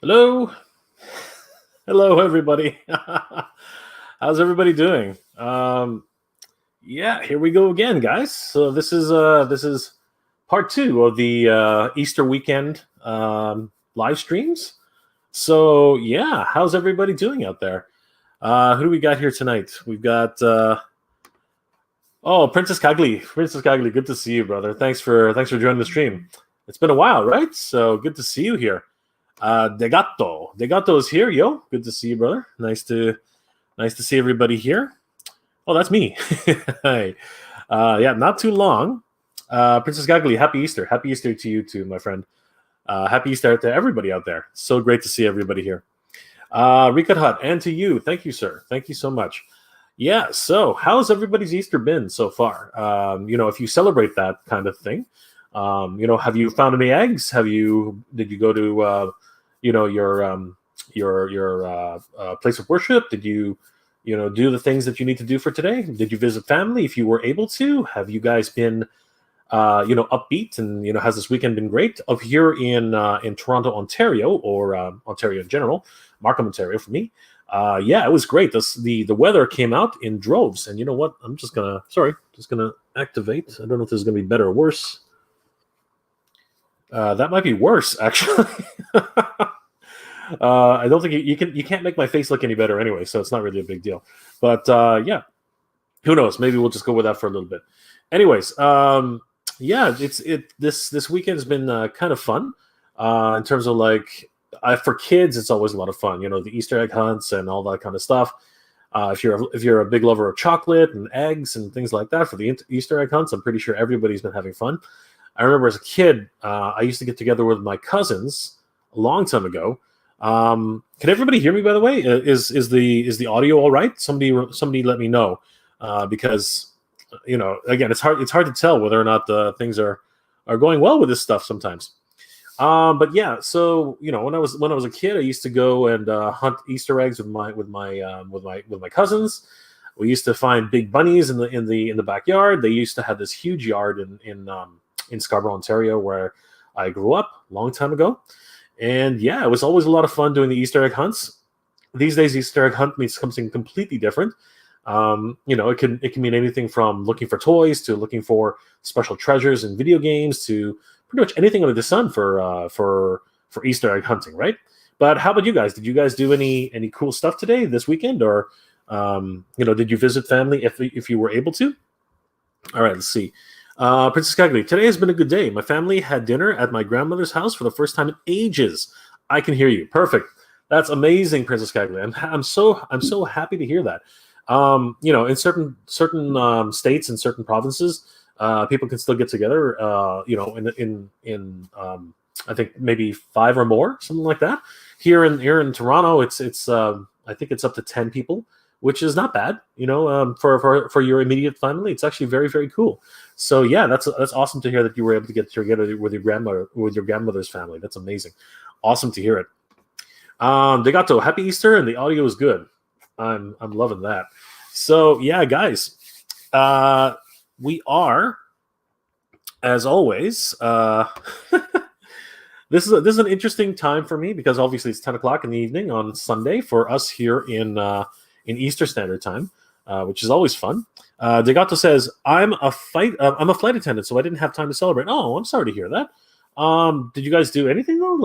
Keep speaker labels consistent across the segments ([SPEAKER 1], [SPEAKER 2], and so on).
[SPEAKER 1] Hello, hello, everybody. How's everybody doing? Yeah, here we go again, guys. So this is part two of the Easter weekend live streams. So yeah, how's everybody doing out there? Who do we got here tonight? We've got Princess Kagli. Princess Kagli, good to see you, brother. Thanks for joining the stream. It's been a while, right? So good to see you here. Degato is here, yo. Good to see you, brother. Nice to see everybody here. Oh, that's me. Hi. Yeah, not too long. Princess Gagli, happy Easter. Happy Easter to you too, my friend. Happy Easter to everybody out there. So great to see everybody here. Rikat Hut, and to you. Thank you, sir. Thank you so much. Yeah, so how's everybody's Easter been so far? If you celebrate that kind of thing, have you found any eggs? Did you go to your place of worship? Did you do the things that you need to do for today? Did you visit family if you were able to? Have you guys been upbeat, and has this weekend been great? Up here in Toronto, Ontario, or Ontario in general, Markham, Ontario for me. Yeah, it was great. The weather came out in droves, and you know what? I'm just gonna activate. I don't know if this is gonna be better or worse. That might be worse, actually. I don't think you can't make my face look any better anyway, so it's not really a big deal. But yeah, who knows? Maybe we'll just go with that for a little bit. Anyways, yeah, this weekend has been kind of fun in terms of for kids, it's always a lot of fun. The Easter egg hunts and all that kind of stuff. If you're a big lover of chocolate and eggs and things like that for the Easter egg hunts, I'm pretty sure everybody's been having fun. I remember as a kid, I used to get together with my cousins a long time ago. Can everybody hear me, by the way? Is the audio all right? Somebody let me know, because again, it's hard to tell whether or not the things are going well with this stuff sometimes. But yeah, so when I was a kid, I used to go and hunt Easter eggs with my cousins. We used to find big bunnies in the backyard. They used to have this huge yard in Scarborough, Ontario, where I grew up a long time ago. And yeah, it was always a lot of fun doing the Easter egg hunts. These days, Easter egg hunt means something completely different. It can mean anything from looking for toys to looking for special treasures in video games to pretty much anything under the sun for Easter egg hunting, right? But how about you guys? Did you guys do any cool stuff today, this weekend, or did you visit family if you were able to? All right, let's see. Princess Cagley, today has been a good day. My family had dinner at my grandmother's house for the first time in ages. I can hear you. Perfect. That's amazing, Princess Cagley. I'm so happy to hear that. In certain states and certain provinces, people can still get together. In I think maybe 5 or more, something like that. Here in Toronto, it's I think it's up to 10 people, which is not bad. For your immediate family, it's actually very, very cool. So yeah, that's awesome to hear that you were able to get together with your grandmother's family. That's amazing. Awesome to hear it. Degato, happy Easter, and the audio is good. I'm loving that. So yeah, guys, we are, as always. This is an interesting time for me because obviously it's 10 o'clock in the evening on Sunday for us here in Easter Standard Time, which is always fun. Degato says, I'm a flight attendant, so I didn't have time to celebrate. Oh, I'm sorry to hear that. Did you guys do anything though?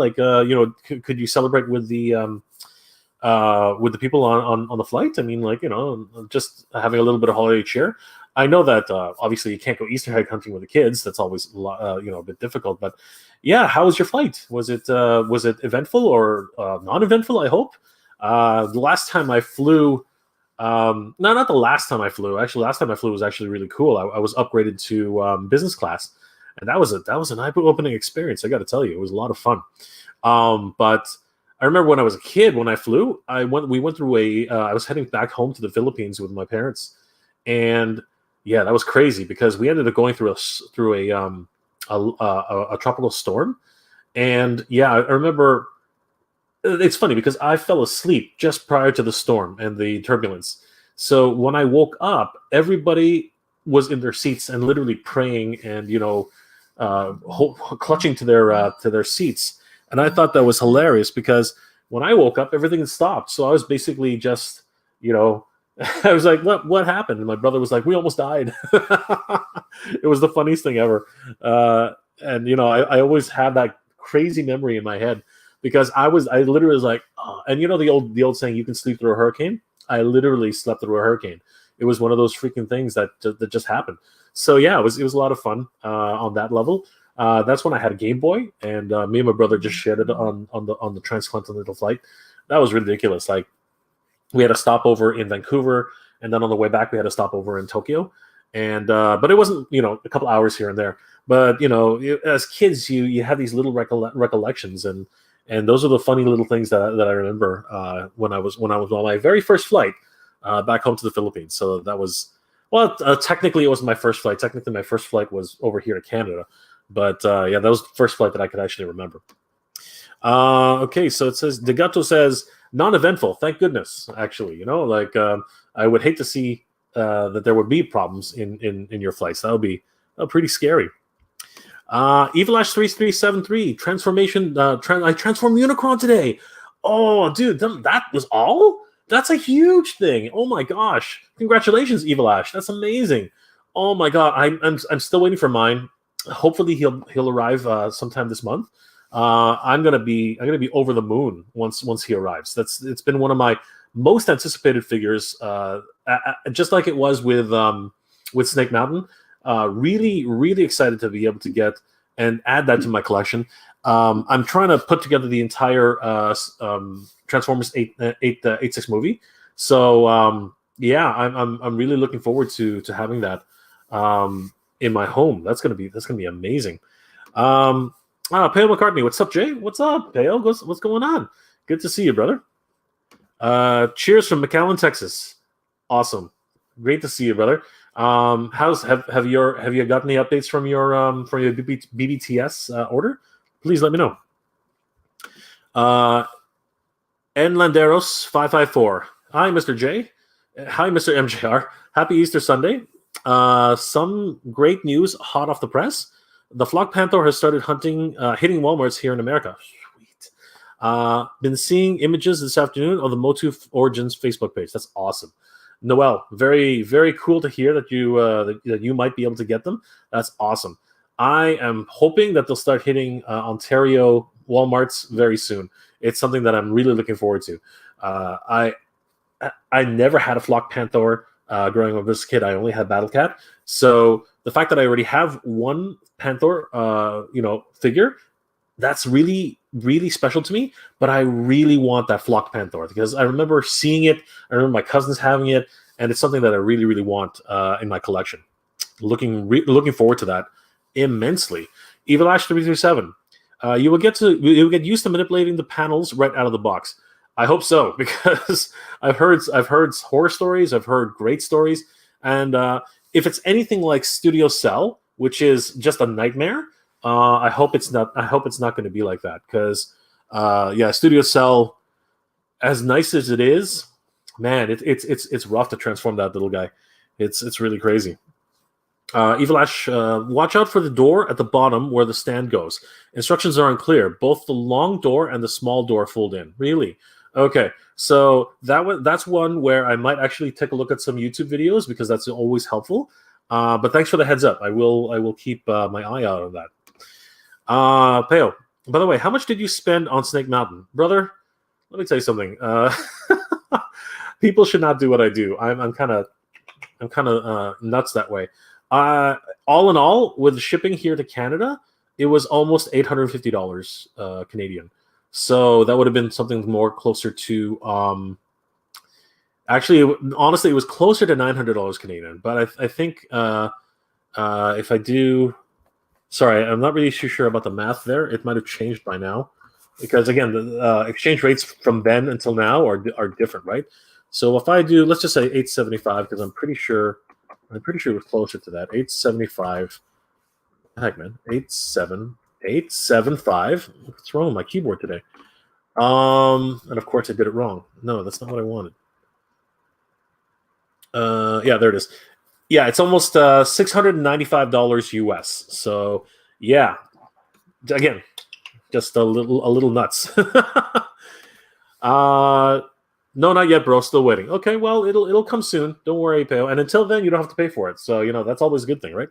[SPEAKER 1] Could you celebrate with the people on the flight? I mean, just having a little bit of holiday cheer. I know that obviously you can't go Easter egg hunting with the kids. That's always a bit difficult. But yeah, how was your flight? Was it eventful or non-eventful? I hope. The last time I flew, no, not the last time I flew. Actually, last time I flew was actually really cool. I was upgraded to business class, and that was an eye-opening experience. I got to tell you, it was a lot of fun. But I remember when I was a kid, when I flew, we went through I was heading back home to the Philippines with my parents, and yeah, that was crazy because we ended up going through a tropical storm, and yeah, I remember. It's funny because I fell asleep just prior to the storm and the turbulence. So when I woke up, everybody was in their seats and literally praying and clutching to their seats And I thought that was hilarious because when I woke up, everything had stopped. So I was basically just, I was like, what happened? And my brother was like, we almost died. It was the funniest thing ever. And I always have that crazy memory in my head because I literally was like, oh. And the old saying, you can sleep through a hurricane. I literally slept through a hurricane. It was one of those freaking things that just happened. So yeah, it was a lot of fun on that level. That's when I had a Game Boy, and me and my brother just shared it on the transcontinental flight. That was ridiculous. Like, we had a stopover in Vancouver, and then on the way back we had a stopover in Tokyo. And but it wasn't a couple hours here and there. But as kids, you have these little recollections, and those are the funny little things that I remember when I was on my very first flight back home to the Philippines. So that was technically it wasn't my first flight. Technically, my first flight was over here to Canada. But yeah, that was the first flight that I could actually remember. Okay, so it says Degato says non-eventful. Thank goodness. Actually, I would hate to see that there would be problems in your flights. That would be pretty scary. Evil-Ash 3373 transformation. I transformed Unicron today. Oh, dude, that was all. That's a huge thing. Oh my gosh! Congratulations, Evil-Ash. That's amazing. Oh my god, I'm still waiting for mine. Hopefully he'll arrive sometime this month. I'm gonna be over the moon once he arrives. It's been one of my most anticipated figures, just like it was with Snake Mountain. Really, really excited to be able to get and add that to my collection. I'm trying to put together the entire Transformers 86 movie. So yeah, I'm really looking forward to having that in my home. That's gonna be amazing. Pale McCartney, what's up, Jay? What's up, Pale? What's going on? Good to see you, brother. Cheers from McAllen, Texas. Awesome, great to see you, brother. Have you got any updates from your BBTS order? Please let me know. N Landeros 554. Hi, Mr. J. Hi, Mr. MJR. Happy Easter Sunday. Some great news hot off the press. The Flock Panther has started hitting Walmarts here in America. Sweet. Been seeing images this afternoon of the MOTU Origins Facebook page. That's awesome. Noel, very, very cool to hear that you might be able to get them. That's awesome. I am hoping that they'll start hitting Ontario Walmarts very soon. It's something that I'm really looking forward to. I never had a Flock Panther growing up as a kid. I only had Battle Cat. So the fact that I already have one Panther, figure, that's really, really special to me. But I really want that Flock Panther because I remember seeing it. I remember my cousins having it, and it's something that I really, really want in my collection. Looking forward to that immensely. Evil Ash 337. You will get used to manipulating the panels right out of the box. I hope so, because I've heard horror stories, I've heard great stories, and if it's anything like Studio Cell, which is just a nightmare, I hope it's not going to be like that. Because Studio Cell, as nice as it is, man, it's rough to transform that little guy. It's really crazy. Evil Ash, watch out for the door at the bottom where the stand goes. Instructions are unclear. Both the long door and the small door fold in. Really? Okay, so that's one where I might actually take a look at some YouTube videos because that's always helpful. But thanks for the heads up. I will keep my eye out on that. Peo, by the way, how much did you spend on Snake Mountain, brother? Let me tell you something. People should not do what I do. I'm kind of nuts that way. All in all, with shipping here to Canada, it was almost $850 Canadian. So that would have been something more closer to actually, honestly, it was closer to $900 Canadian. But I think if I do, sorry, I'm not really too sure about the math there. It might have changed by now, because again, the exchange rates from then until now are different, right? So if I do, let's just say 875, because I'm pretty sure it was closer to that. 875. Heck, man, 875. What's wrong with my keyboard today? And of course I did it wrong. No, that's not what I wanted. Yeah, there it is. Yeah, it's almost $695 US. So yeah, again, just a little nuts. No, not yet, bro. Still waiting. Okay, well, it'll come soon. Don't worry, Peo. And until then, you don't have to pay for it. So that's always a good thing, right?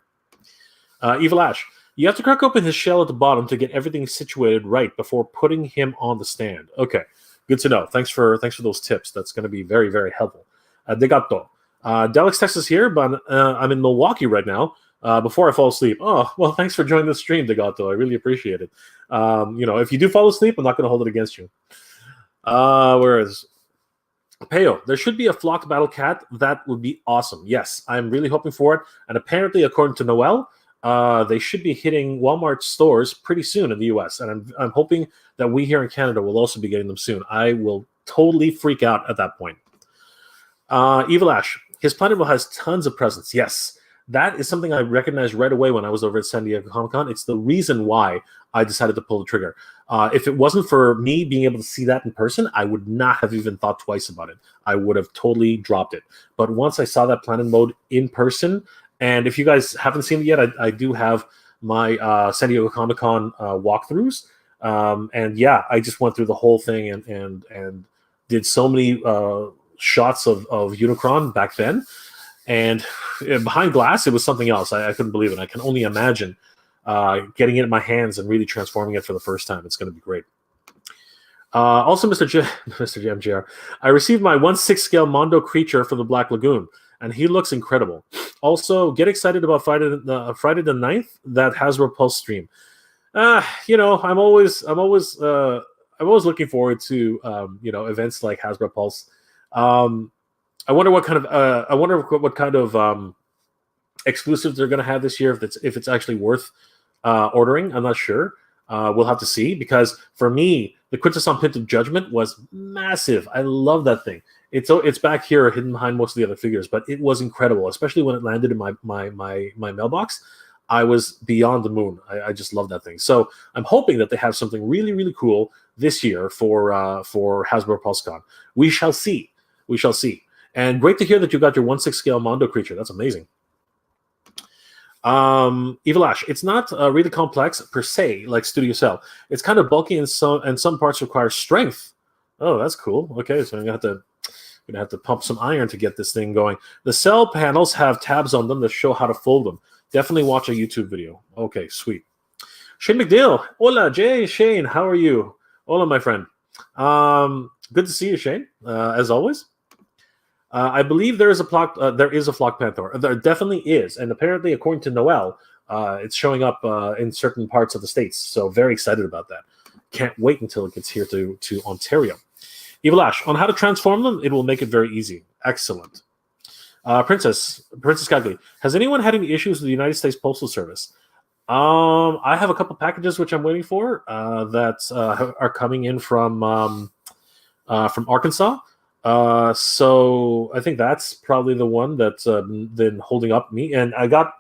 [SPEAKER 1] Evil Ash, you have to crack open his shell at the bottom to get everything situated right before putting him on the stand. Okay, good to know. Thanks for those tips. That's going to be very, very helpful. Degato, Dallas, Texas here, but I'm in Milwaukee right now. Before I fall asleep. Oh, well, thanks for joining the stream, Degato. I really appreciate it. If you do fall asleep, I'm not going to hold it against you. Where is Peo? There should be a flocked battle cat. That would be awesome. Yes, I'm really hoping for it. And apparently, according to Noel, they should be hitting Walmart stores pretty soon in the US. And I'm hoping that we here in Canada will also be getting them soon. I will totally freak out at that point. Evil Ash, his Planet Will has tons of presents. Yes, that is something I recognized right away when I was over at San Diego Comic-Con. It's the reason why I decided to pull the trigger. If it wasn't for me being able to see that in person, I would not have even thought twice about it. I would have totally dropped it. But once I saw that Planet Mode in person, and if you guys haven't seen it yet, I do have my San Diego Comic-Con walkthroughs. And yeah, I just went through the whole thing and did so many shots of Unicron back then. And behind glass, it was something else. I couldn't believe it. I can only imagine getting it in my hands and really transforming it for the first time. It's going to be great. Also, Mr. MGR, I received my 1/6 scale Mondo creature from the Black Lagoon, and he looks incredible. Also, get excited about Friday the 9th, that Hasbro Pulse stream. I'm always looking forward to events like Hasbro Pulse. I wonder what kind of exclusives they're going to have this year. If it's actually worth ordering, I'm not sure. We'll have to see, because for me, the Quintesson Pint of Judgment was massive. I love that thing. It's back here, hidden behind most of the other figures, but it was incredible, especially when it landed in my mailbox. I was beyond the moon. I just love that thing. So I'm hoping that they have something really, really cool this year for Hasbro PulseCon. We shall see. We shall see. And great to hear that you got your 1/6 scale Mondo creature. That's amazing. Evil Ash, it's not really complex per se like Studio Cell. It's kind of bulky, and some parts require strength. Oh, that's cool. Okay, so I'm gonna have to pump some iron to get this thing going. The cell panels have tabs on them that show how to fold them. Definitely watch a YouTube video. Okay, sweet. Shane McDill. Hola, Shane. How are you? Hola, my friend. Good to see you, Shane. As always. I believe there is a flock Panther. There definitely is, and apparently, according to Noel, it's showing up in certain parts of the States. So very excited about that. Can't wait until it gets here to Ontario. Evil Ash, on how to transform them, it will make it very easy. Excellent. Princess Cagley, has anyone had any issues with the United States Postal Service? I have a couple packages which I'm waiting for that are coming in from Arkansas. So I think that's probably the one that's been holding up me. And I got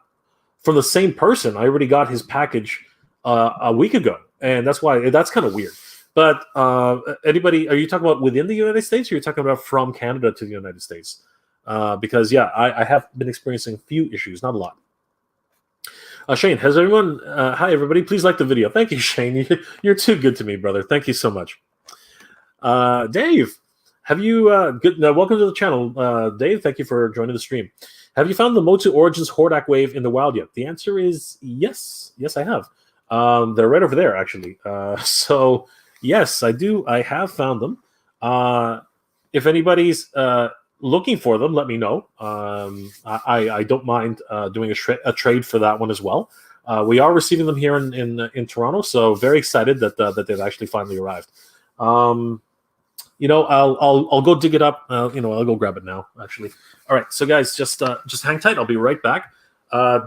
[SPEAKER 1] from the same person. I already got his package a week ago, and that's kind of weird. But anybody, are you talking about within the United States, or are you talking about from Canada to the United States? Because yeah, I have been experiencing a few issues, not a lot. Shane, has everyone? Hi everybody, please like the video. Thank you, Shane. You're too good to me, brother. Thank you so much. Dave. Have you welcome to the channel, Dave? Thank you for joining the stream. Have you found the MOTU Origins Hordak Wave in the wild yet? The answer is yes. Yes, I have. They're right over there, actually. So yes, I do. I have found them. If anybody's looking for them, let me know. I don't mind doing a trade for that one as well. We are receiving them here in Toronto, so very excited that they've actually finally arrived. I'll go dig it up. I'll go grab it now, actually. All right, so guys, just hang tight. I'll be right back.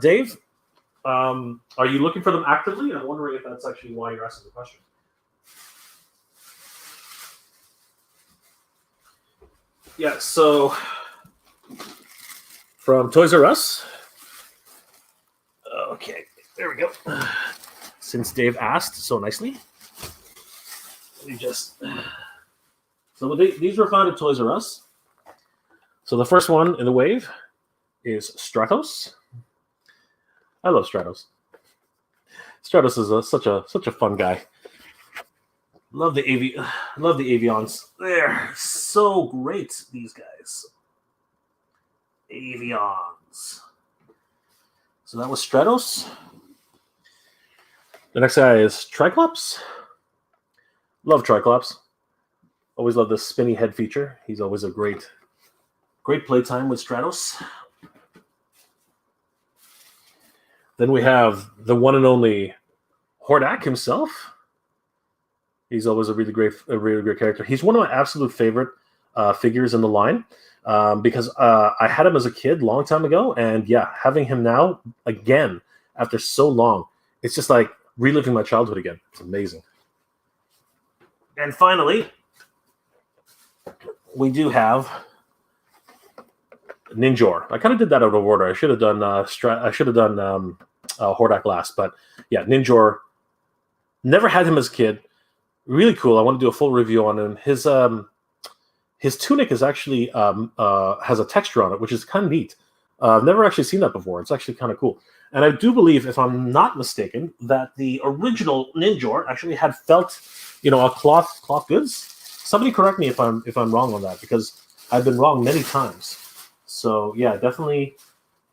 [SPEAKER 1] Dave, are you looking for them actively? I'm wondering if that's actually why you're asking the question. Yeah, so from Toys R Us. Okay, there we go. Since Dave asked so nicely, let me just... So these were found at Toys R Us. So the first one in the wave is Stratos. I love Stratos. Stratos is such a fun guy. Love the love the Avions. They're so great, these guys. Avions. So that was Stratos. The next guy is Triclops. Love Triclops. Always love the spinny head feature. He's always a great playtime with Stratos. Then we have the one and only Hordak himself. He's always a really great character. He's one of my absolute favorite figures in the line because I had him as a kid long time ago, and yeah, having him now again after so long, it's just like reliving my childhood again. It's amazing. And finally, we do have Ninjor. I kind of did that out of order. I should have done Hordak last, but yeah, Ninjor. Never had him as a kid. Really cool. I want to do a full review on him. His tunic is actually has a texture on it, which is kind of neat. I've never actually seen that before. It's actually kind of cool. And I do believe, if I'm not mistaken, that the original Ninjor actually had felt, a cloth goods. Somebody correct me if I'm wrong on that, because I've been wrong many times. So yeah, definitely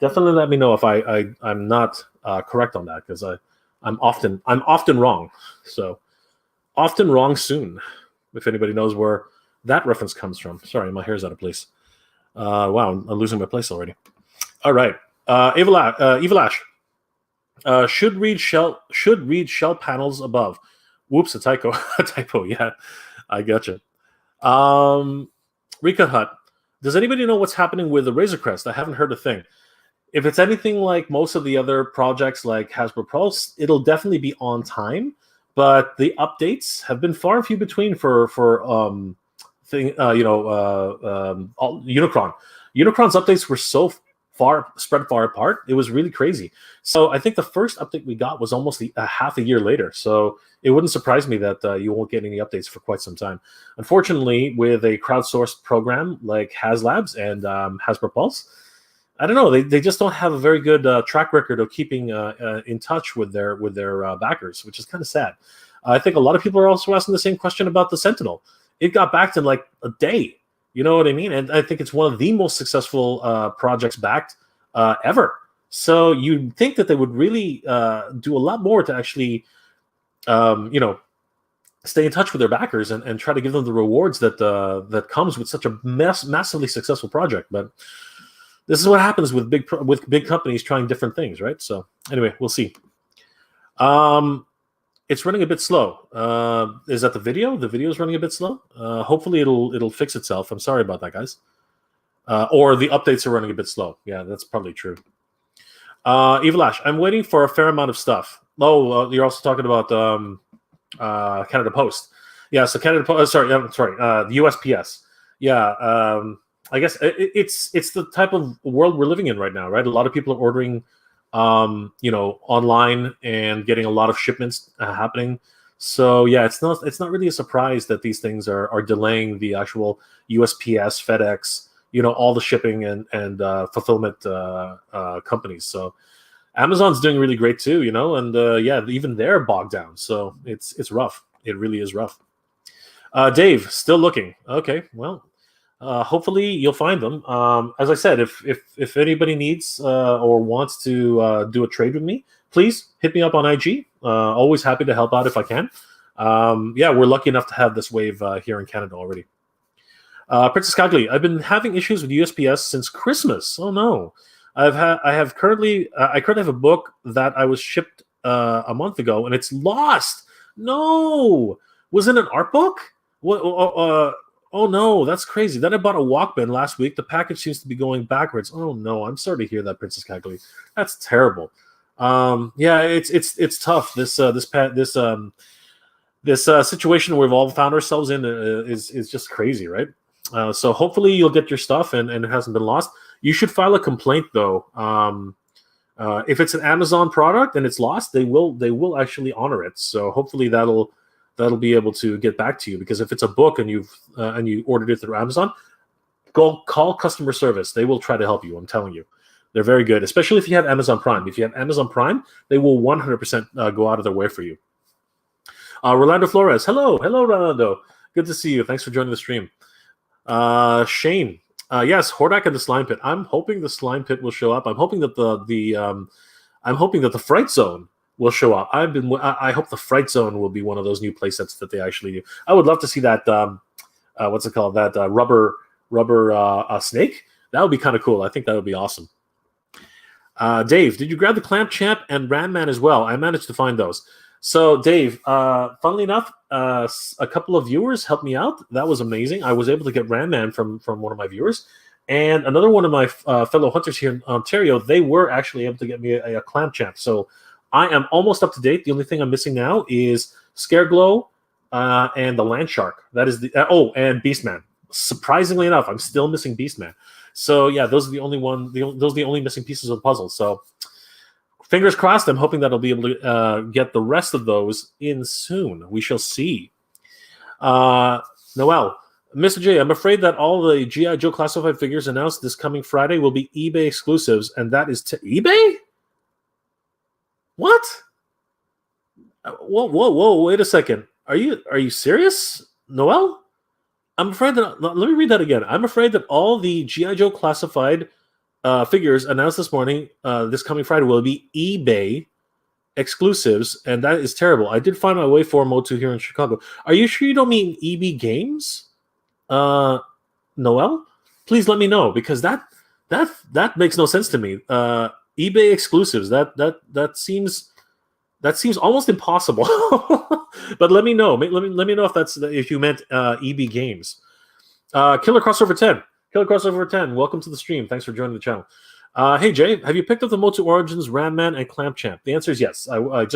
[SPEAKER 1] let me know if I'm not correct on that, because I'm often wrong. So often wrong soon. If anybody knows where that reference comes from. Sorry, my hair's out of place. Wow, I'm losing my place already. All right. Evil should read shell panels above. Whoops, a typo. A typo, yeah. I gotcha. Rika Hut. Does anybody know what's happening with the Razor Crest? I haven't heard a thing. If it's anything like most of the other projects like Hasbro Pulse, it'll definitely be on time. But the updates have been far and few between for Unicron. Unicron's updates were so spread far apart. It was really crazy. So I think the first update we got was almost a half a year later. So it wouldn't surprise me that you won't get any updates for quite some time. Unfortunately, with a crowdsourced program like HasLabs and Hasbro Pulse, I don't know. They just don't have a very good track record of keeping in touch with their backers, which is kind of sad. I think a lot of people are also asking the same question about the Sentinel. It got backed in like a day. You know what I mean? And I think it's one of the most successful projects backed ever. So you'd think that they would really do a lot more to actually, stay in touch with their backers and try to give them the rewards that comes with such a massively successful project. But this is what happens with big companies trying different things, right? So anyway, we'll see. It's running a bit slow. Is that the video? The video is running a bit slow. Hopefully it'll fix itself. I'm sorry about that, guys. Or the updates are running a bit slow. Yeah, that's probably true. Evil Ash, I'm waiting for a fair amount of stuff. Oh, you're also talking about Canada Post. Yeah, so Canada Post. Sorry, the USPS. Yeah. I guess it's the type of world we're living in right now, right? A lot of people are ordering, online and getting a lot of shipments happening. So yeah, it's not really a surprise that these things are delaying the actual USPS, FedEx, all the shipping and fulfillment companies. So Amazon's doing really great too, and yeah, even they're bogged down. So it's rough. It really is rough. Dave, still looking. Okay, well. Hopefully you'll find them. As I said, if anybody needs or wants to do a trade with me, please hit me up on IG. Always happy to help out if I can. Yeah, we're lucky enough to have this wave here in Canada already. Princess Kagli, I've been having issues with USPS since Christmas. Oh no, I currently have a book that I was shipped a month ago and it's lost. No, was it an art book? What? Oh no, that's crazy. Then I bought a Walkman last week. The package seems to be going backwards. Oh no, I'm sorry to hear that, Princess Kagli. That's terrible. Yeah, it's tough. This situation we've all found ourselves in is just crazy, right? So hopefully you'll get your stuff and it hasn't been lost. You should file a complaint though. If it's an Amazon product and it's lost, they will actually honor it. So hopefully that'll be able to get back to you, because if it's a book and you ordered it through Amazon, go call customer service. They will try to help you. I'm telling you, they're very good, especially if you have Amazon Prime. If you have Amazon Prime, they will 100% go out of their way for you. Rolando Flores. Hello, Rolando. Good to see you. Thanks for joining the stream. Shane. Yes, Hordak and the Slime Pit. I'm hoping the Slime Pit will show up. I'm hoping that the Fright Zone will show up. I hope the Fright Zone will be one of those new playsets that they actually do. I would love to see that. What's it called? That rubber snake. That would be kind of cool. I think that would be awesome. Dave, did you grab the Clamp Champ and Man as well? I managed to find those. So, Dave, funnily enough, a couple of viewers helped me out. That was amazing. I was able to get Man from one of my viewers. And another one of my fellow hunters here in Ontario, they were actually able to get me a Clamp Champ. So I am almost up to date. The only thing I'm missing now is Scareglow and the Land Shark. That is and Beastman. Surprisingly enough, I'm still missing Beastman. So yeah, those are the only missing pieces of the puzzle. So fingers crossed. I'm hoping that I'll be able to get the rest of those in soon. We shall see. Noel, Mr. J, I'm afraid that all the G.I. Joe classified figures announced this coming Friday will be eBay exclusives, and that is to eBay? What? Whoa! Wait a second. Are you serious, Noel? I'm afraid that. Let me read that again. I'm afraid that all the G.I. Joe classified figures announced this morning, this coming Friday, will be eBay exclusives, and that is terrible. I did find my way for MOTU here in Chicago. Are you sure you don't mean EB Games? Noel, please let me know, because that makes no sense to me. eBay exclusives, that seems almost impossible. But let me know. Let me know if you meant EB Games. Killer Crossover 10, welcome to the stream. Thanks for joining the channel. Hey Jay, have you picked up the MOTU Origins Man and Clamp Champ? The answer is yes. I'm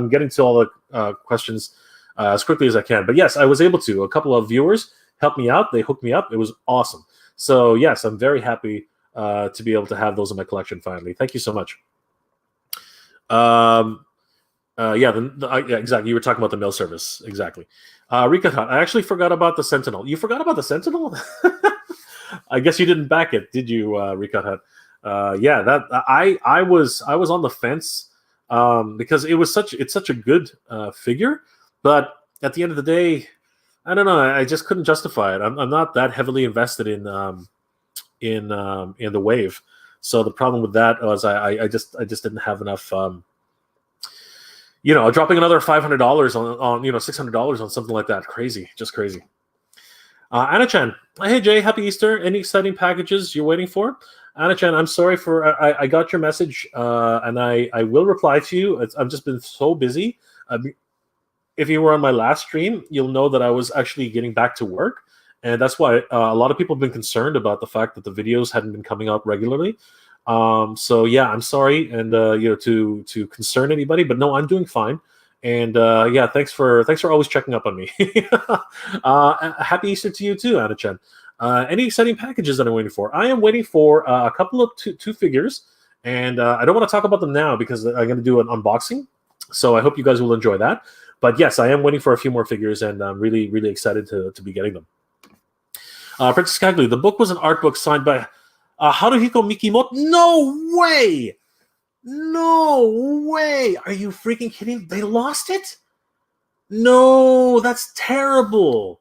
[SPEAKER 1] getting to all the questions as quickly as I can. But yes, I was able to. A couple of viewers helped me out. They hooked me up. It was awesome. So yes, I'm very happy to be able to have those in my collection finally. Thank you so much. Exactly. You were talking about the mail service. Exactly. Rika Hut, I actually forgot about the Sentinel. You forgot about the Sentinel? I guess you didn't back it, did you, Rika Hut? I was on the fence because it's such a good figure. But at the end of the day, I don't know. I just couldn't justify it. I'm not that heavily invested in the wave. So the problem with that was I just didn't have enough. Dropping another $500 on $600 on something like that, just crazy. Anna Chan, hey Jay, happy Easter. Any exciting packages you're waiting for? Anna Chan, I'm sorry for I got your message and I will reply to you. I've just been so busy. If you were on my last stream, you'll know that I was actually getting back to work. And that's why a lot of people have been concerned about the fact that the videos hadn't been coming out regularly. So yeah, I'm sorry, and to concern anybody, but no, I'm doing fine. And thanks for always checking up on me. Happy Easter to you too, Anna Chen. Any exciting packages that I'm waiting for? I am waiting for a couple of two figures, and I don't want to talk about them now because I'm going to do an unboxing. So I hope you guys will enjoy that. But yes, I am waiting for a few more figures, and I'm really, really excited to be getting them. Princess Kaglu, the book was an art book signed by Haruhiko Mikimoto. No way! No way! Are you freaking kidding? They lost it? No, that's terrible.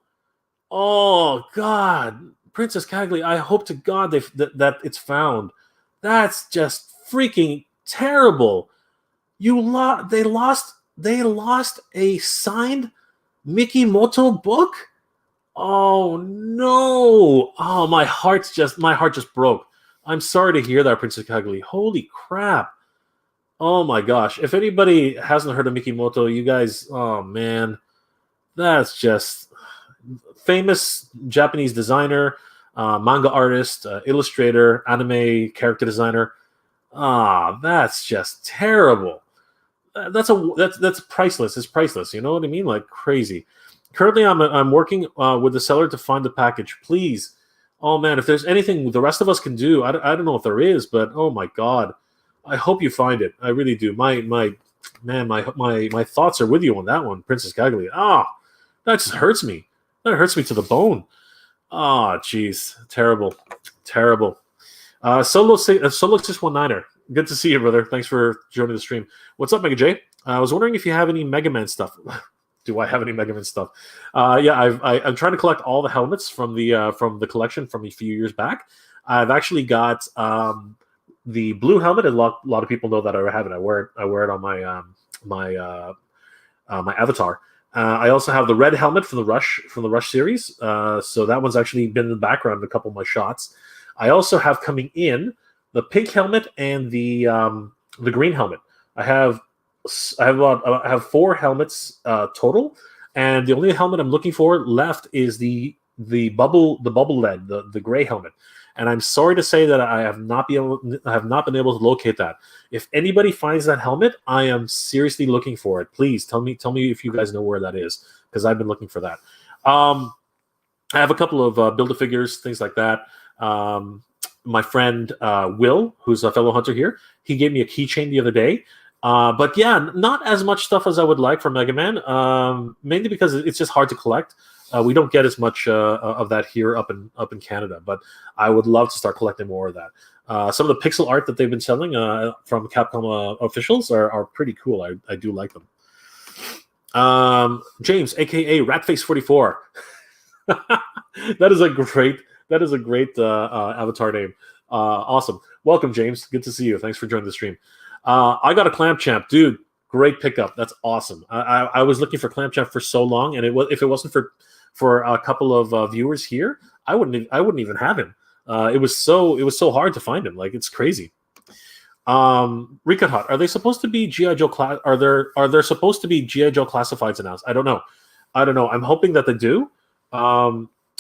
[SPEAKER 1] Oh, God. Princess Kaglu, I hope to God that it's found. That's just freaking terrible. They lost a signed Mikimoto book? Oh no! Oh, my heart just broke. I'm sorry to hear that, Princess Kagli. Holy crap! Oh my gosh! If anybody hasn't heard of Mikimoto, you guys, oh man, that's just famous Japanese designer, manga artist, illustrator, anime character designer. That's just terrible. That's priceless. It's priceless. You know what I mean? Like crazy. Currently, I'm working with the seller to find the package. Please, oh man, if there's anything the rest of us can do, I don't know if there is, but oh my God, I hope you find it. I really do. My thoughts are with you on that one, Princess Kagli. That just hurts me. That hurts me to the bone. Jeez, terrible. Solo 619er. Good to see you, brother. Thanks for joining the stream. What's up, Mega J? I was wondering if you have any Mega Man stuff. Do I have any Mega Man stuff? Yeah, I'm trying to collect all the helmets from the collection from a few years back. I've actually got the blue helmet. And a lot of people know that I have it. I wear it on my avatar. I also have the red helmet from the Rush series. So that one's actually been in the background in a couple of my shots. I also have coming in the pink helmet and the green helmet. I have 4 helmets total, and the only helmet I'm looking for left is the bubble lead, the gray helmet. And I'm sorry to say that I have not been able to locate that. If anybody finds that helmet, I am seriously looking for it. Please tell me if you guys know where that is, because I've been looking for that. I have a couple of Build-A-Figures, things like that. My friend Will, who's a fellow hunter here, he gave me a keychain the other day. But yeah, not as much stuff as I would like for Mega Man, mainly because it's just hard to collect. We don't get as much of that here up in Canada, but I would love to start collecting more of that. Some of the pixel art that they've been selling from Capcom officials are pretty cool. I do like them. James, aka Ratface44. That is a great avatar name. Awesome. Welcome, James. Good to see you. Thanks for joining the stream. I got a Clamp Champ, dude. Great pickup. That's awesome. I was looking for Clamp Champ for so long, and if it wasn't for a couple of viewers here, I wouldn't even have him. It was so hard to find him. Like, it's crazy. Rika Hot, are they supposed to be GI Joe are there supposed to be GI Joe classifieds announced? I don't know. I'm hoping that they do.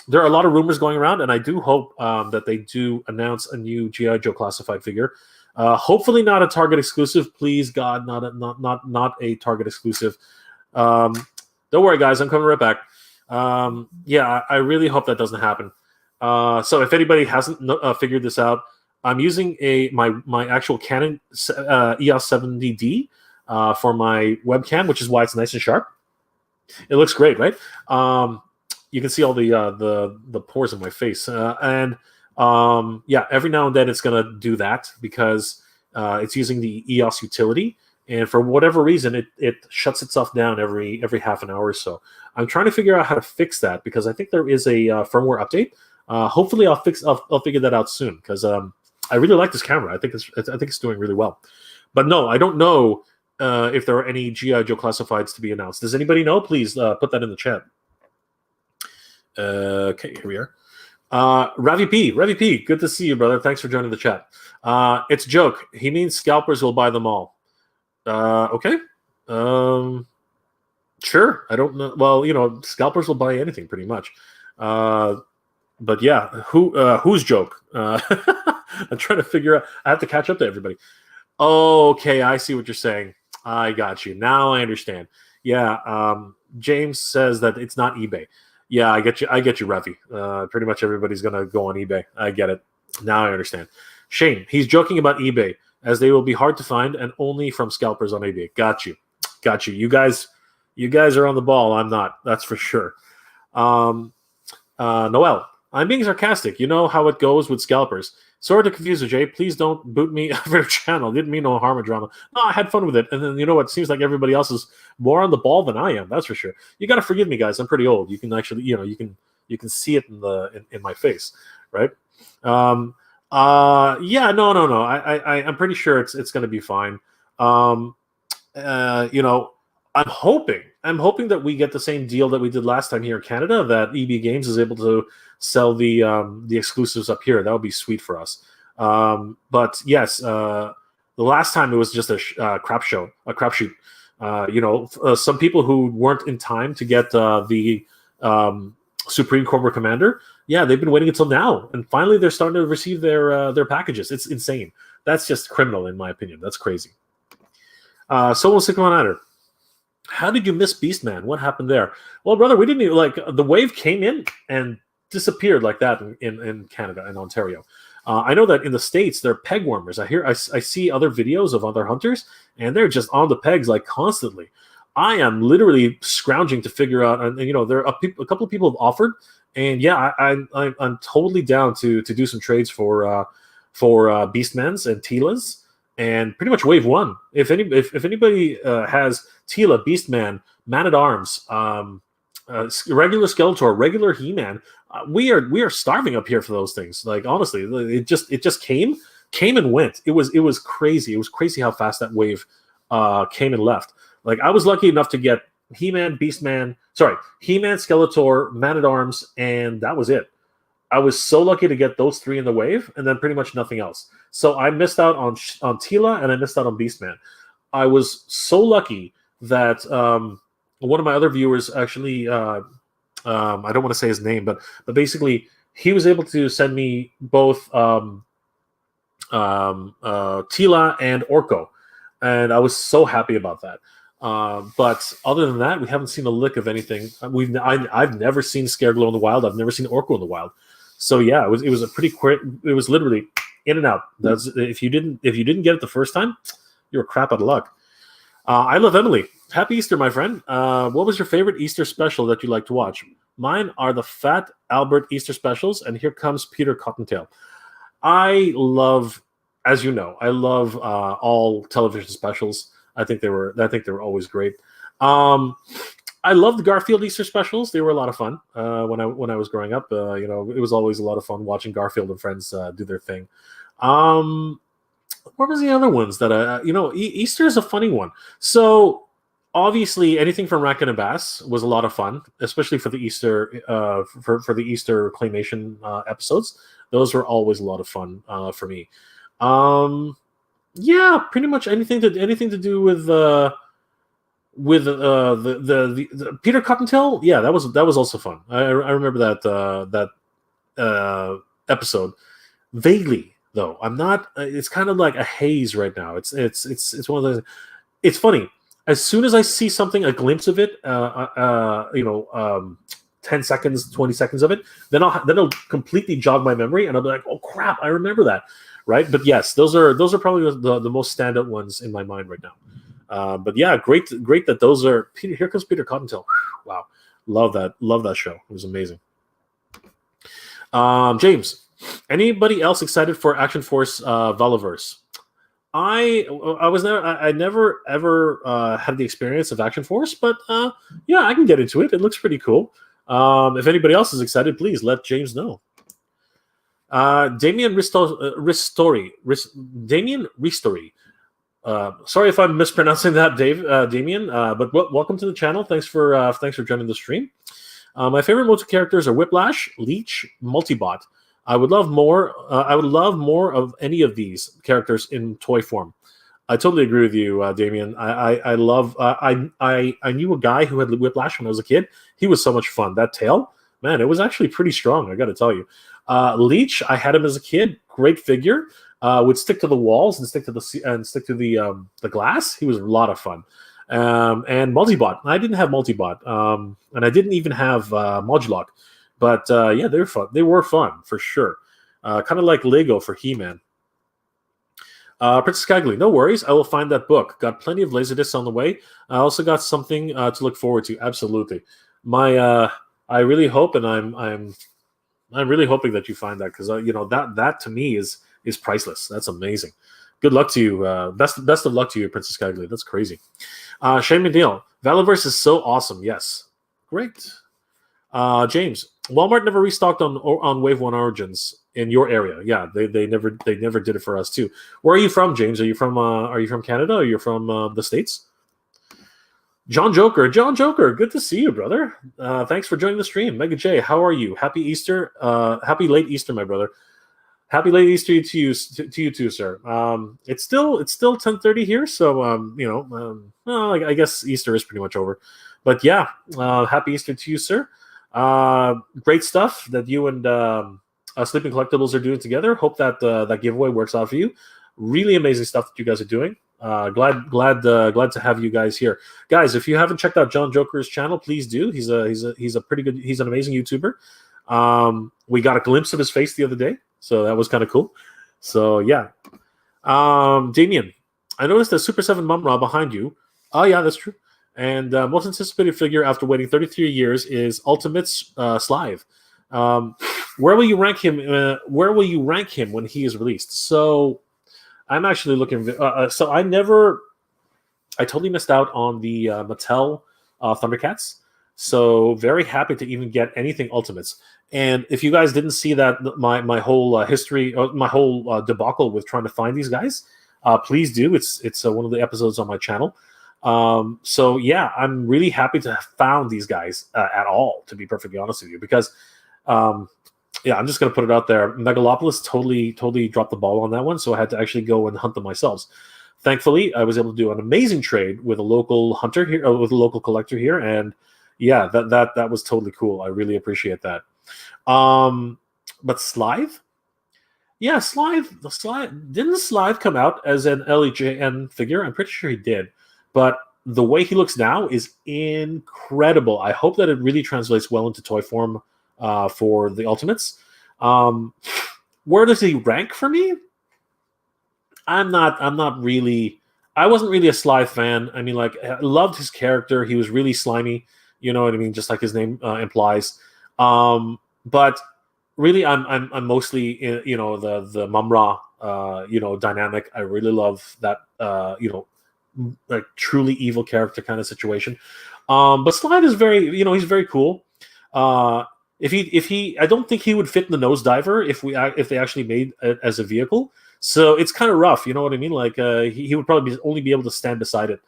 [SPEAKER 1] There are a lot of rumors going around, and I do hope that they do announce a new GI Joe classified figure. Hopefully not a Target exclusive, please God, not a Target exclusive. Don't worry, guys, I'm coming right back. Yeah, I really hope that doesn't happen. So if anybody hasn't figured this out, I'm using my actual Canon EOS 70D for my webcam, which is why it's nice and sharp. It looks great, right? You can see all the pores in my face, and yeah, every now and then it's going to do that because it's using the EOS utility, and for whatever reason it shuts itself down every half an hour or so. I'm trying to figure out how to fix that because I think there is a firmware update. Hopefully I'll figure that out soon because I really like this camera. I think it's doing really well. But no, I don't know if there are any GI Joe classifieds to be announced. Does anybody know? Please put that in the chat. Okay, here we are. Ravi P, good to see you, brother. Thanks for joining the chat. It's a joke. He means scalpers will buy them all. Okay. Sure. I don't know. Well, scalpers will buy anything pretty much. But yeah, whose joke? I'm trying to figure out. I have to catch up to everybody. Okay, I see what you're saying. I got you. Now I understand. Yeah. James says that it's not eBay. Yeah, I get you, Ravi. Pretty much everybody's going to go on eBay. I get it. Now I understand. Shane, he's joking about eBay, as they will be hard to find and only from scalpers on eBay. Got you. You guys are on the ball. I'm not. That's for sure. Noel, I'm being sarcastic. You know how it goes with scalpers. Sorry to confuse you, Jay. Please don't boot me off your channel. Didn't mean no harm or drama. No, I had fun with it. And then, it seems like everybody else is more on the ball than I am. That's for sure. You got to forgive me, guys. I'm pretty old. You can actually, you can see it in my face, right? Yeah, no. I'm pretty sure it's going to be fine. I'm hoping that we get the same deal that we did last time here in Canada, that EB Games is able to sell the exclusives up here. That would be sweet for us. But yes, the last time it was just a crapshoot. Some people who weren't in time to get the Supreme Cobra Commander, yeah, they've been waiting until now, and finally they're starting to receive their packages. It's insane. That's just criminal, in my opinion. That's crazy. Solo 619er. How did you miss Beastman? What happened there? Well, brother, we didn't even, the wave came in and disappeared like that in Canada and Ontario. I know that in the States they're peg warmers. I see other videos of other hunters and they're just on the pegs like constantly. I am literally scrounging to figure out, and there are a couple of people have offered, and yeah, I'm totally down to do some trades for Beastmans and Tilas. and pretty much wave one. If anybody has Tila, Beastman, Man at Arms, regular Skeletor, regular He-Man, we are starving up here for those things. Like honestly, it just came and went. It was crazy. It was crazy how fast that wave came and left. Like I was lucky enough to get He-Man, Beastman, He-Man, Skeletor, Man at Arms, and that was it. I was so lucky to get those three in the wave, and then pretty much nothing else. So I missed out on Tila, and I missed out on Beastman. I was so lucky that one of my other viewers actually, I don't want to say his name, but basically he was able to send me both Tila and Orko, and I was so happy about that. But other than that, we haven't seen a lick of anything. I've never seen Scareglow in the wild. I've never seen Orko in the wild. So yeah, it was a pretty quick. It was literally in and out. That's if you didn't get it the first time, you were crap out of luck. I love Emily. Happy Easter, my friend. What was your favorite Easter special that you like to watch? Mine are the Fat Albert Easter specials, and here comes Peter Cottontail. I love, as you know, I love all television specials. I think they were always great. I loved the Garfield Easter specials. They were a lot of fun when I was growing up. It was always a lot of fun watching Garfield and friends do their thing. What was the other ones that Easter is a funny one. So obviously anything from Rankin and Bass was a lot of fun, especially for the Easter for the Easter claymation episodes. Those were always a lot of fun for me. Yeah, pretty much anything to do with the Peter Cottontail. Yeah, that was also fun. I remember that episode vaguely, though. I'm not. It's kind of like a haze right now. It's one of those. It's funny. As soon as I see something, a glimpse of it, 10 seconds, 20 seconds of it, then it'll completely jog my memory, and I'll be like, oh crap, I remember that. Right, but yes, those are probably the most standout ones in my mind right now. But yeah, great that those are. Here comes Peter Cottontail. Wow, love that show. It was amazing. James, anybody else excited for Action Force Valiverse? I never ever had the experience of Action Force, but yeah, I can get into it. It looks pretty cool. If anybody else is excited, please let James know. Damien Ristori. Sorry if I'm mispronouncing that, Damien. But welcome to the channel. Thanks for joining the stream. My favorite MOTU characters are Whiplash, Leech, Multibot. I would love more. I would love more of any of these characters in toy form. I totally agree with you, Damien. I love. I knew a guy who had Whiplash when I was a kid. He was so much fun. That tail, man, it was actually pretty strong. I got to tell you. Leech, I had him as a kid. Great figure. Would stick to the walls and stick to the glass. He was a lot of fun. And Multibot. I didn't have Multibot, and I didn't even have Modulok. But yeah, they were fun. They were fun for sure. Kind of like Lego for He-Man. Princess Cagley, no worries. I will find that book. Got plenty of Laserdiscs on the way. I also got something to look forward to. Absolutely. I really hope, and I'm really hoping that you find that, because that to me is priceless. That's amazing. Good luck to you. Best of luck to you, Princess Cagley. That's crazy. Shane McNeil, Valiverse is so awesome. Yes, great. James, Walmart never restocked on Wave 1 Origins in your area. Yeah, they never did it for us too. Where are you from, James? Are you from Canada? Or are you from the States? John Joker, good to see you, brother. Thanks for joining the stream. Mega J, how are you? Happy Easter. Happy late Easter, my brother. Happy late Easter to you too, sir. It's still 10:30 here, so I guess Easter is pretty much over. But yeah, happy Easter to you, sir. Great stuff that you and Sleeping Collectibles are doing together. Hope that that giveaway works out for you. Really amazing stuff that you guys are doing. Glad to have you guys here, guys. If you haven't checked out John Joker's channel, please do. He's an amazing YouTuber. We got a glimpse of his face the other day, so that was kind of cool. So yeah, Damien, I noticed a Super 7 Mum-Ra behind you. Oh yeah, that's true. And most anticipated figure after waiting 33 years is Ultimate's Slive. Where will you rank him? Where will you rank him when he is released? So I'm actually looking. So I totally missed out on the Mattel ThunderCats. So very happy to even get anything Ultimates. And if you guys didn't see that, my whole history, my whole debacle with trying to find these guys, please do. It's one of the episodes on my channel. So yeah, I'm really happy to have found these guys at all, to be perfectly honest with you, because yeah, I'm just going to put it out there. Megalopolis totally dropped the ball on that one, so I had to actually go and hunt them myself. Thankfully, I was able to do an amazing trade with a local hunter here, with a local collector here, and yeah, that was totally cool. I really appreciate that. But Slive? Yeah, didn't Slive come out as an LEJN figure? I'm pretty sure he did. But the way he looks now is incredible. I hope that it really translates well into toy form for the Ultimates. Where does he rank for me? I'm not really. I wasn't really a Slive fan. I mean, like, I loved his character. He was really slimy. You know what I mean? Just like his name implies. But really, I'm mostly the Mumra dynamic. I really love that like truly evil character kind of situation. But Slide is very he's very cool. If he I don't think he would fit in the Nosediver if they actually made it as a vehicle. So it's kind of rough, you know what I mean? Like he would probably only be able to stand beside it.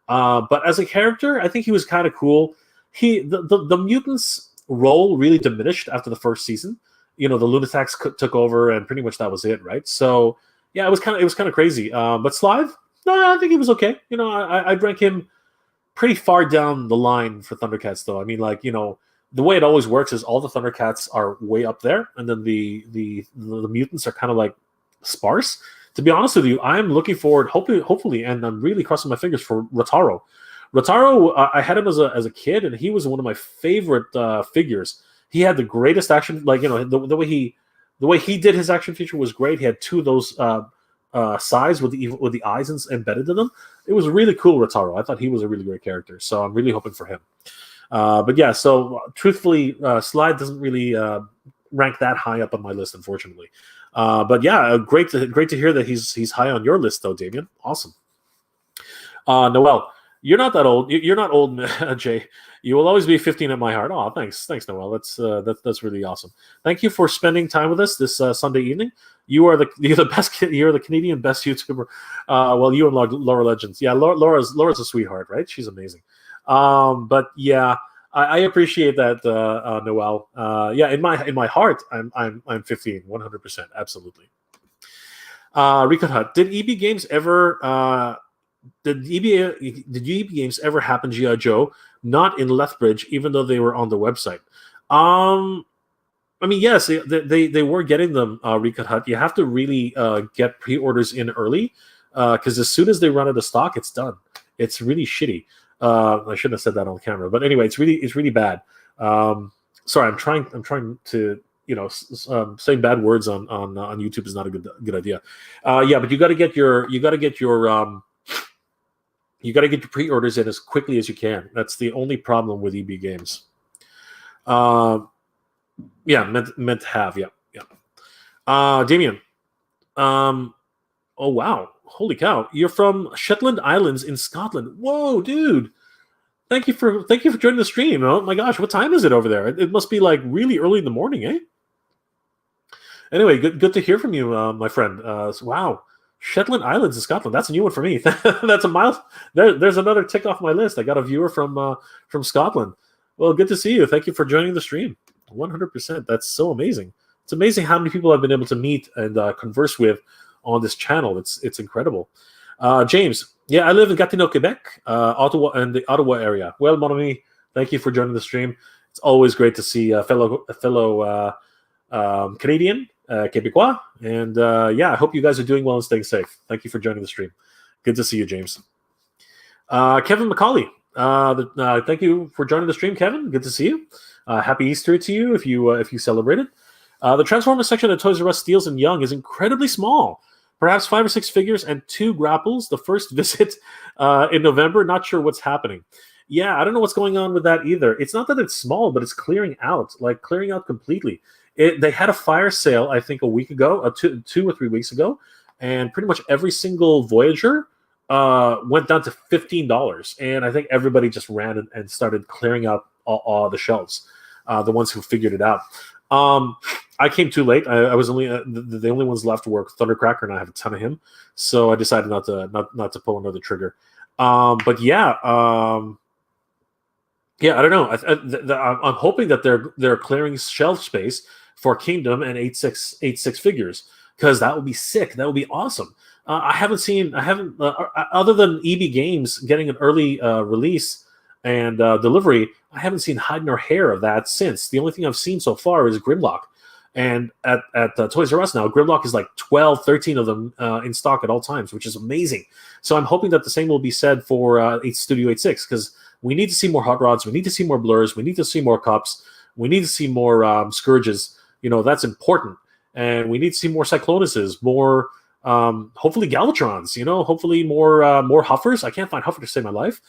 [SPEAKER 1] But as a character, I think he was kind of cool. The mutants' role really diminished after the first season. The Lunatics took over, and pretty much that was it, right? So yeah, it was kind of crazy. But Slive, no, I think he was okay. I'd rank him pretty far down the line for ThunderCats, though. I mean, like, the way it always works is all the ThunderCats are way up there, and then the mutants are kind of like sparse. To be honest with you, I'm looking forward, hopefully, and I'm really crossing my fingers for Rotaro. Rotaro, I had him as a kid, and he was one of my favorite figures. He had the greatest action, like the way he did his action feature was great. He had two of those sides with the eyes embedded in them. It was really cool, Rotaro. I thought he was a really great character, so I'm really hoping for him. But yeah, so truthfully, Slide doesn't really rank that high up on my list, unfortunately. But yeah, great to hear that he's high on your list, though, Damien. Awesome. Noel, you're not that old. You're not old, Jay. You will always be 15 at my heart. Oh, thanks, Noel. That's really awesome. Thank you for spending time with us this Sunday evening. You're the best. You're the Canadian best YouTuber. Well, you and Laura Legends. Yeah, Laura's a sweetheart, right? She's amazing. But yeah, I appreciate that, Noel. Yeah, in my heart, I'm 15, 100%, absolutely. Rico Hut, did EB Games ever? Did EB Games ever happen G.I. Joe? Not in Lethbridge, even though they were on the website. I mean, yes, they were getting them, Recut Hut. You have to really get pre-orders in early, because as soon as they run out of stock, it's done. It's really shitty. I shouldn't have said that on camera, but anyway, it's really bad. Sorry, I'm trying to saying bad words on YouTube is not a good idea. Yeah, but you got to get your pre-orders in as quickly as you can. That's the only problem with EB Games. Yeah, meant to have. Yeah. Damien. Oh wow. Holy cow! You're from Shetland Islands in Scotland. Whoa, dude! Thank you for joining the stream. Oh my gosh, what time is it over there? It must be like really early in the morning, eh? Anyway, good to hear from you, my friend. Wow, Shetland Islands in Scotland. That's a new one for me. That's a mile. There's another tick off my list. I got a viewer from Scotland. Well, good to see you. Thank you for joining the stream. 100%. That's so amazing. It's amazing how many people I've been able to meet and converse with on this channel. It's incredible. James, yeah, I live in Gatineau, Quebec, Ottawa, and the Ottawa area. Well, mon ami, thank you for joining the stream. It's always great to see a fellow Canadian, Quebecois, and yeah, I hope you guys are doing well and staying safe. Thank you for joining the stream. Good to see you, James. Kevin McCauley, thank you for joining the stream, Kevin. Good to see you. Happy Easter to you if you celebrated. The Transformers section at Toys R Us Steels and Young is incredibly small. Perhaps 5 or 6 figures and 2 grapples. The first visit in November. Not sure what's happening. Yeah, I don't know what's going on with that either. It's not that it's small, but it's clearing out completely. They had a fire sale, I think, a week ago, 2 or 3 weeks ago, and pretty much every single Voyager went down to $15, and I think everybody just ran and started clearing out all the shelves. The ones who figured it out. I came too late. I was only the only ones left were Thundercracker, and I have a ton of him, so I decided not to pull another trigger. But yeah, yeah, I don't know. I'm hoping that they're clearing shelf space for Kingdom and 8.6 figures, because that would be sick. That would be awesome. I haven't other than EB Games getting an early release and delivery, I haven't seen hide nor hair of that since. The only thing I've seen so far is Grimlock. And at Toys R Us now, Grimlock is like 12, 13 of them in stock at all times, which is amazing. So I'm hoping that the same will be said for Studio 8.6, because we need to see more Hot Rods, we need to see more Blurs, we need to see more Cups, we need to see more Scourges. That's important. And we need to see more Cyclonuses, more hopefully Galvatrons, hopefully more Huffers. I can't find Huffer to save my life.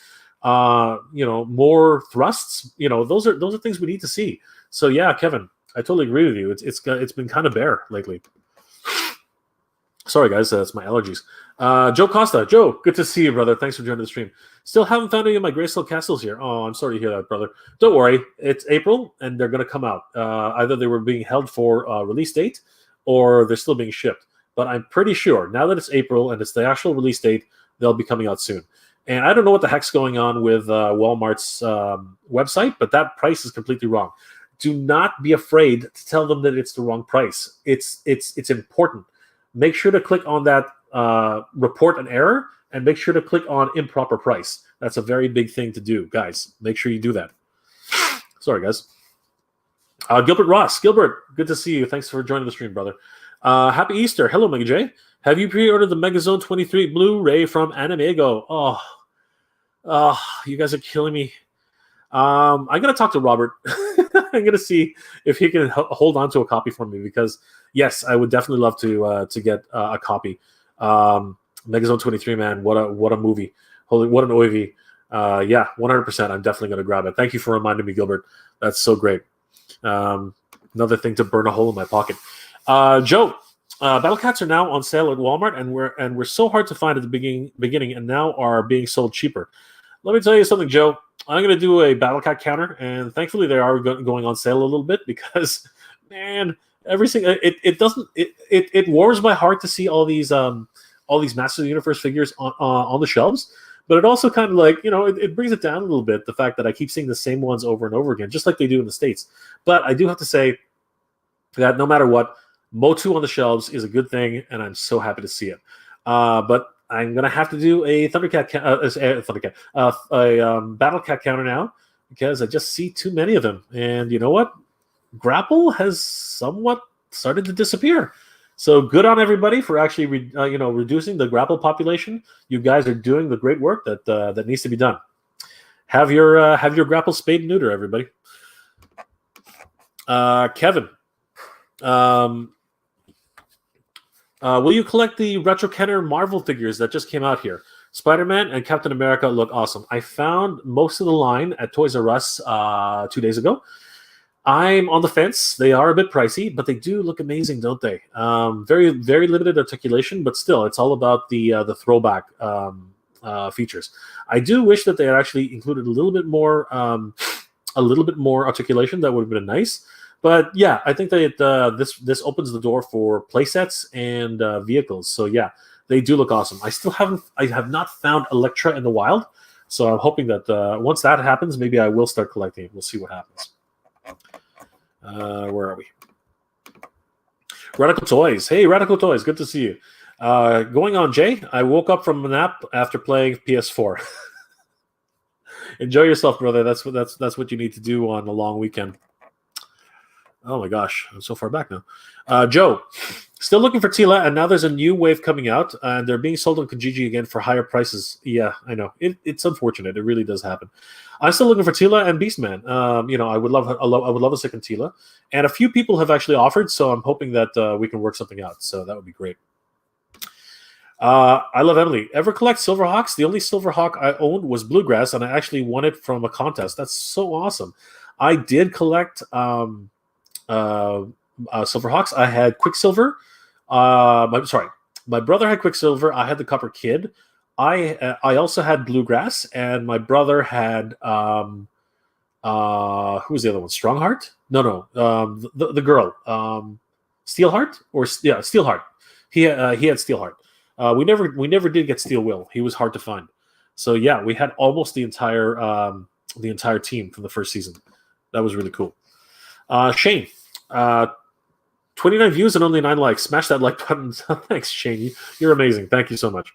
[SPEAKER 1] More thrusts. Those are things we need to see. So yeah, Kevin, I totally agree with you. It's been kind of bare lately. Sorry guys, that's my allergies. Joe Costa, Joe, good to see you, brother. Thanks for joining the stream. Still haven't found any of my Grayskull castles here. Oh, I'm sorry to hear that, brother. Don't worry, it's April and they're going to come out. Either they were being held for release date, or they're still being shipped. But I'm pretty sure now that it's April and it's the actual release date, they'll be coming out soon. And I don't know what the heck's going on with Walmart's website, but that price is completely wrong. Do not be afraid to tell them that it's the wrong price. It's important. Make sure to click on that report an error, and make sure to click on improper price. That's a very big thing to do, guys. Make sure you do that. Sorry, guys. Gilbert Ross. Gilbert, good to see you. Thanks for joining the stream, brother. Happy Easter. Hello, Mega J. Have you pre-ordered the Megazone 23 Blu-ray from Animego? Oh, you guys are killing me. I'm going to talk to Robert. I'm going to see if he can hold on to a copy for me, because, yes, I would definitely love to get a copy. Megazone 23, man, what a movie. Holy, what an OAV. Yeah, 100%. I'm definitely going to grab it. Thank you for reminding me, Gilbert. That's so great. Another thing to burn a hole in my pocket. Joe, Battlecats are now on sale at Walmart, and we're so hard to find at the beginning, and now are being sold cheaper. Let me tell you something, Joe. I'm going to do a Battlecat counter, and thankfully they are going on sale a little bit, because, man, it warms my heart to see all these Masters of the Universe figures on the shelves. But it also kind of it brings it down a little bit, the fact that I keep seeing the same ones over and over again, just like they do in the States. But I do have to say that no matter what, MOTU on the shelves is a good thing, and I'm so happy to see it. But I'm going to have to do a Battlecat counter now, because I just see too many of them. And you know what? Grapple has somewhat started to disappear. So good on everybody for actually reducing the Grapple population. You guys are doing the great work that needs to be done. Have your Grapple spayed and neuter, everybody. Kevin, will you collect the Retro Kenner Marvel figures that just came out here? Spider-Man and Captain America look awesome. I found most of the line at Toys R Us 2 days ago. I'm on the fence. They are a bit pricey, but they do look amazing, don't they? Very, very limited articulation, but still, it's all about the throwback features. I do wish that they had actually included a little bit more articulation. That would have been nice. But yeah, I think that this opens the door for playsets and vehicles. So yeah, they do look awesome. I have not found Elektra in the wild, so I'm hoping that once that happens, maybe I will start collecting. We'll see what happens. Where are we? Radical Toys. Hey, Radical Toys, good to see you. Going on, Jay. I woke up from a nap after playing PS4. Enjoy yourself, brother. That's what you need to do on a long weekend. Oh my gosh, I'm so far back now. Joe, still looking for Tila, and now there's a new wave coming out, and they're being sold on Kijiji again for higher prices. Yeah, I know. It's unfortunate. It really does happen. I'm still looking for Tila and Beastman. I would love a second Tila, and a few people have actually offered, so I'm hoping that we can work something out. So that would be great. I love Emily. Ever collect Silverhawks? The only Silverhawk I owned was Bluegrass, and I actually won it from a contest. That's so awesome. I did collect Silverhawks. I had Quicksilver. My brother had Quicksilver. I had the Copper Kid. I also had Bluegrass, and my brother had who was the other one? Strongheart? No. The girl. Steelheart Steelheart. He had Steelheart. We never did get Steel Will. He was hard to find. So yeah, we had almost the entire team from the first season. That was really cool. Shane, 29 views and only 9 likes. Smash that like button. Thanks, Shane. You're amazing. Thank you so much.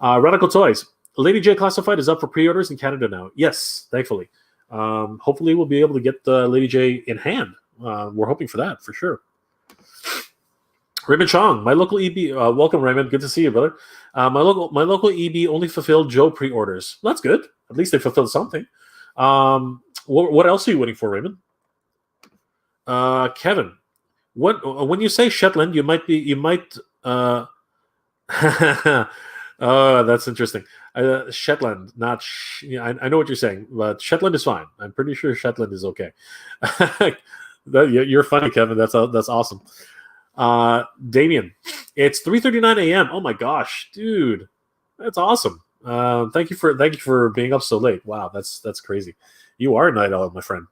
[SPEAKER 1] Radical Toys. Lady J Classified is up for pre-orders in Canada now. Yes, thankfully. Hopefully we'll be able to get the Lady J in hand. We're hoping for that, for sure. Raymond Chong, my local EB. Welcome, Raymond. Good to see you, brother. My local EB only fulfilled Joe pre-orders. Well, that's good. At least they fulfilled something. What else are you waiting for, Raymond? Kevin, when you say Shetland, you might. Oh, that's interesting. Shetland, not. I know what you're saying, but Shetland is fine. I'm pretty sure Shetland is okay. You're funny, Kevin. That's awesome. Damien, it's 3:39 a.m. Oh my gosh, dude, that's awesome. Thank you for being up so late. Wow, that's crazy. You are a night owl, my friend.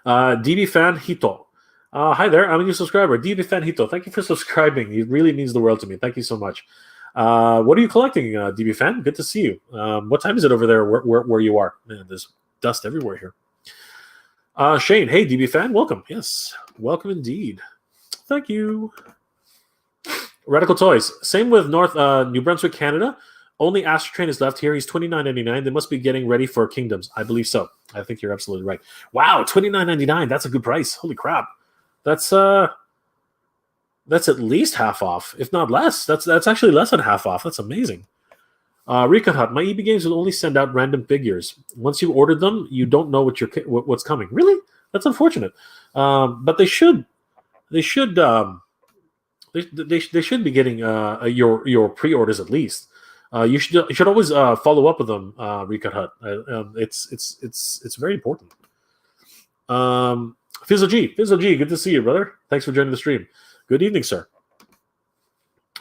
[SPEAKER 1] DB Fan Hito. Hi there, I'm a new subscriber. DB Fan Hito, thank you for subscribing. It really means the world to me. Thank you so much. What are you collecting, DB Fan? Good to see you. What time is it over there where you are? Man, there's dust everywhere here. Shane, hey, DB Fan, welcome. Yes, welcome indeed. Thank you. Radical Toys. Same with New Brunswick, Canada. Only Astrotrain is left here. He's $29.99. They must be getting ready for Kingdoms. I believe so. I think you're absolutely right. Wow, $29.99. That's a good price. Holy crap. That's at least half off, if not less. That's actually less than half off. That's amazing. Recut Hut. My EB Games will only send out random figures. Once you ordered them, you don't know what's coming. Really? That's unfortunate. But they should. They should be getting your pre-orders at least. You should always follow up with them, Recut Hut. It's very important. Fizzle G, good to see you, brother. Thanks for joining the stream. Good evening, sir.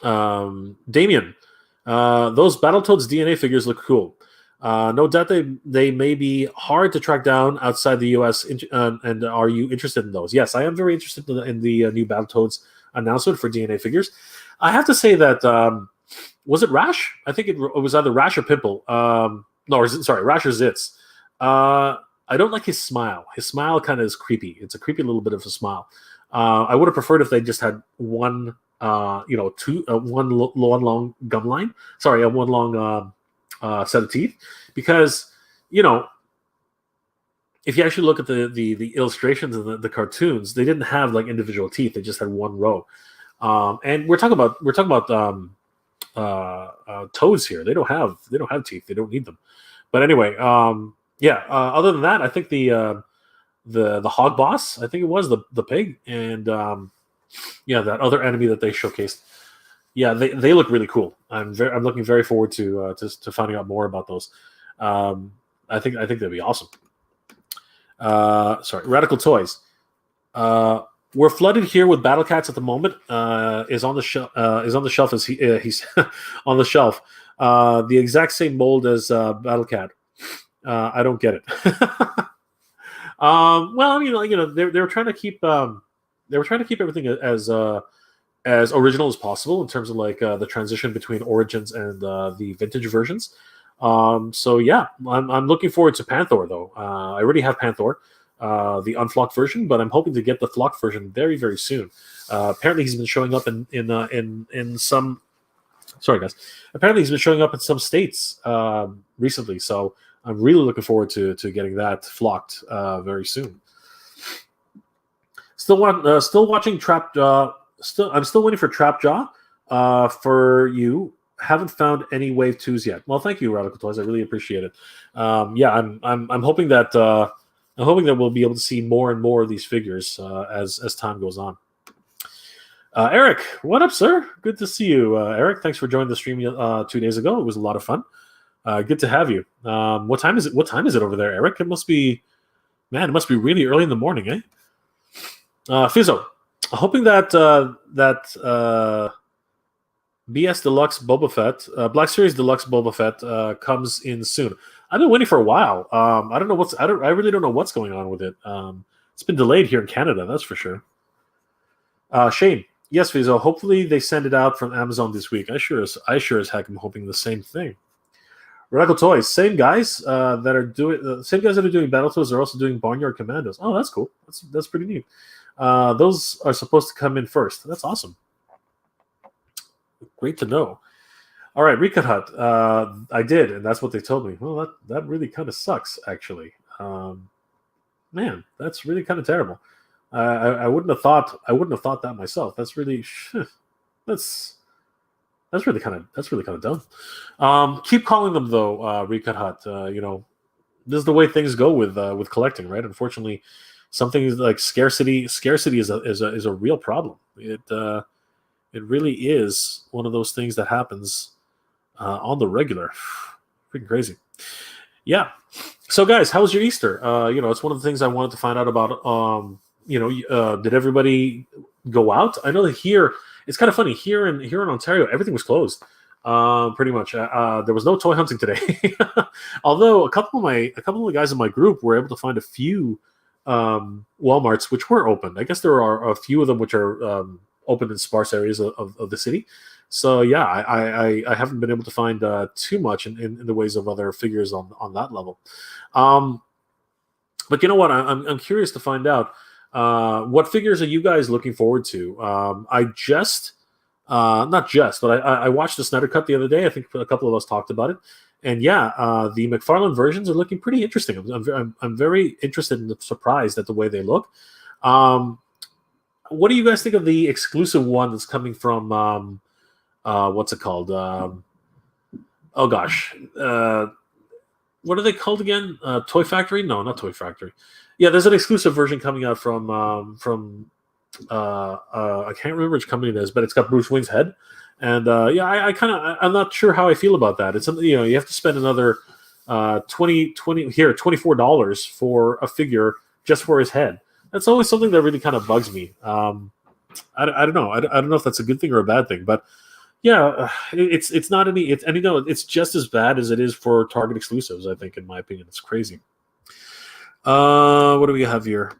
[SPEAKER 1] Damien, those Battletoads DNA figures look cool. No doubt they may be hard to track down outside the US. And are you interested in those? Yes, I am very interested in the new Battletoads announcement for DNA figures. I have to say that was it Rash? I think it was either Rash or Pimple. Rash or Zitz. I don't like his smile. His smile kind of is creepy. It's a creepy little bit of a smile. I would have preferred if they just had one long gum line. Sorry, one long set of teeth, because if you actually look at the illustrations and the cartoons, they didn't have like individual teeth. They just had one row. And we're talking about toads here. They don't have teeth. They don't need them. But anyway, other than that, I think the hog boss, I think it was the pig, and that other enemy that they showcased. Yeah, they look really cool. I'm looking very forward to finding out more about those. I think they'll be awesome. Radical Toys. We're flooded here with BattleCats at the moment. Is on the shelf as he's on the shelf. The exact same mold as BattleCat. I don't get it. They were trying to keep everything as original as possible in terms of like the transition between Origins and the vintage versions. I'm looking forward to Panther though. I already have Panther, the unflocked version, but I'm hoping to get the flocked version very, very soon. Apparently he's been showing up in some. Sorry guys. Apparently he's been showing up in some states recently, so I'm really looking forward to getting that flocked very soon. Still watching Trapjaw. I'm still waiting for Trapjaw. For you, haven't found any Wave 2s yet. Well, thank you, Radical Toys. I really appreciate it. I'm hoping that we'll be able to see more and more of these figures as time goes on. Eric, what up, sir? Good to see you, Eric. Thanks for joining the stream 2 days ago. It was a lot of fun. Good to have you. What time is it? What time is it over there, Eric? It must be really early in the morning, eh? Fizzo, hoping that BS Deluxe Boba Fett, Black Series Deluxe Boba Fett comes in soon. I've been waiting for a while. I don't know I really don't know what's going on with it. It's been delayed here in Canada, that's for sure. Shane, yes, Fizo. Hopefully they send it out from Amazon this week. I sure as heck am hoping the same thing. Radical Toys, same guys that are doing Battletoads are also doing Barnyard Commandos. Oh, that's cool. That's pretty neat. Those are supposed to come in first. That's awesome. Great to know. All right, Recut Hut. I did, and that's what they told me. Well, that really kind of sucks, actually. Man, that's really kind of terrible. I wouldn't have thought that myself. That's really that's really kind of dumb. Keep calling them though, Recut Hut. This is the way things go with collecting, right? Unfortunately, something like scarcity is a real problem. It really is one of those things that happens on the regular. Freaking crazy. Yeah. So, guys, how was your Easter? It's one of the things I wanted to find out about. Did everybody go out? I know that here it's kind of funny. Here in Ontario, everything was closed. Pretty much. There was no toy hunting today. Although a couple of the guys in my group were able to find a few Walmarts which were open. I guess there are a few of them which are open in sparse areas of the city. So yeah, I haven't been able to find too much in the ways of other figures on that level. But you know what? I'm curious to find out what figures are you guys looking forward to. I watched the Snyder Cut the other day. I think a couple of us talked about it. And yeah, the McFarlane versions are looking pretty interesting. I'm very interested and surprised at the way they look. What do you guys think of the exclusive one that's coming from what's it called? Oh gosh, what are they called again? Toy Factory? No, not Toy Factory. Yeah, there's an exclusive version coming out from I can't remember which company it is, but it's got Bruce Wayne's head. And I'm not sure how I feel about that. It's something, you have to spend another $24 for a figure just for his head. That's always something that really kind of bugs me. I don't know. I don't know if that's a good thing or a bad thing, but yeah, it's not any. It's just as bad as it is for Target exclusives. I think, in my opinion, it's crazy. What do we have here?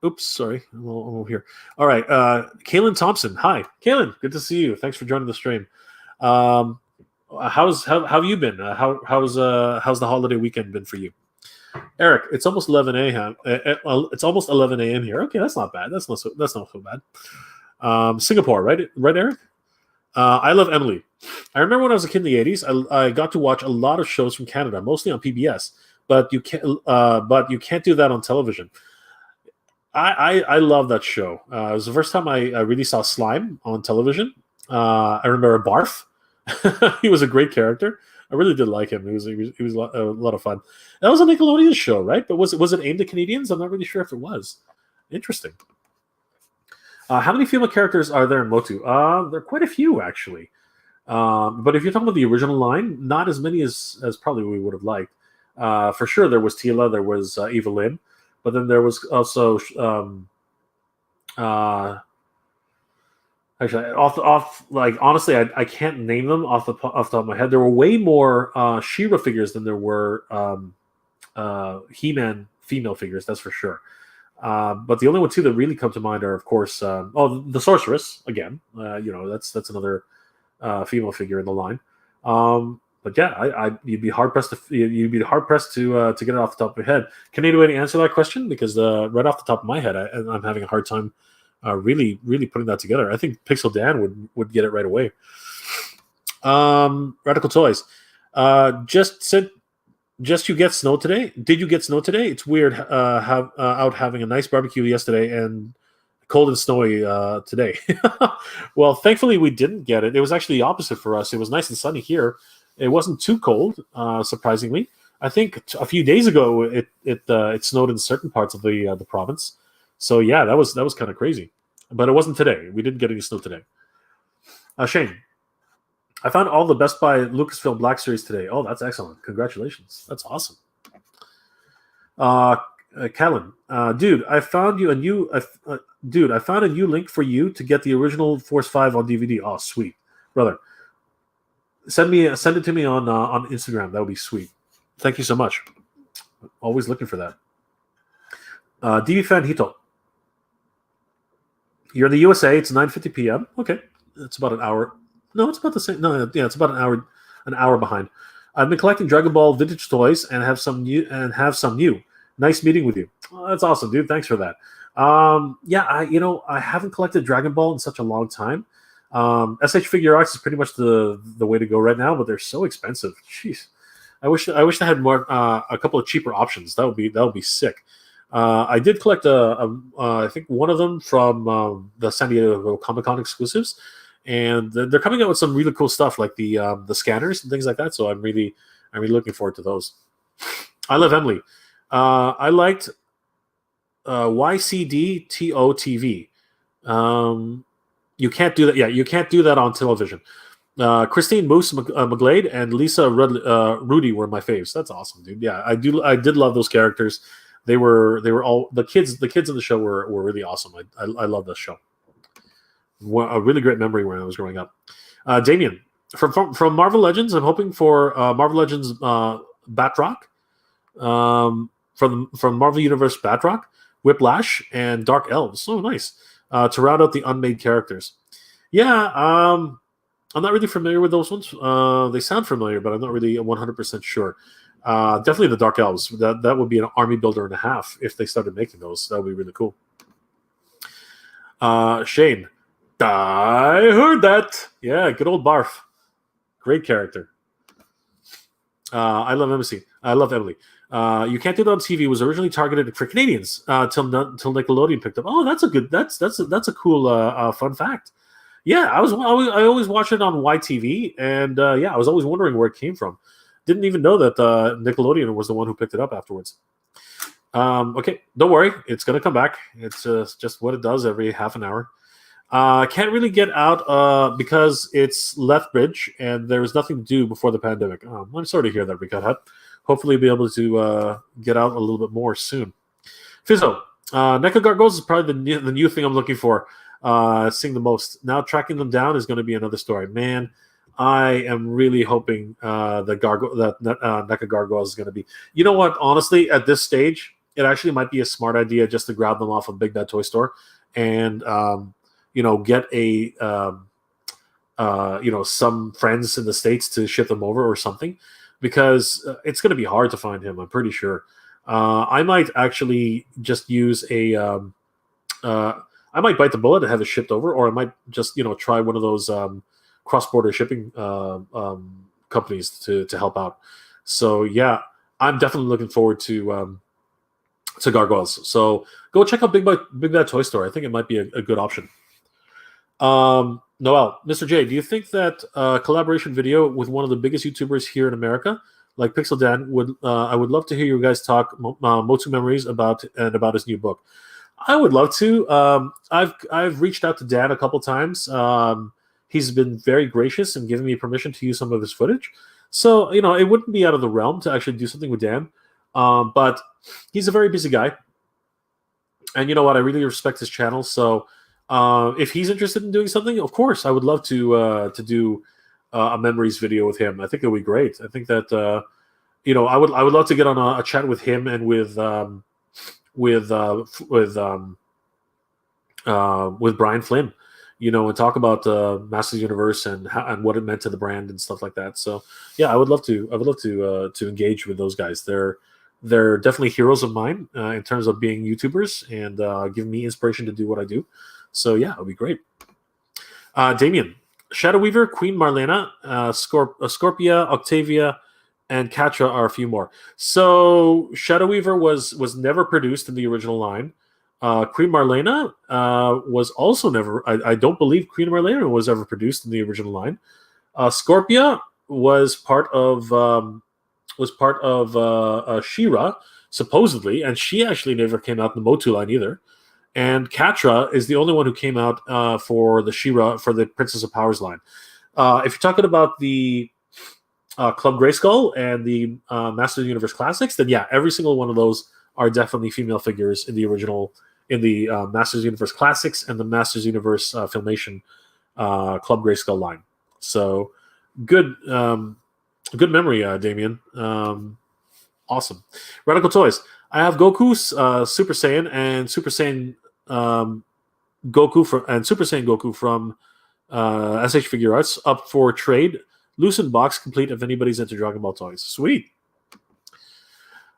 [SPEAKER 1] Oops, sorry, I'm over here. All right, Kaylin Thompson. Hi, Kaylin. Good to see you. Thanks for joining the stream. How have you been? How's the holiday weekend been for you? Eric, it's almost 11 a.m. It's almost 11 a.m. here. Okay, that's not bad. That's not so bad. Singapore, right, Eric? I love Emily. I remember when I was a kid in the 80s, I got to watch a lot of shows from Canada, mostly on PBS. But you can't do that on television. I love that show. It was the first time I really saw Slime on television. I remember Barf. He was a great character. I really did like him. He was a lot of fun. That was a Nickelodeon show, right? But was it aimed at Canadians? I'm not really sure if it was. Interesting. How many female characters are there in MOTU? There are quite a few, actually. But if you're talking about the original line, not as many as probably we would have liked. For sure, there was Tila, there was Evelyn, but then there was also actually honestly, I can't name them off the top of my head. There were way more She-Ra figures than there were He-Man female figures. That's for sure. But the only two that really come to mind are, of course, the Sorceress again. That's another female figure in the line. But yeah, you'd be hard pressed to get it off the top of your head. Can anybody answer that question? Because right off the top of my head, I'm having a hard time really putting that together. I think Pixel Dan would get it right away. Radical Toys, just you get snow today? Did you get snow today? It's weird out having a nice barbecue yesterday and cold and snowy today. Well, thankfully we didn't get it. It was actually the opposite for us. It was nice and sunny here. It wasn't too cold, surprisingly. I think a few days ago it snowed in certain parts of the province. So yeah, that was kind of crazy. But it wasn't today. We didn't get any snow today. Shane, I found all the Best Buy Lucasfilm Black Series today. Oh, that's excellent. Congratulations. That's awesome. Callan, dude, I found you a new dude. I found a new link for you to get the original Force 5 on DVD. Oh, sweet, brother. Send it to me on Instagram. That would be sweet. Thank you so much. Always looking for that. DV fan Hito. You're in the USA. It's 9:50 p.m. Okay, it's about an hour. No, it's about the same. No, yeah, it's about an hour behind. I've been collecting Dragon Ball vintage toys and have some new. Nice meeting with you. Oh, that's awesome, dude. Thanks for that. Yeah, I haven't collected Dragon Ball in such a long time. SH Figure Arts is pretty much the way to go right now, but they're so expensive. Jeez, I wish I had more a couple of cheaper options. That would be sick. I did collect I think one of them from the San Diego Comic-Con exclusives, and they're coming out with some really cool stuff like the scanners and things like that. So I'm really looking forward to those. I love Emily. I liked YCDTOTV. You can't do that. Yeah, you can't do that on television. Christine Moose McGlade and Lisa Rudy were my faves. That's awesome, dude. Yeah, I did love those characters. They were all the kids. The kids in the show were really awesome. I love this show. A really great memory when I was growing up. Damien from Marvel Legends. I'm hoping for Marvel Legends Batroc. From Marvel Universe Batroc, Whiplash, and Dark Elves. Oh, nice. To round out the unmade characters. Yeah, I'm not really familiar with those ones. They sound familiar, but I'm not really 100% sure. Definitely the Dark Elves. That would be an army builder and a half if they started making those. That would be really cool. Shane. I heard that. Yeah, good old Barf. Great character. I love Emily. You Can't Do That on TV was originally targeted for Canadians till Nickelodeon picked up. Oh, that's a cool fun fact. Yeah, I always watched it on YTV, and I was always wondering where it came from. Didn't even know that Nickelodeon was the one who picked it up afterwards. Okay, don't worry, it's gonna come back. It's just what it does every half an hour. Can't really get out because it's Lethbridge and there's nothing to do before the pandemic. I'm sorry to hear that, Ricut Hut. Hopefully be able to get out a little bit more soon. Fizzo, NECA Gargoyles is probably the new thing I'm looking for. Seeing the most. Now tracking them down is going to be another story. Man, I am really hoping that NECA Gargoyles is going to be. You know what? Honestly, at this stage, it actually might be a smart idea just to grab them off of Big Bad Toy Store and get a some friends in the States to ship them over or something, because it's going to be hard to find him. I'm pretty sure. I might actually just use I might bite the bullet and have it shipped over, or I might just try one of those cross-border shipping companies to help out. So yeah, I'm definitely looking forward to Gargoyles. So go check out Big Bad Toy Store. I think it might be a good option. Noel, Mr. J, do you think that collaboration video with one of the biggest YouTubers here in America, like Pixel Dan, I would love to hear you guys talk MOTU memories about his new book. I would love to. I've reached out to Dan a couple times. He's been very gracious and given me permission to use some of his footage. So it wouldn't be out of the realm to actually do something with Dan. But he's a very busy guy, and you know what? I really respect his channel. So if he's interested in doing something, of course, I would love to do a memories video with him. I think it would be great. I think that I would love to get on a chat with him and with Brian Flynn, and talk about Masters Universe and what it meant to the brand and stuff like that. So yeah, I would love to engage with those guys. They're definitely heroes of mine in terms of being YouTubers and giving me inspiration to do what I do. So yeah, it would be great. Damien, Shadow Weaver, Queen Marlena, Scorpia, Octavia, and Catra are a few more. So Shadow Weaver was never produced in the original line. Queen Marlena was also never. I don't believe Queen Marlena was ever produced in the original line. Scorpia was part of She-Ra supposedly, and she actually never came out in the MOTU line either. And Catra is the only one who came out for the She-Ra for the Princess of Powers line. If you're talking about the Club Grayskull and the Master of the Universe Classics, then yeah, every single one of those are definitely female figures in the original, in the Masters Universe Classics and the Masters Universe Filmation Club Grayskull line. So good memory, Damien. Awesome. Radical Toys. I have Goku's Super Saiyan and Super Saiyan Goku Super Saiyan Goku from SH Figure Arts up for trade. Loosened box complete if anybody's into Dragon Ball toys. Sweet.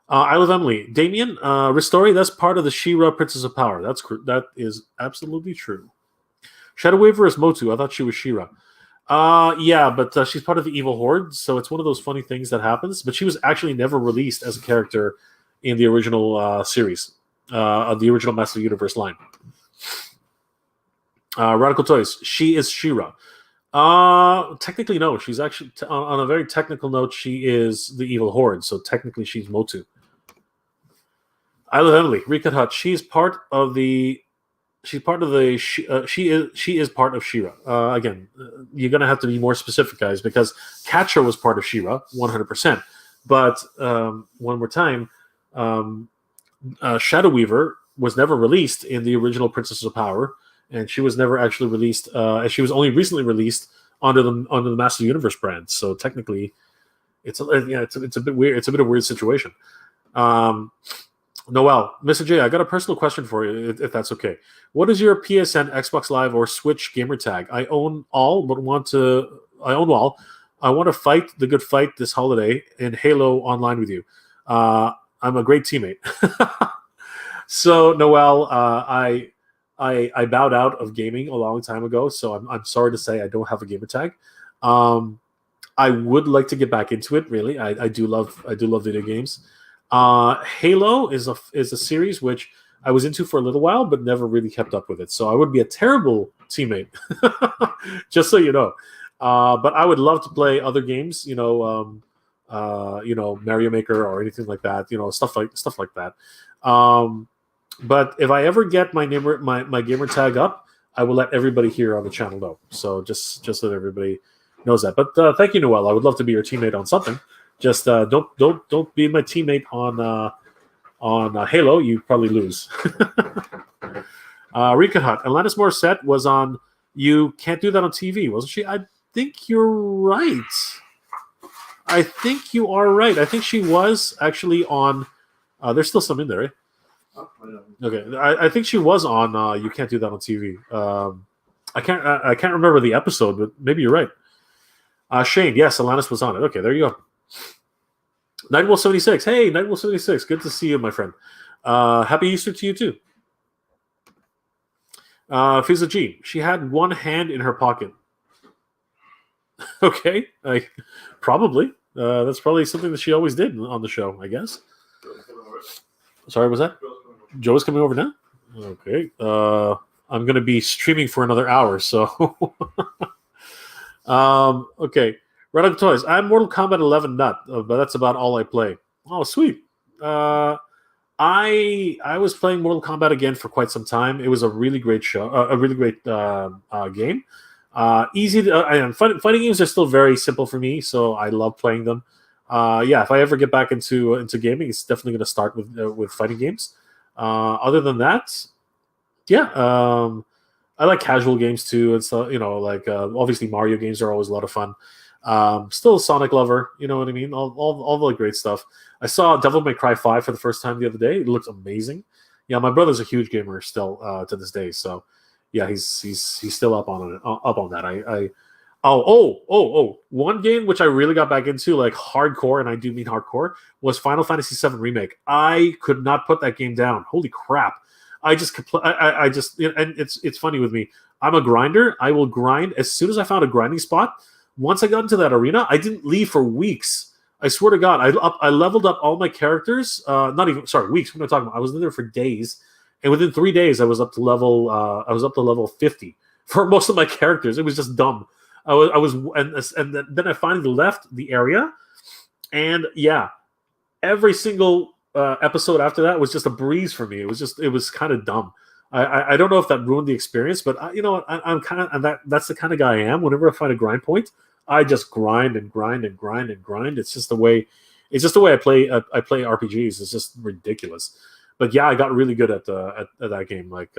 [SPEAKER 1] I love Emily. Damien, Ristori, that's part of the She-Ra Princess of Power. That is absolutely true. Shadow Waver is Motu. I thought she was She-Ra. Yeah, but she's part of the Evil Horde, so it's one of those funny things that happens. But she was actually never released as a character in the original series, of the original Master Universe line. Radical Toys. She is She-Ra. Technically, no. She's actually, on a very technical note, she is the Evil Horde, so technically she's Motu. I love Emily. Recut Hut. She is part of the she is part of She-Ra. Again, you're gonna have to be more specific, guys, because Catcher was part of She-Ra, 100%. But one more time, Shadow Weaver was never released in the original Princess of Power, and she was never actually released. She was only recently released under the Master Universe brand. So technically, it's a bit weird. It's a bit of a weird situation. Noel, Mr. J, I got a personal question for you, if that's okay. What is your PSN, Xbox Live, or Switch gamer tag? I own all, but I want to fight the good fight this holiday in Halo Online with you. I'm a great teammate. So, Noel, I bowed out of gaming a long time ago, so I'm sorry to say I don't have a gamer tag. I would like to get back into it. Really, I do love video games. Halo is a series which I was into for a little while, but never really kept up with it. So I would be a terrible teammate, just so you know. But I would love to play other games, Mario Maker or anything like that, stuff like that. But if I ever get my gamer tag up, I will let everybody here on the channel know. So just so that everybody knows that. But thank you, Noel. I would love to be your teammate on something. Just don't be my teammate on Halo. You probably lose. Rika Hut. Alanis Morissette was on You Can't Do That on TV, wasn't she? I think you're right. I think you are right. I think she was actually on. There's still some in there, right? Okay, I think she was on You Can't Do That on TV. I can't remember the episode, but maybe you're right. Shane, yes, Alanis was on it. Okay, there you go. Nightwolf 76. Hey, Nightwolf 76. Good to see you, my friend. Happy Easter to you too. Fiza G. She had one hand in her pocket. Okay, probably. That's probably something that she always did on the show, I guess. Sorry, was that? Joe's coming over now? Okay. I'm going to be streaming for another hour, so. Okay. Red Up Toys. I'm Mortal Kombat 11 nut, but that's about all I play. Oh, sweet. I was playing Mortal Kombat again for quite some time. It was a really great show, a really great game. Easy to, fighting games are still very simple for me, so I love playing them. If I ever get back into gaming, it's definitely going to start with fighting games. Other than that, I like casual games too, and so obviously Mario games are always a lot of fun. Still a Sonic lover, you know what I mean? All the great stuff. I saw Devil May Cry 5 for the first time the other day. It looks amazing. Yeah, my brother's a huge gamer still to this day, so yeah, he's still up on that. One game which I really got back into, like hardcore, and I do mean hardcore, was Final Fantasy VII Remake. I could not put that game down. Holy crap! And it's funny with me. I'm a grinder. I will grind as soon as I found a grinding spot. Once I got into that arena, I didn't leave for weeks. I swear to God, I leveled up all my characters. Weeks. What am I talking about? I was in there for days, and within 3 days, I was up to level 50 for most of my characters. It was just dumb. Then I finally left the area, and yeah, every single episode after that was just a breeze for me. It was kind of dumb. I don't know if that ruined the experience, but I'm kind of that's the kind of guy I am. Whenever I find a grind point, I just grind and grind and grind and grind. It's just the way It's just the way I play RPGs. It's just ridiculous. But yeah, I got really good at that game. Like,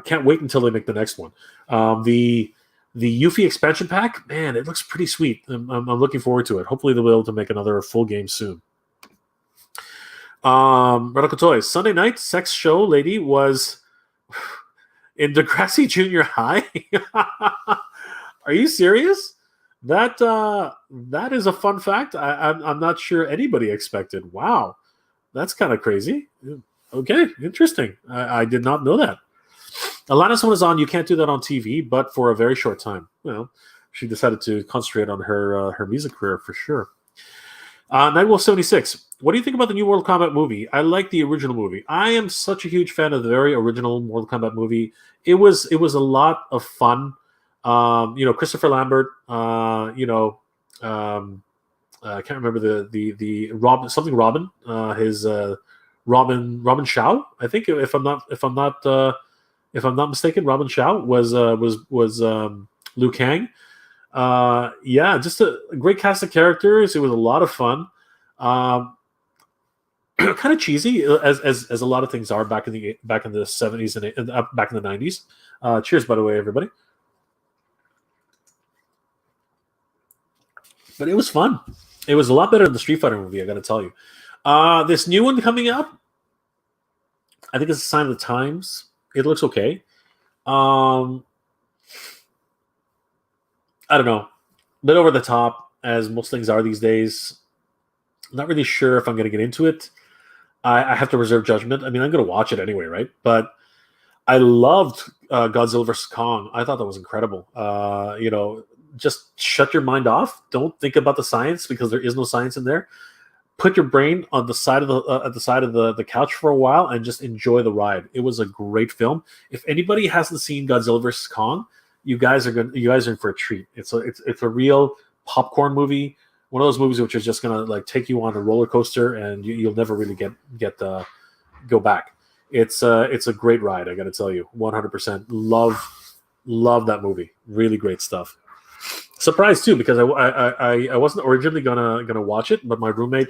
[SPEAKER 1] can't wait until they make the next one. The Yuffie expansion pack, man, it looks pretty sweet. I'm looking forward to it. Hopefully they'll be able to make another full game soon. Radical Toys. Sunday night, sex show lady was in Degrassi Junior High. Are you serious? That is a fun fact. I'm not sure anybody expected. Wow, that's kind of crazy. Okay, interesting. I did not know that. Alanis one is on. You can't do that on TV, but for a very short time. Well, she decided to concentrate on her music career for sure. Nightwolf 76. What do you think about the new Mortal Kombat movie? I like the original movie. I am such a huge fan of the very original Mortal Kombat movie. It was a lot of fun. Christopher Lambert. I can't remember the Robin something Robin. His Robin Shao. I think if I'm not mistaken, Robin Shao was Liu Kang. Just a great cast of characters. It was a lot of fun. Kind of cheesy, as a lot of things are back in the 70s and back in the 90s. Cheers, by the way, everybody. But it was fun. It was a lot better than the Street Fighter movie, I got to tell you. This new one coming out, I think it's a sign of the times. It looks okay. I don't know. A bit over the top, as most things are these days. I'm not really sure if I'm going to get into it. I have to reserve judgment. I mean, I'm going to watch it anyway, right? But I loved Godzilla vs. Kong. I thought that was incredible. Just shut your mind off. Don't think about the science, because there is no science in there. Put your brain on the side of the couch for a while and just enjoy the ride. It was a great film. If anybody hasn't seen Godzilla vs. Kong, you guys are in for a treat. It's a real popcorn movie. One of those movies which is just gonna like take you on a roller coaster, and you'll never really go back. It's a great ride. I got to tell you, 100%. Love that movie. Really great stuff. Surprised too, because I wasn't originally gonna watch it, but my roommate,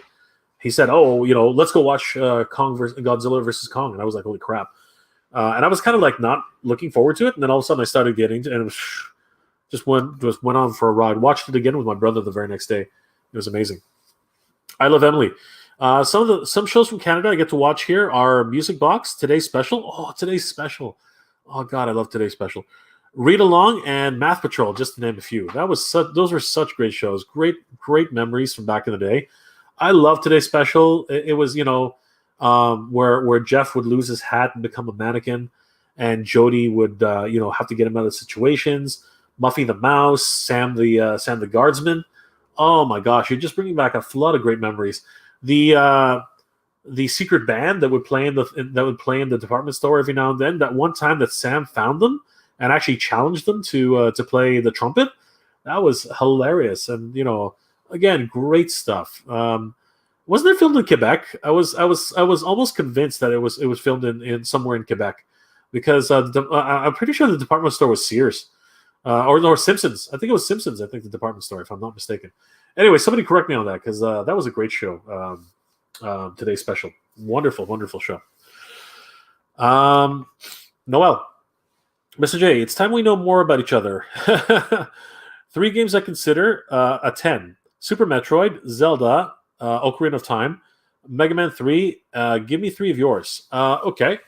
[SPEAKER 1] he said, "Oh, let's go watch Godzilla versus Kong," and I was like, "Holy crap!" And I was kind of like not looking forward to it, and then all of a sudden I started getting to it, and it was, just went on for a ride. Watched it again with my brother the very next day. It was amazing. I Love Emily. Some shows from Canada I get to watch here are Music Box, Today's Special. Oh, Today's Special. Oh God, I love Today's Special. Read Along and Math Patrol, just to name a few. Those were such great shows. Great memories from back in the day. I love Today's Special. It was where Jeff would lose his hat and become a mannequin, and Jody would have to get him out of situations. Muffy the Mouse, Sam the Guardsman. Oh my gosh, you're just bringing back a flood of great memories. The secret band that would play in the department store every now and then. That one time that Sam found them and actually challenged them to play the trumpet, that was hilarious. And again, great stuff. Wasn't it filmed in Quebec? I was almost convinced that it was filmed in somewhere in Quebec, because I'm pretty sure the department store was Sears. Or Simpsons. I think it was Simpsons. I think the department store, if I'm not mistaken. Anyway, somebody correct me on that, because that was a great show. Today's Special. Wonderful show. Noel. Mr. J, it's time we know more about each other. 3 games I consider a 10. Super Metroid, Zelda, Ocarina of Time, Mega Man 3. Give me 3 of yours. Okay.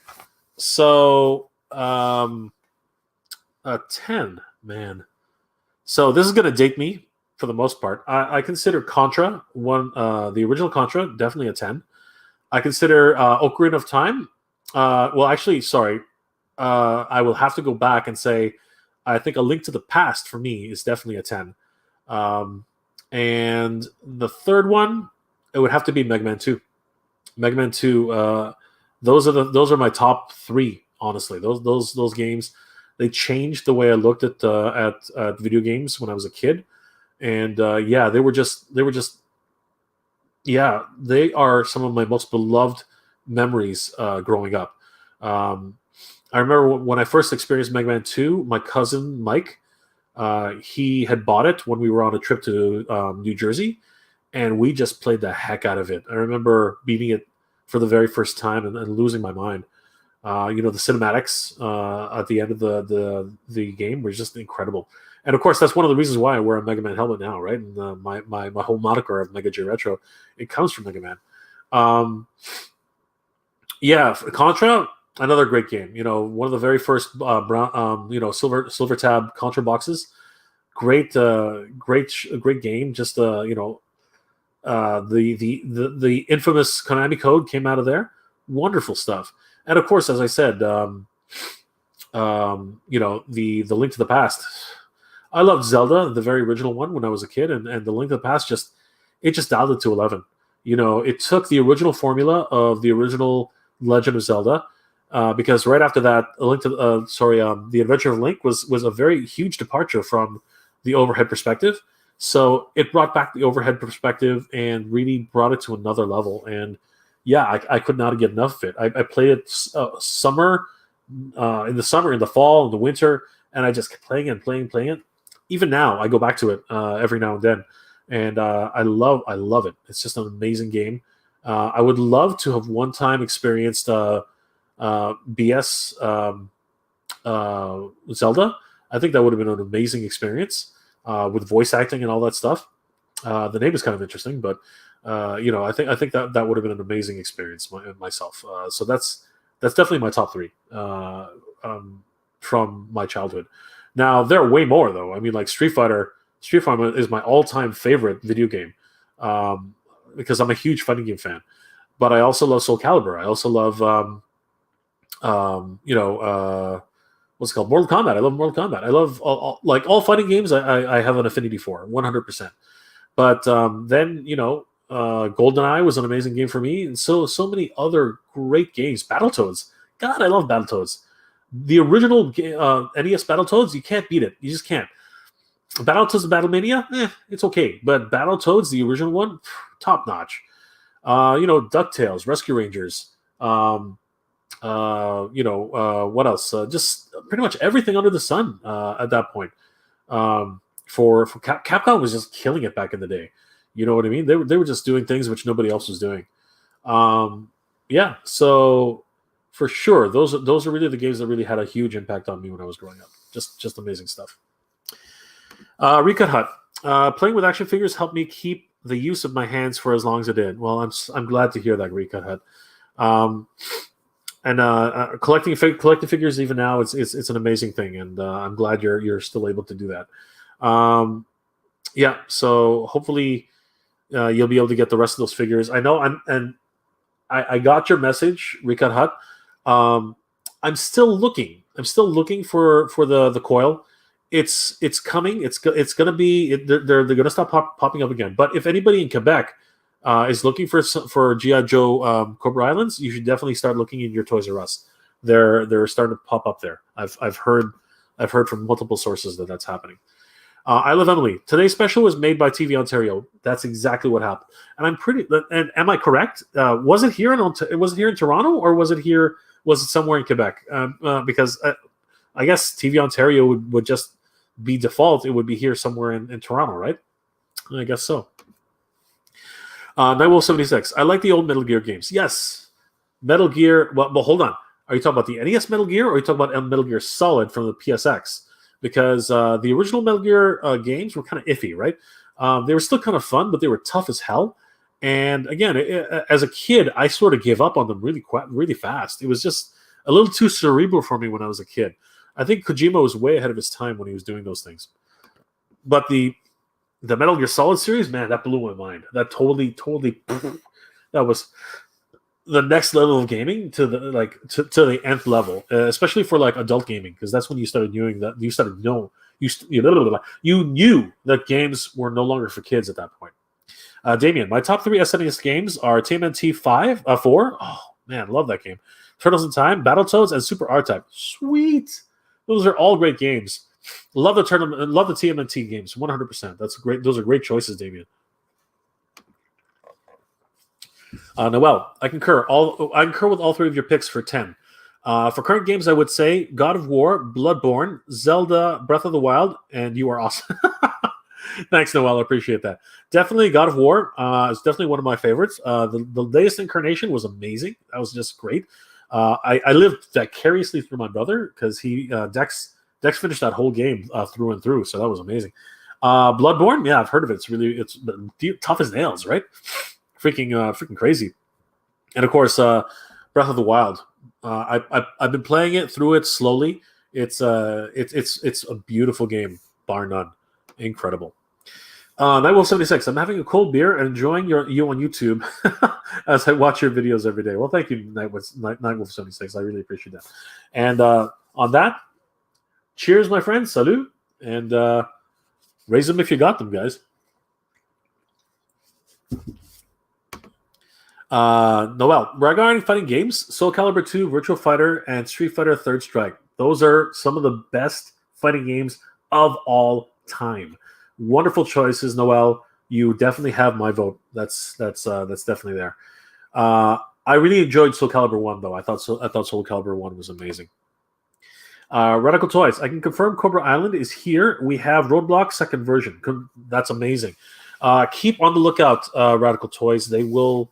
[SPEAKER 1] So, a 10. Man. So this is going to date me for the most part. I consider Contra, the original Contra, definitely a 10. I consider Ocarina of Time. I will have to go back and say I think A Link to the Past for me is definitely a 10. And the third one, it would have to be Mega Man 2. Mega Man 2, those are my top 3, honestly. Those games, they changed the way I looked at video games when I was a kid, and they are some of my most beloved memories growing up. I remember when I first experienced Mega Man 2, my cousin Mike, he had bought it when we were on a trip to New Jersey, and we just played the heck out of it. I remember beating it for the very first time and losing my mind. The cinematics at the end of the game were just incredible. And of course, that's one of the reasons why I wear a Mega Man helmet now, right? And my whole moniker of Mega J Retro, it comes from Mega Man. Contra, another great game. One of the very first silver tab Contra boxes. Great game. Just the infamous Konami code came out of there. Wonderful stuff. And of course, as I said, the Link to the Past. I loved Zelda, the very original one, when I was a kid, and the Link to the Past just dialed it to 11. It took the original formula of the original Legend of Zelda, because right after that, The Adventure of Link was a very huge departure from the overhead perspective. So it brought back the overhead perspective and really brought it to another level. And yeah, I could not get enough of it. I played it in the summer, in the fall, in the winter, and I just kept playing it. Even now, I go back to it every now and then, and I love it. It's just an amazing game. I would love to have one time experienced BS Zelda. I think that would have been an amazing experience with voice acting and all that stuff. The name is kind of interesting, but I think that would have been an amazing experience myself. So that's definitely my top 3 from my childhood. Now there are way more though. I mean, like Street Fighter is my all-time favorite video game because I'm a huge fighting game fan. But I also love Soul Calibur. I also love what's it called? Mortal Kombat. I love Mortal Kombat. I love all fighting games. I have an affinity for 100%. But then GoldenEye was an amazing game for me, and so many other great games. Battletoads. God, I love Battletoads. The original NES Battletoads, you can't beat it. You just can't. Battletoads and Battlemania, it's okay. But Battletoads, the original one, top notch. DuckTales, Rescue Rangers. What else? Just pretty much everything under the sun at that point. For Capcom was just killing it back in the day. You know what I mean? They were just doing things which nobody else was doing. So for sure, those are really the games that really had a huge impact on me when I was growing up. Just amazing stuff. Recut Hut. Playing with action figures helped me keep the use of my hands for as long as it did. Well, I'm glad to hear that, Recut Hut. Collecting figures even now, it's an amazing thing, and I'm glad you're still able to do that. So hopefully you'll be able to get the rest of those figures. I know I got your message, Recut Hut. I'm still looking. for the coil. It's coming. It's gonna be. They're gonna stop popping up again. But if anybody in Quebec is looking for G.I. Joe Cobra Islands, you should definitely start looking in your Toys R Us. They're starting to pop up there. I've heard from multiple sources that that's happening. I Love Emily. Today's special was made by TV Ontario. That's exactly what happened. And and am I correct? Was it here in Toronto, or was it somewhere in Quebec? Because I guess TV Ontario would just be default. It would be here somewhere in Toronto, right? I guess so. Nightwolf 76. I like the old Metal Gear games. Yes. Metal Gear. Well, hold on. Are you talking about the NES Metal Gear, or are you talking about Metal Gear Solid from the PSX? Because the original Metal Gear games were kind of iffy, right? They were still kind of fun, but they were tough as hell. And again, as a kid, I sort of gave up on them really fast. It was just a little too cerebral for me when I was a kid. I think Kojima was way ahead of his time when he was doing those things. But the Metal Gear Solid series, man, that blew my mind. That totally, that was the next level of gaming to the nth level, especially for like adult gaming, because that's when you started doing that. You knew that games were no longer for kids at that point. Damien, my top 3 SNES games are TMNT 4. Oh man, love that game. Turtles in Time, Battletoads, and Super R-Type. Sweet. Those are all great games. Love the TMNT games, 100%. That's great. Those are great choices, Damien. Noel, I concur with all 3 of your picks for 10. For current games, I would say God of War, Bloodborne, Zelda, Breath of the Wild, and You Are Awesome. Thanks, Noel. I appreciate that. Definitely God of War. It's definitely one of my favorites. The latest incarnation was amazing. That was just great. I lived vicariously through my brother because he Dex finished that whole game through and through, so that was amazing. Bloodborne, yeah, I've heard of it. It's tough as nails, right? Freaking crazy. And of course, Breath of the Wild. I've been playing it through it slowly. It's a beautiful game, bar none. Incredible. Nightwolf 76. I'm having a cold beer and enjoying you on YouTube as I watch your videos every day. Well, thank you, Nightwolf 76. I really appreciate that. And on that, cheers, my friends. Salute. And raise them if you got them, guys. Noel, regarding fighting games, Soul Calibur 2, Virtual Fighter, and Street Fighter Third Strike. Those are some of the best fighting games of all time. Wonderful choices, Noel. You definitely have my vote. That's definitely there. I really enjoyed Soul Calibur 1, though. I thought Soul Calibur 1 was amazing. Radical Toys. I can confirm Cobra Island is here. We have Roadblock second version. That's amazing. Keep on the lookout, Radical Toys. They will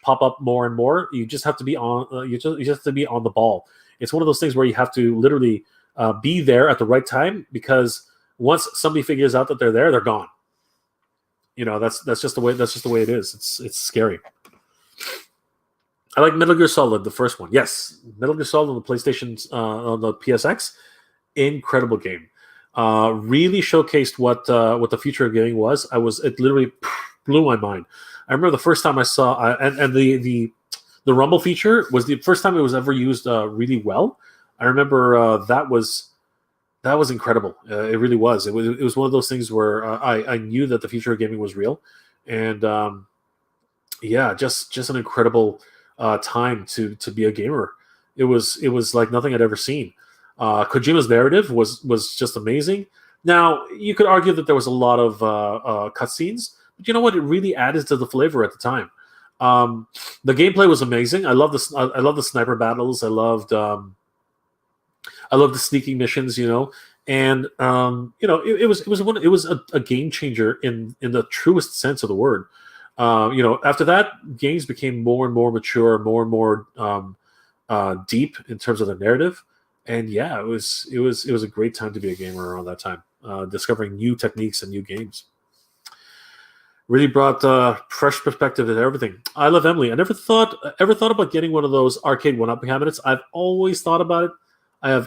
[SPEAKER 1] pop up more and more. You just have to be on. You just have to be on the ball. It's one of those things where you have to literally be there at the right time, because once somebody figures out that they're there, they're gone. You know, that's just the way it is. It's scary. I like Metal Gear Solid, the first one. Yes, Metal Gear Solid on the PlayStation, on the PSX, incredible game. Really showcased what the future of gaming was. It literally blew my mind. I remember the first time I saw, and the Rumble feature was the first time it was ever used really well. I remember that was incredible. It really was. It was one of those things where I knew that the future of gaming was real, and yeah, just an incredible time to be a gamer. It was like nothing I'd ever seen. Kojima's narrative was just amazing. Now you could argue that there was a lot of cutscenes, but you know what? It really added to the flavor at the time. The gameplay was amazing. I love the sniper battles. I loved the sneaking missions. You know, and it was a game changer in the truest sense of the word. After that, games became more and more mature, more and more deep in terms of the narrative. And yeah, it was a great time to be a gamer around that time, discovering new techniques and new games. Really brought fresh perspective to everything. I love Emily. I never thought about getting one of those arcade one-up cabinets. I've always thought about it. I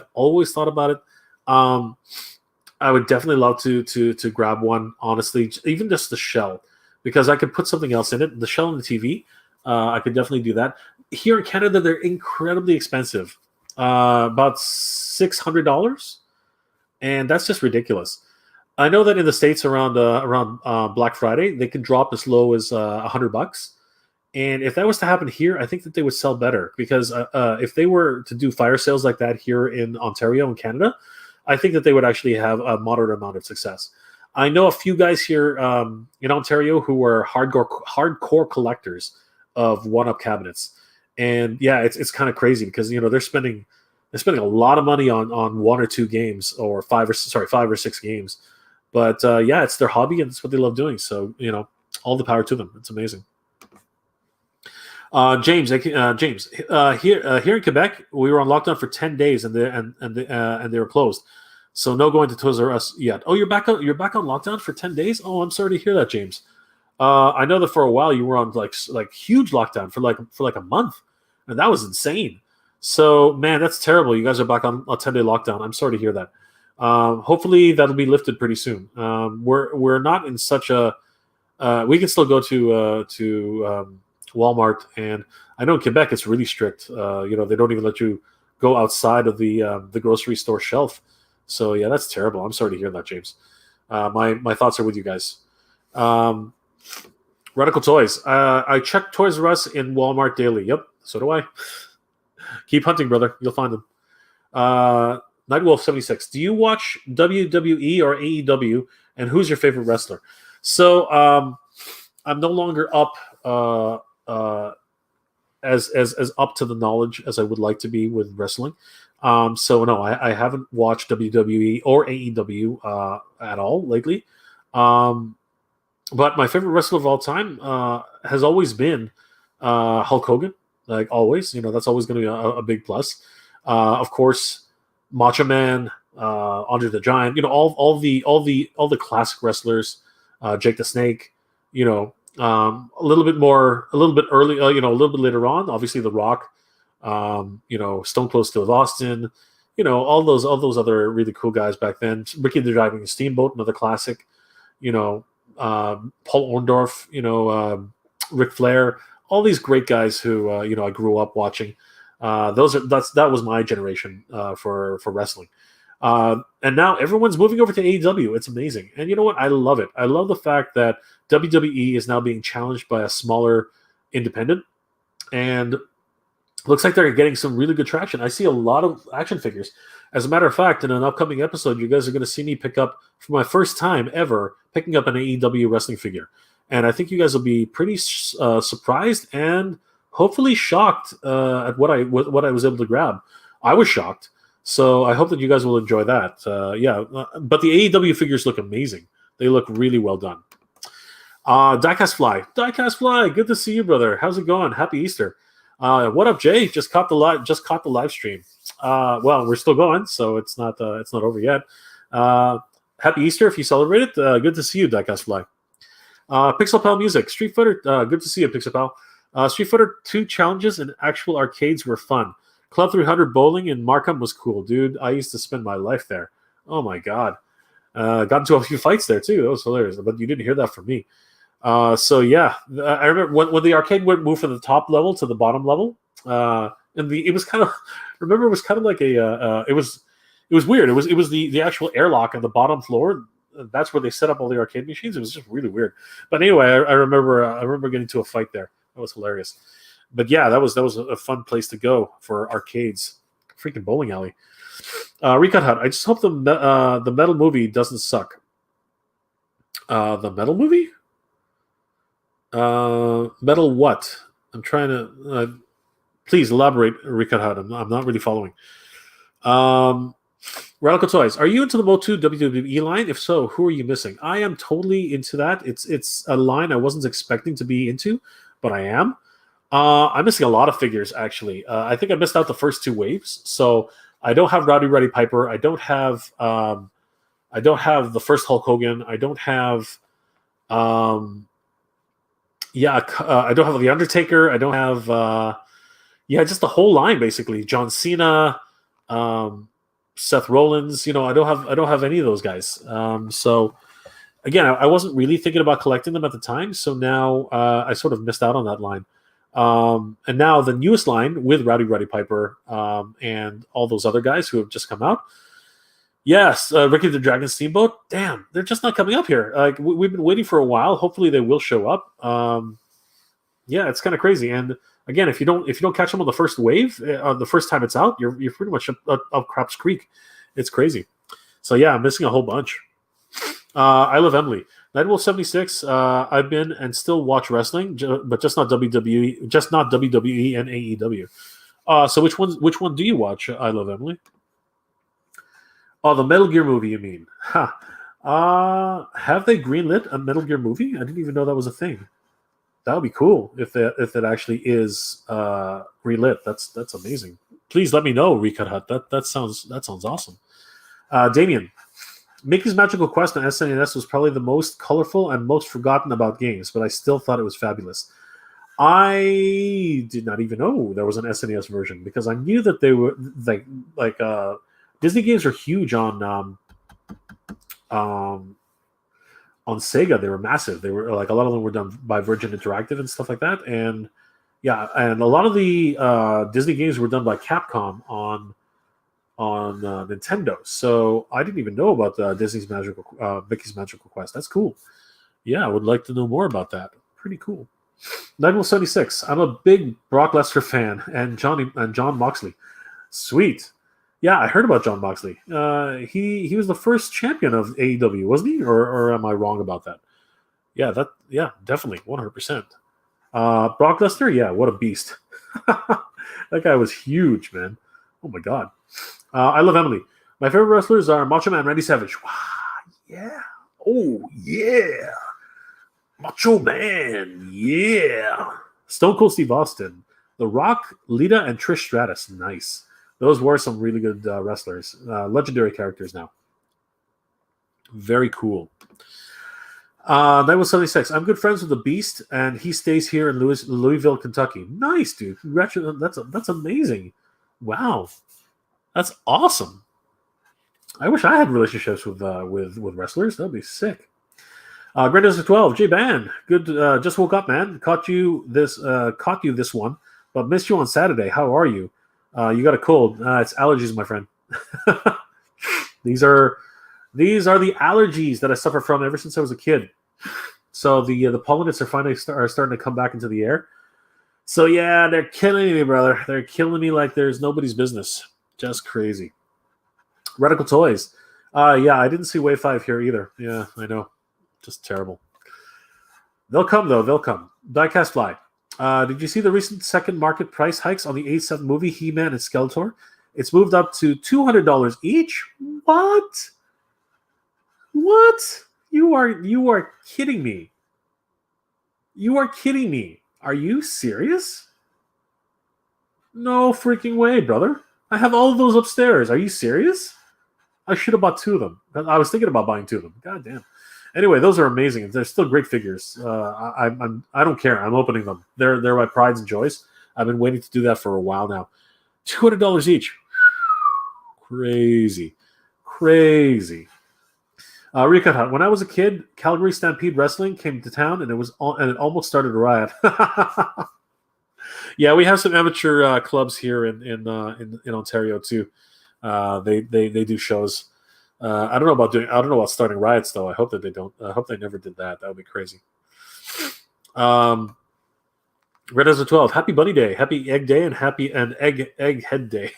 [SPEAKER 1] would definitely love to grab one. Honestly, even just the shell, because I could put something else in it. The shell and the TV, I could definitely do that. Here in Canada, they're incredibly expensive, about $600, and that's just ridiculous. I know that in the States around Black Friday, they can drop as low as $100. And if that was to happen here, I think that they would sell better, because if they were to do fire sales like that here in Ontario and Canada, I think that they would actually have a moderate amount of success. I know a few guys here in Ontario who are hardcore collectors of one-up cabinets, and yeah, it's kind of crazy because they're spending a lot of money on one or two games, or five or six games. But yeah, it's their hobby and it's what they love doing. So all the power to them. It's amazing. James, here in Quebec, we were on lockdown for 10 days, and they were closed. So no going to Toys R Us yet. Oh, you're back on lockdown for 10 days? Oh, I'm sorry to hear that, James. I know that for a while you were on like huge lockdown for like a month, and that was insane. So man, that's terrible. You guys are back on a 10-day lockdown. I'm sorry to hear that. Hopefully that'll be lifted pretty soon. We're not in such a we can still go to Walmart, and I know in Quebec it's really strict. They don't even let you go outside of the grocery store shelf. So yeah, that's terrible. I'm sorry to hear that, James. My thoughts are with you guys. Radical Toys. I check Toys R Us in Walmart daily. Yep, so do I. Keep hunting, brother. You'll find them. Nightwolf 76. Do you watch WWE or AEW, and who's your favorite wrestler? So I'm no longer up as up to the knowledge as I would like to be with wrestling. So no, I haven't watched WWE or AEW at all lately. But my favorite wrestler of all time has always been Hulk Hogan. Like always, that's always going to be a big plus. Of course, Macho Man, Andre the Giant. All the classic wrestlers. Jake the Snake. A little bit early. A little bit later on. Obviously, The Rock. Stone Cold Steve Austin. All those other really cool guys back then. Ricky the Driving Steamboat, another classic. Paul Orndorff, Ric Flair, all these great guys who I grew up watching. That was my generation for wrestling. And now everyone's moving over to AEW. It's amazing. And you know what? I love it. I love the fact that WWE is now being challenged by a smaller independent. And looks like they're getting some really good traction. I see a lot of action figures. As a matter of fact, in an upcoming episode, you guys are going to see me pick up, for my first time ever, picking up an AEW wrestling figure. And I think you guys will be pretty surprised and hopefully shocked at what I was able to grab. I was shocked. So I hope that you guys will enjoy that. But the AEW figures look amazing. They look really well done. Diecast Fly, good to see you, brother. How's it going? Happy Easter. What up, Jay? Just caught the live stream. Well, we're still going, so it's not over yet. Happy Easter if you celebrate it. Good to see you, Diecast Fly. Pixel Pal Music, Street Fighter. Good to see you, Pixel Pal. Street Fighter 2 challenges and actual arcades were fun. Club 300 bowling in Markham was cool, dude. I used to spend my life there. Oh my god. Got into a few fights there too. That was hilarious, but you didn't hear that from me. So yeah, I remember when the arcade moved from the top level to the bottom level, and it was kind of, remember, it was kind of like it was weird. It was the actual airlock on the bottom floor. That's where they set up all the arcade machines. It was just really weird. But anyway, I remember getting to a fight there. That was hilarious. But yeah, that was a fun place to go for arcades. Freaking bowling alley. Recut Hut. I just hope the metal movie doesn't suck. The metal movie? Metal what? I'm trying to. Please elaborate, Recut Hut. I'm not really following. Radical Toys. Are you into the MOTU WWE line? If so, who are you missing? I am totally into that. It's a line I wasn't expecting to be into, but I am. I'm missing a lot of figures, actually. I think I missed out the first two waves. So I don't have Roddy Piper. I don't have the first Hulk Hogan. I don't have I don't have the Undertaker. I don't have just the whole line basically. John Cena, Seth Rollins. I don't have any of those guys. So again, I wasn't really thinking about collecting them at the time. So now I sort of missed out on that line. And now the newest line with Roddy Piper and all those other guys who have just come out. Yes, Ricky the Dragon Steamboat. Damn, they're just not coming up here. Like we've been waiting for a while. Hopefully they will show up. It's kind of crazy. And again, if you don't catch them on the first wave, the first time it's out, you're pretty much up Craps Creek. It's crazy. So yeah, I'm missing a whole bunch. I love Emily. Nightwolf 76. I've been and still watch wrestling, but just not WWE, just not WWE and AEW. So which one do you watch? I love Emily. Oh, the Metal Gear movie, you mean? Have they greenlit a Metal Gear movie? I didn't even know that was a thing. That would be cool if it actually is greenlit. That's amazing. Please let me know, Recut Hut. That sounds awesome. Damien. Mickey's Magical Quest on SNES was probably the most colorful and most forgotten about games, but I still thought it was fabulous. I did not even know there was an SNES version because I knew that they were like Disney games are huge on Sega. They were massive. They were like a lot of them were done by Virgin Interactive and stuff like that. And yeah, and a lot of the Disney games were done by Capcom on Nintendo. So I didn't even know about Mickey's Magical Quest. That's cool. Yeah, I would like to know more about that. Pretty cool. 976. I'm a big Brock Lesnar fan and John Moxley. Sweet. Yeah, I heard about John Moxley. He was the first champion of AEW, wasn't he? Or am I wrong about that? Yeah, definitely 100%. Brock Lesnar, yeah, what a beast. That guy was huge, man. Oh my god. I love Emily. My favorite wrestlers are Macho Man Randy Savage. Wow, yeah. Oh yeah. Macho Man, yeah. Stone Cold Steve Austin. The Rock, Lita, and Trish Stratus. Nice. Those were some really good wrestlers. Legendary characters now. Very cool. That was 76. I'm good friends with the Beast, and he stays here in Louisville, Kentucky. Nice, dude. Congratulations. That's amazing. Wow. That's awesome. I wish I had relationships with wrestlers. That'd be sick. Great as 12. J Ban. Good. Just woke up, man. Caught you this one, but missed you on Saturday. How are you? You got a cold. It's allergies, my friend. These are the allergies that I suffer from ever since I was a kid. So the pollens are finally starting to come back into the air. So yeah, they're killing me, brother. They're killing me like there's nobody's business. Just crazy. Radical Toys. Yeah, I didn't see Wave 5 here either. Yeah, I know. Just terrible. They'll come, though. They'll come. Diecast Fly. Did you see the recent second market price hikes on the 87 movie He-Man and Skeletor? It's moved up to $200 each? What? What? You are kidding me. You are kidding me. Are you serious? No freaking way, brother. I have all of those upstairs. Are you serious? I should have bought two of them. I was thinking about buying two of them. God damn. Anyway, those are amazing. They're still great figures. I don't care. I'm opening them. They're my prides and joys. I've been waiting to do that for a while now. $200 each. Crazy. Recut Hut. When I was a kid, Calgary Stampede Wrestling came to town, and it almost started a riot. Yeah, we have some amateur clubs here in Ontario too. They do shows. I don't know about starting riots though. I hope that they don't. I hope they never did that. That would be crazy. Red as a 12. Happy Bunny Day, Happy Egg Day, and Happy Egg Head Day.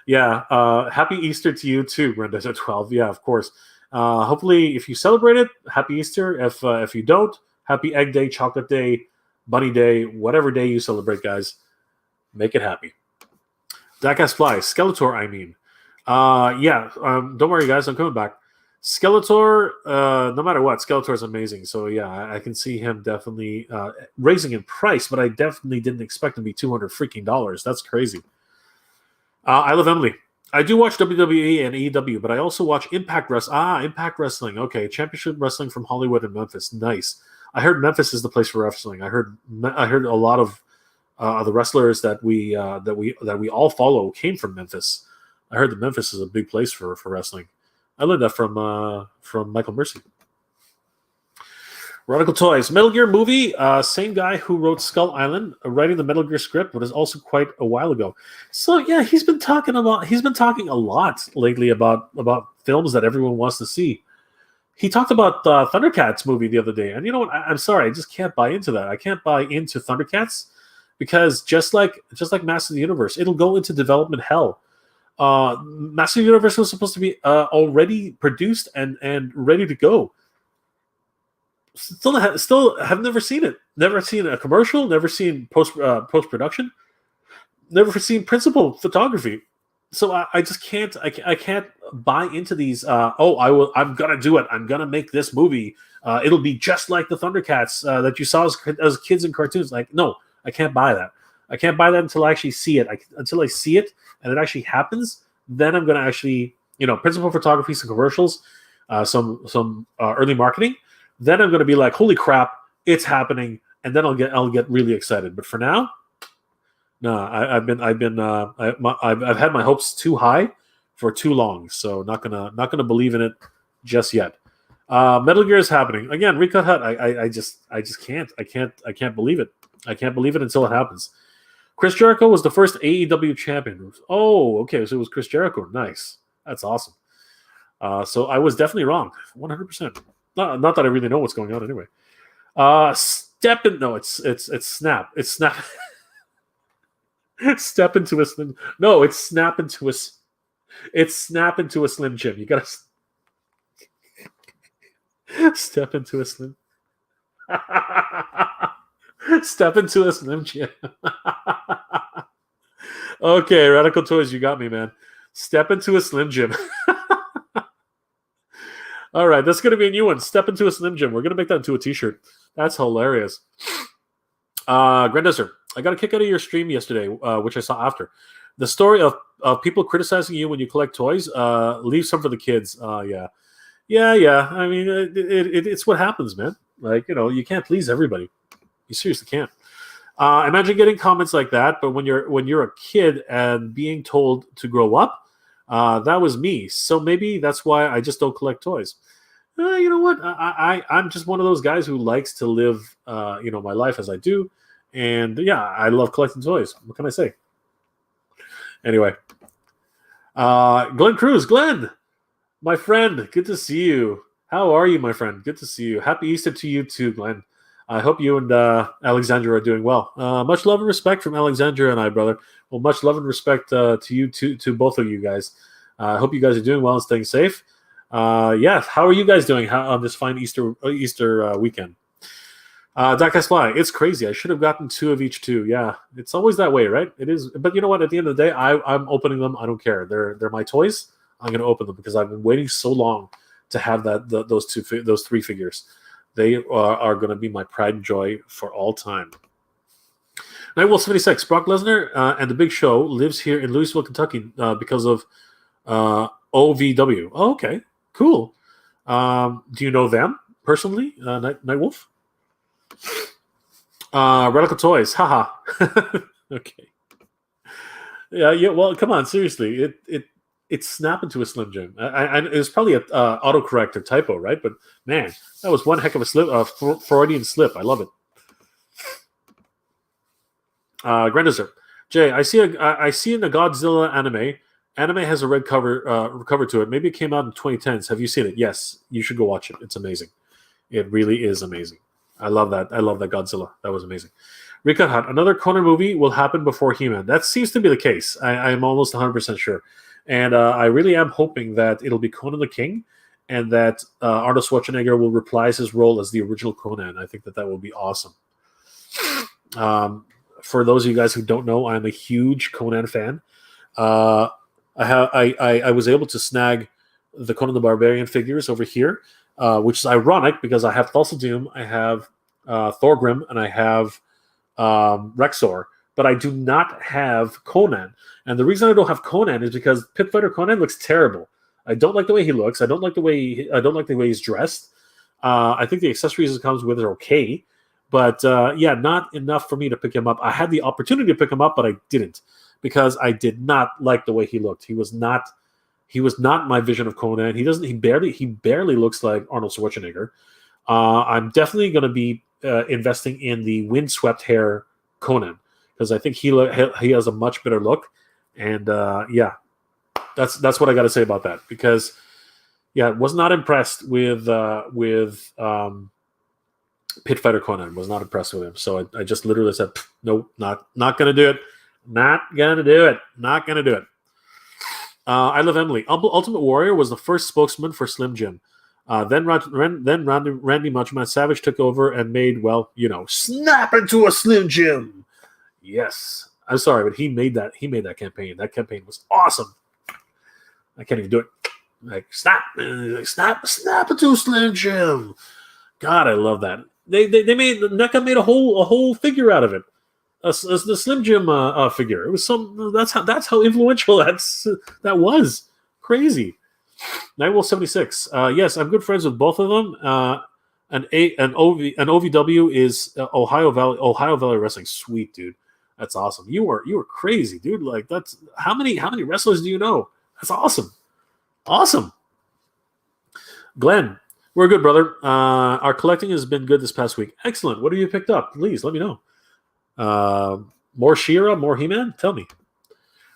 [SPEAKER 1] Yeah. Happy Easter to you too, Red as a 12. Yeah, of course. Hopefully, if you celebrate it, Happy Easter. If you don't, Happy Egg Day, Chocolate Day, Bunny Day, whatever day you celebrate, guys. Make it happy. Diecast Fly. Skeletor, I mean. Yeah, don't worry, guys. I'm coming back. Skeletor, no matter what, Skeletor is amazing. So, yeah, I can see him definitely raising in price, but I definitely didn't expect him to be $200 freaking dollars. That's crazy. I love Emily. I do watch WWE and AEW, but I also watch Impact Wrestling. Impact Wrestling. Okay, Championship Wrestling from Hollywood and Memphis. Nice. I heard Memphis is the place for wrestling. I heard a lot of the wrestlers that we all follow came from Memphis. I heard that Memphis is a big place for wrestling. I learned that from Michael Mercy. Radical Toys. Metal Gear movie. Same guy who wrote Skull Island, writing the Metal Gear script, but is also quite a while ago. So yeah, he's been talking a lot lately about films that everyone wants to see. He talked about the ThunderCats movie the other day, and you know what? I'm sorry, I just can't buy into that. I can't buy into ThunderCats because just like Master of the Universe, it'll go into development hell. Master of the Universe was supposed to be already produced and ready to go. Still have never seen it. Never seen a commercial. Never seen post production. Never seen principal photography. So I just can't. I can't buy into these. I'm gonna do it. I'm gonna make this movie. It'll be just like the ThunderCats that you saw as kids in cartoons. Like, no, I can't buy that. I can't buy that until I actually see it. Until I see it and it actually happens, then I'm gonna actually, principal photography, some commercials, some early marketing. Then I'm gonna be like, holy crap, it's happening, and then I'll get really excited. But for now. No, I've had my hopes too high for too long, so not gonna believe in it just yet. Metal Gear is happening again. Recut Hut. I just can't believe it. I can't believe it until it happens. Chris Jericho was the first AEW champion. Oh, okay, so it was Chris Jericho. Nice, that's awesome. So I was definitely wrong, 100%. Not that I really know what's going on anyway. Step in. No, it's Snap. It's Snap. Step into a slim. No, it's snap into a. It's snap into a Slim Jim. You gotta step into a Slim. Step into a Slim Jim. Okay, Radical Toys, you got me, man. Step into a Slim Jim. All right, that's going to be a new one. Step into a Slim Jim. We're going to make that into a T-shirt. That's hilarious. Granddesser, I got a kick out of your stream yesterday, which I saw after. The story of people criticizing you when you collect toys, leave some for the kids. Yeah. I mean, it's what happens, man. Like, you can't please everybody. You seriously can't. Imagine getting comments like that, but when you're a kid and being told to grow up, that was me. So maybe that's why I just don't collect toys. You know what? I'm just one of those guys who likes to live, my life as I do. And yeah, I love collecting toys. What can I say? Anyway, Glenn Cruz, Glenn, my friend, good to see you. How are you, my friend? Good to see you. Happy Easter to you too, Glenn. I hope you and Alexandra are doing well. Much love and respect from Alexandra and I, brother. Well, much love and respect to you, to both of you guys. I hope you guys are doing well and staying safe. Yeah, how are you guys doing on this fine Easter weekend? Darkest Fly, it's crazy. I should have gotten 2 of each too. Yeah, it's always that way, right? It is. But you know what? At the end of the day, I'm opening them. I don't care. They're my toys. I'm going to open them because I've been waiting so long to have those 3 figures. They are going to be my pride and joy for all time. Nightwolf 76, Brock Lesnar and The Big Show lives here in Louisville, Kentucky because of OVW. Oh, okay, cool. Do you know them personally, Nightwolf? Radical Toys, haha. Okay. Yeah. Well, come on, seriously. It's snap into a Slim Jim. It was probably an autocorrect or typo, right? But man, that was one heck of a slip, Freudian slip. I love it. Grandizer, Jay, I see in the Godzilla anime. Anime has a red cover to it. Maybe it came out in 2010s. Have you seen it? Yes, you should go watch it. It's amazing. It really is amazing. I love that. I love that Godzilla. That was amazing. Rika Hut, another Conan movie will happen before He-Man. That seems to be the case. I'm almost 100% sure. And I really am hoping that it'll be Conan the King and that Arnold Schwarzenegger will reprise his role as the original Conan. I think that will be awesome. For those of you guys who don't know, I'm a huge Conan fan. I was able to snag the Conan the Barbarian figures over here, which is ironic because I have Thulsa Doom, I have Thorgrim, and I have Rexor, but I do not have Conan. And the reason I don't have Conan is because Pit Fighter Conan looks terrible. I don't like the way he looks. I don't like the way he's dressed. I think the accessories it comes with are okay, but not enough for me to pick him up. I had the opportunity to pick him up, but I didn't because I did not like the way he looked. He was not my vision of Conan. He barely looks like Arnold Schwarzenegger. I'm definitely going to be investing in the windswept hair Conan because I think he has a much better look. And that's what I got to say about that because was not impressed with Pit Fighter Conan. Was not impressed with him. So I just literally said, nope, not going to do it. Not going to do it. Not going to do it. I Love Emily. Ultimate Warrior was the first spokesman for Slim Jim. Then Randy Macho Man Savage took over and made, snap into a Slim Jim. Yes. I'm sorry, but he made that campaign. That campaign was awesome. I can't even do it. Like, snap into a Slim Jim. God, I love that. They made NECA made a whole figure out of it. The Slim Jim figure. It was that's how influential that was. Crazy. Nightwolf 76. Yes, I'm good friends with both of them. An OVW is Ohio Valley Wrestling. Sweet, dude. That's awesome. You were crazy, dude. Like that's how many wrestlers do you know? That's awesome. Awesome. Glenn, we're good, brother. Our collecting has been good this past week. Excellent. What have you picked up? Please let me know. More She-Ra, more He-Man? Tell me.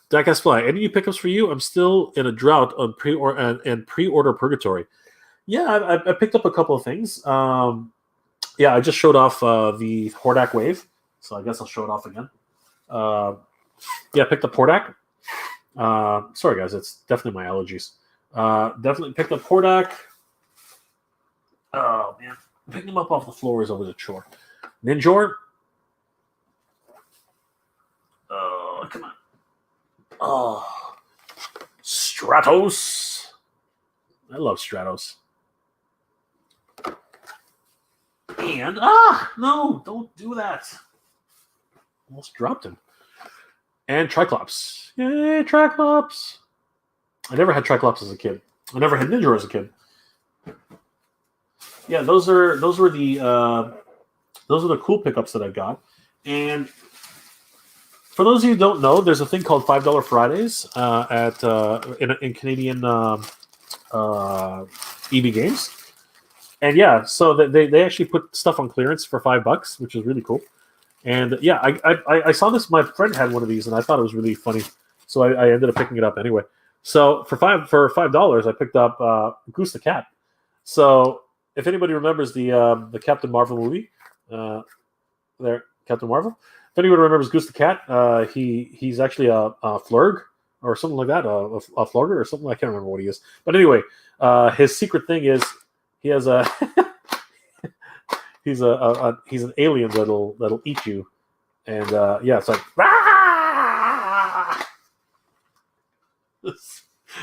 [SPEAKER 1] Diecast Fly, any new pickups for you? I'm still in a drought on pre-order purgatory. Yeah, I picked up a couple of things. I just showed off the Hordak Wave, so I guess I'll show it off again. Picked up Hordak. Sorry, guys, it's definitely my allergies. Definitely picked up Hordak. Oh, man. Picking them up off the floor is always a chore. Ninjor. Oh, come on. Oh, Stratos. I love Stratos. And no, don't do that. Almost dropped him. And Triclops. Yay, Triclops. I never had Triclops as a kid. I never had Ninja as a kid. Yeah, those were the cool pickups that I got. And for those of you who don't know, there's a thing called $5 Fridays in Canadian EB Games. And yeah, so they actually put stuff on clearance for $5, which is really cool. And yeah, I saw this. My friend had one of these, and I thought it was really funny, so I ended up picking it up anyway. So for $5, I picked up Goose the Cat. So if anybody remembers the Captain Marvel movie, Captain Marvel. If anybody remembers Goose the Cat, he's actually a flurg or something like that, a flogger or something. I can't remember what he is. But anyway, his secret thing is he has a he's an alien that'll eat you, and yeah, it's like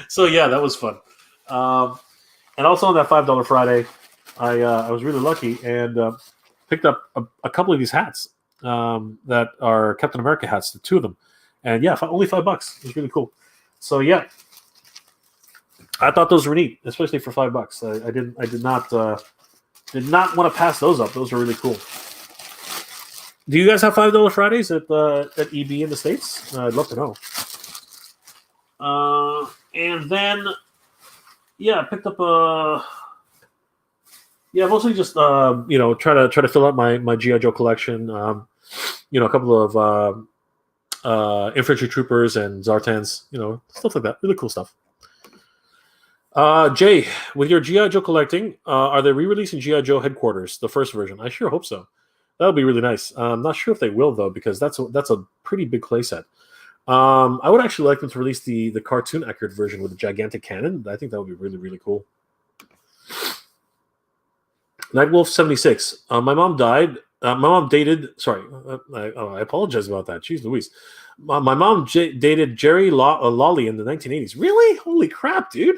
[SPEAKER 1] so yeah, that was fun. And also on that $5 Friday, I was really lucky and picked up a couple of these hats that are Captain America hats, the two of them, and yeah, only $5. It was really cool. So yeah, I thought those were neat, especially for $5. I did not want to pass those up. Those are really cool. Do you guys have $5 Fridays at EB in the States? I'd love to know. And then yeah, I picked up mostly just try to fill out my G.I. Joe collection. A couple of infantry troopers and Zartans, stuff like that. Really cool stuff. Jay, with your G.I. Joe collecting, are they re-releasing G.I. Joe Headquarters, the first version? I sure hope so. That would be really nice. I'm not sure if they will, though, because that's a pretty big playset. I would actually like them to release the cartoon accurate version with the gigantic cannon. I think that would be really, really cool. Nightwolf 76. My mom died. My mom dated. Sorry, I apologize about that. Jeez Louise. My mom dated Jerry Lawley in the 1980s. Really? Holy crap, dude!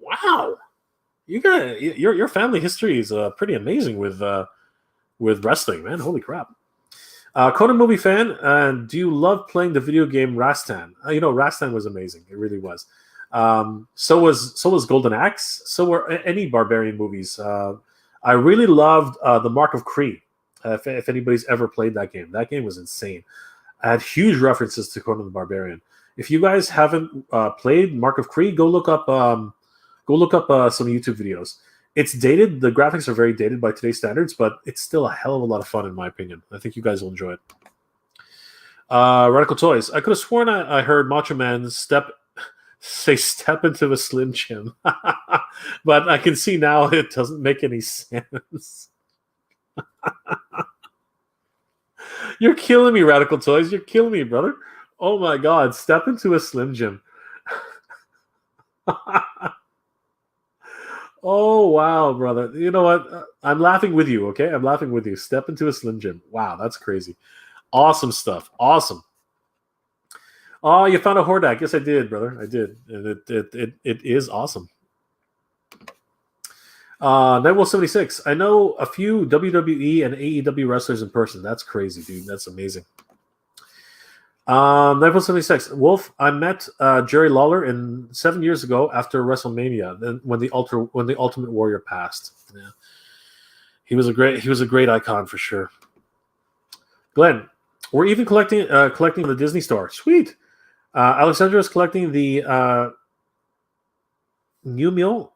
[SPEAKER 1] Wow, your family history is pretty amazing with wrestling, man. Holy crap. Conan movie fan, do you love playing the video game Rastan? Rastan was amazing. It really was. So was Golden Axe. So were any Barbarian movies. I really loved the Mark of Kree. If anybody's ever played that game was insane. I had huge references to Conan the Barbarian. If you guys haven't played Mark of Kree, go look up some YouTube videos. It's dated. The graphics are very dated by today's standards, but it's still a hell of a lot of fun, in my opinion. I think you guys will enjoy it. Radical Toys. I could have sworn I heard Macho Man say step into a Slim Jim. But I can see now it doesn't make any sense. You're killing me, Radical Toys. You're killing me, brother. Oh my God. Step into a Slim Jim. Oh, wow, brother. You know what? I'm laughing with you, okay? I'm laughing with you. Step into a Slim Jim. Wow, that's crazy. Awesome stuff. Awesome. Oh, you found a Hordak. Yes, I did, brother. I did. And it is awesome. Nightwolf 76. I know a few WWE and AEW wrestlers in person. That's crazy, dude. That's amazing. Nightwolf 76. Wolf, I met Jerry Lawler 7 years ago after WrestleMania, then when the Ultimate Warrior passed. Yeah. He was a great icon for sure. Glenn, we're even collecting the Disney Store. Sweet. Alexandra is collecting the Nuimo.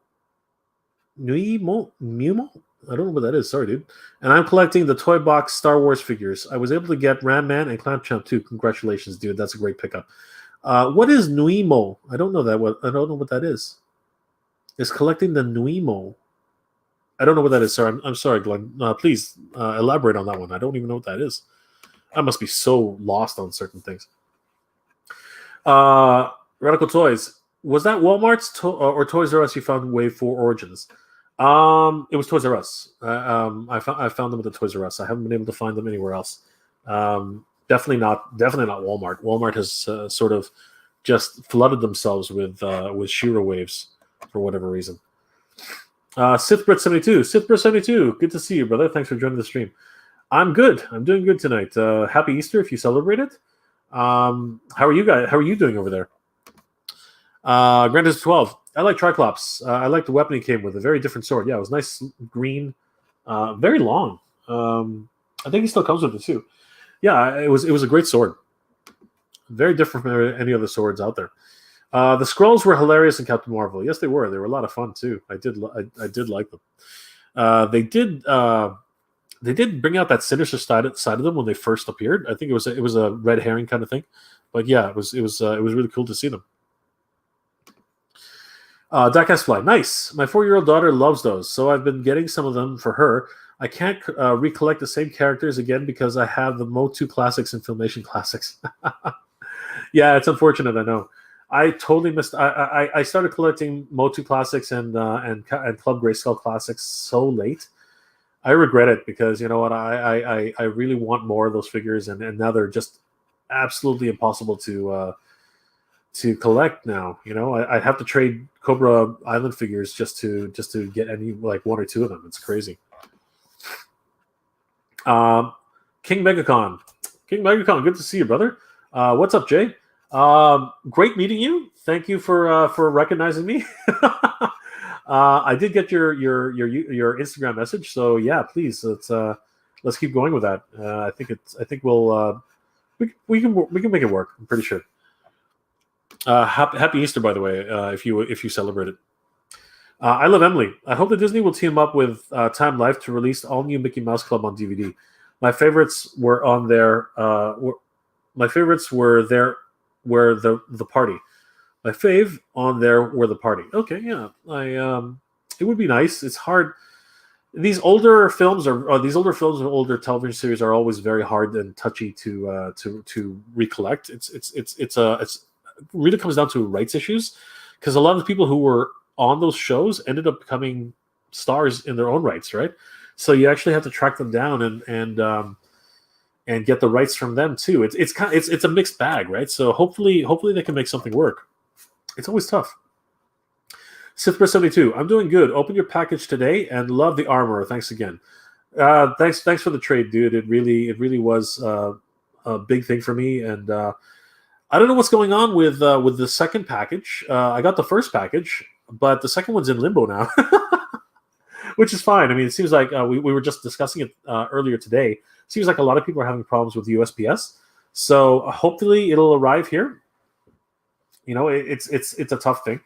[SPEAKER 1] I don't know what that is. Sorry, dude. And I'm collecting the Toy Box Star Wars figures. I was able to get Ram-Man and Clampchamp too. Congratulations, dude. That's a great pickup. What is Nuimo? I don't know that. I don't know what that is. It's collecting the Nuimo. I don't know what that is, sir. I'm sorry, Glenn. Please elaborate on that one. I don't even know what that is. I must be so lost on certain things. Radical Toys. Was that Walmart's or Toys R Us you found Wave 4 Origins? It was Toys R Us. I found them at the Toys R Us. I haven't been able to find them anywhere else. Definitely not Walmart. Walmart has sort of just flooded themselves with Shiro waves for whatever reason. Sithbrit72. Sithbrit72, good to see you, brother. Thanks for joining the stream. I'm good. I'm doing good tonight. Happy Easter if you celebrate it. How are you guys? How are you doing over there? Grandis 12. I like Triclops. I like the weapon he came with. A very different sword. Yeah, it was nice green, very long. I think he still comes with it too. Yeah, it was a great sword. Very different from any other swords out there. The scrolls were hilarious in Captain Marvel. Yes, they were. They were a lot of fun too. I did like them. They did bring out that sinister side of them when they first appeared. I think it was a red herring kind of thing, but yeah, it was really cool to see them. Diecast Fly, nice. My 4-year-old daughter loves those, so I've been getting some of them for her. I can't recollect the same characters again because I have the MOTU Classics and Filmation Classics. Yeah, it's unfortunate. I know. I totally missed. I started collecting MOTU Classics and Club Grayskull Classics so late. I regret it because you know what? I really want more of those figures, and now they're just absolutely impossible to collect now. You know, I have to trade Cobra Island figures just to get any like 1 or 2 of them. It's crazy. King Megacon, good to see you, brother. What's up, Jay? Great meeting you. Thank you for recognizing me. I did get your Instagram message, so yeah, please let's keep going with that. I think we'll we can make it work. I'm pretty sure. Happy Easter, by the way, if you celebrate it. I love Emily. I hope that Disney will team up with Time Life to release all new Mickey Mouse Club on DVD. My favorites were on there. My favorites were there. Were the party. My fave on there were the party. Okay, yeah. It would be nice. It's hard. These older films and older television series are always very hard and touchy to recollect. It's really comes down to rights issues because a lot of the people who were on those shows ended up becoming stars in their own rights, right? So you actually have to track them down and get the rights from them too. It's a mixed bag, right? So hopefully they can make something work. It's always tough. Sithbrit72, I'm doing good. Open your package today and love the armor. Thanks again. Thanks for the trade, dude. It really was a big thing for me, and I don't know what's going on with the second package. I got the first package, but the second one's in limbo now, which is fine. I mean, it seems like we were just discussing it earlier today. It seems like a lot of people are having problems with USPS, so hopefully it'll arrive here. You know, it's a tough thing,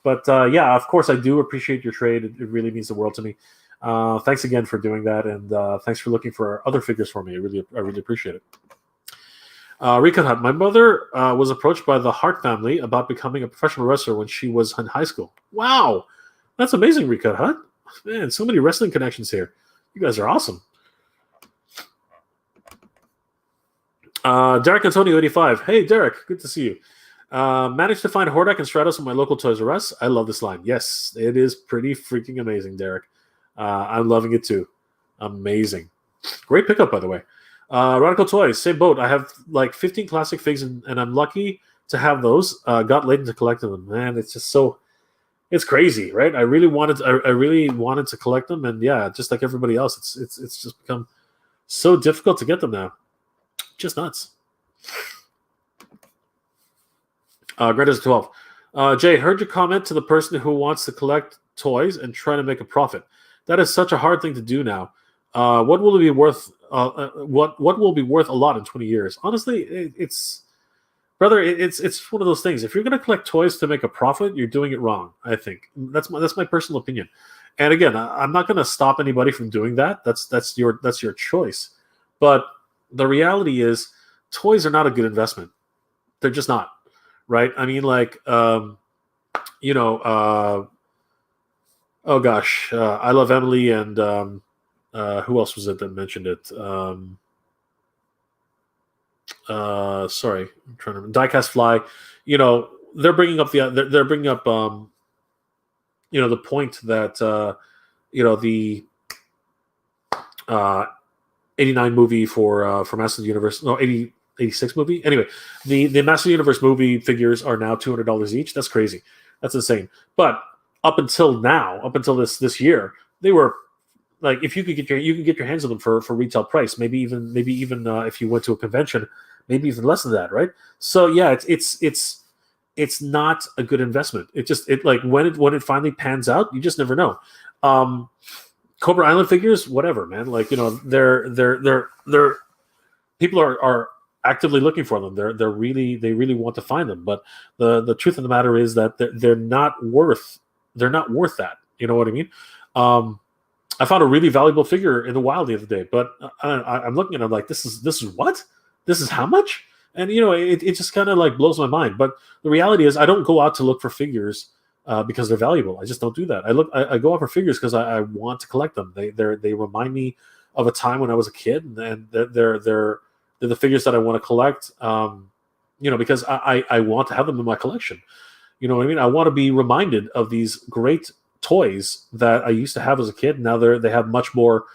[SPEAKER 1] but yeah, of course I do appreciate your trade. It really means the world to me. Thanks again for doing that, and thanks for looking for other figures for me. I really appreciate it. Recon Hut. My mother was approached by the Hart family about becoming a professional wrestler when she was in high school. Wow, that's amazing, Recon Hut. Man, so many wrestling connections here. You guys are awesome. Derek Antonio 85. Hey, Derek, good to see you. Managed to find Hordak and Stratos in my local Toys R Us. I love this line. Yes, it is pretty freaking amazing, Derek. I'm loving it too. Amazing. Great pickup, by the way. Radical Toys, same boat. I have like 15 classic figs, and I'm lucky to have those. Got late into collecting them. Man, it's just it's crazy, right? I really wanted to collect them, and yeah, just like everybody else, it's just become so difficult to get them now. Just nuts. Greta's 12. Jay, heard your comment to the person who wants to collect toys and try to make a profit. That is such a hard thing to do now. What will it be worth? What will be worth a lot in 20 years? Honestly, it's one of those things. If you're going to collect toys to make a profit, you're doing it wrong. I think that's my personal opinion. And again, I'm not going to stop anybody from doing that. That's your choice. But the reality is, toys are not a good investment. They're just not, right? I mean, like, oh gosh, I love Emily and who else was it that mentioned it? Sorry, I'm trying to remember. Diecast Fly. You know, they're bringing up the point that the 89 movie for Master of the Universe. No, '86 movie. Anyway, the Master Universe movie figures are now $200 each. That's crazy. That's insane. But up until this year, they were like, if you can get your hands on them for retail price, maybe even if you went to a convention, maybe even less than that, right? So yeah, it's not a good investment. It like when it finally pans out, you just never know. Cobra Island figures, whatever, man. Like, they're people are actively looking for them. They really want to find them. But the truth of the matter is that they're not worth that. You know what I mean? I found a really valuable figure in the wild the other day, but I'm looking at it like, this is what? This is how much? And it just kind of like blows my mind. But the reality is, I don't go out to look for figures because they're valuable. I just don't do that. I go out for figures because I want to collect them. They remind me of a time when I was a kid, and they're the figures that I want to collect. Because I want to have them in my collection. You know what I mean? I want to be reminded of these great toys that I used to have as a kid. Now they have much more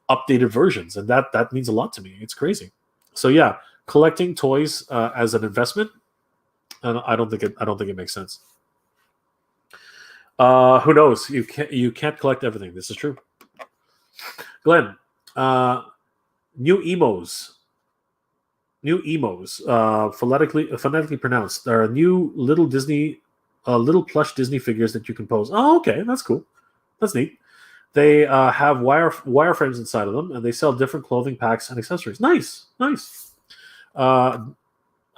[SPEAKER 1] updated versions, and that means a lot to me. It's crazy. So yeah, collecting toys as an investment, and I don't think it makes sense. Who knows? You can't collect everything. This is true. Glenn, new emos, phonetically pronounced. There are new little plush Disney figures that you can pose. Oh, okay, that's cool. That's neat. They have wireframes inside of them, and they sell different clothing packs and accessories. Nice. I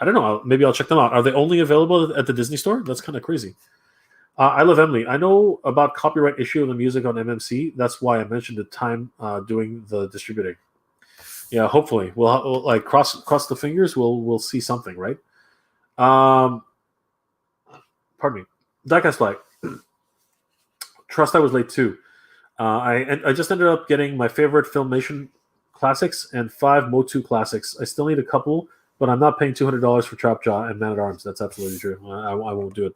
[SPEAKER 1] don't know. Maybe I'll check them out. Are they only available at the Disney store? That's kind of crazy. I love Emily. I know about copyright issue of the music on MMC. That's why I mentioned the time doing the distributing. Yeah, hopefully we'll like cross the fingers. We'll see something, right? Pardon me. Diecast Flag. Trust I was late too. I just ended up getting my favorite Filmation classics and 5 MOTU classics. I still need a couple, but I'm not paying $200 for Trap Jaw and Man at Arms. That's absolutely true. I won't do it.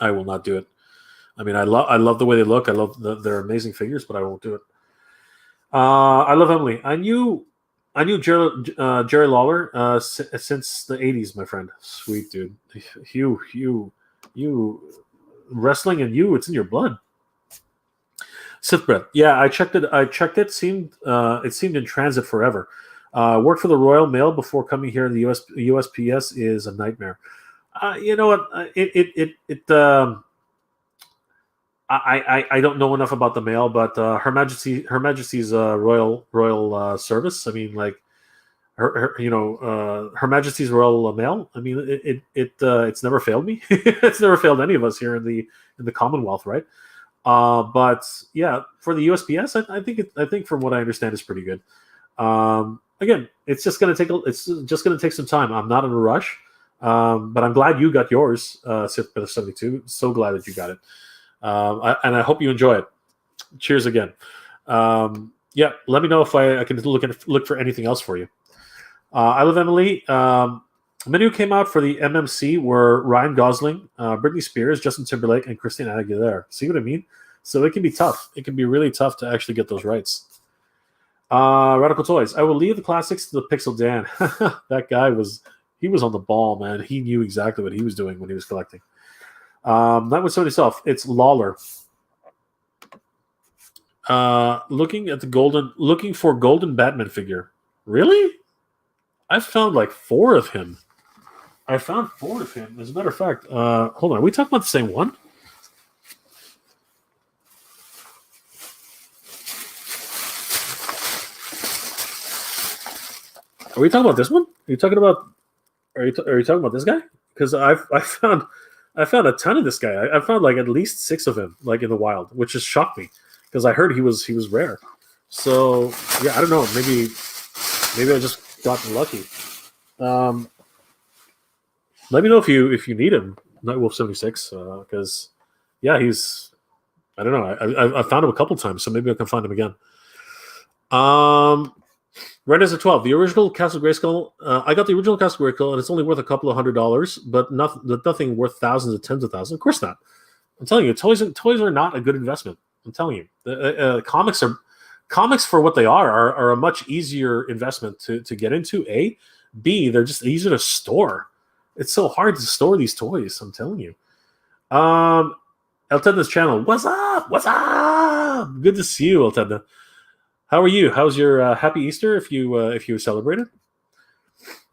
[SPEAKER 1] I will not do it. I mean, I love the way they look. I love they're amazing figures, but I won't do it. I love Emily. I knew Jerry Lawler since the 80s, my friend. Sweet dude. You wrestling and it's in your blood. Sith Breath. Yeah, I checked it. It seemed in transit forever. Worked for the Royal Mail before coming here. The USPS is a nightmare. You know what? I don't know enough about the mail, but Her Majesty's Royal Service. I mean, like Her Majesty's Royal Mail. I mean, it's never failed me. It's never failed any of us here in the Commonwealth, right? But yeah, for the USPS, I think from what I understand, is pretty good. Again, it's just gonna take some time. I'm not in a rush. But I'm glad you got yours, Sith 72. So glad that you got it. And I hope you enjoy it. Cheers again. Yeah, let me know if I can look for anything else for you. I love Emily. Menu came out for the MMC were Ryan Gosling, Britney Spears, Justin Timberlake, and Christina Aguilera. See what I mean? So it can be tough. It can be really tough to actually get those rights. Radical Toys. I will leave the classics to the Pixel Dan. That guy was on the ball, man. He knew exactly what he was doing when he was collecting. Not with Sony Self. It's Lawler. Looking for golden Batman figure. Really? I found like 4 of him. As a matter of fact, hold on. Are we talking about the same one? Are we talking about this one? Are you talking about this guy? Because I found a ton of this guy. I found like at least 6 of him, like in the wild, which just shocked me because I heard he was rare. So yeah, I don't know. Maybe I just got lucky. Let me know if you need him, Nightwolf 76, because yeah, he's, I don't know. I found him a couple times, so maybe I can find him again. Red as a 12. The original Castle Grayskull. I got the original Castle Grayskull, and it's only worth a couple of $100, but nothing worth thousands or tens of thousands. Of course not. I'm telling you, toys are not a good investment. I'm telling you, the comics for what they are a much easier investment to get into. B, they're just easier to store. It's so hard to store these toys, I'm telling you. Eltenda's channel. What's up? What's up? Good to see you, Eltenda. How are you? How's your happy Easter if you celebrated?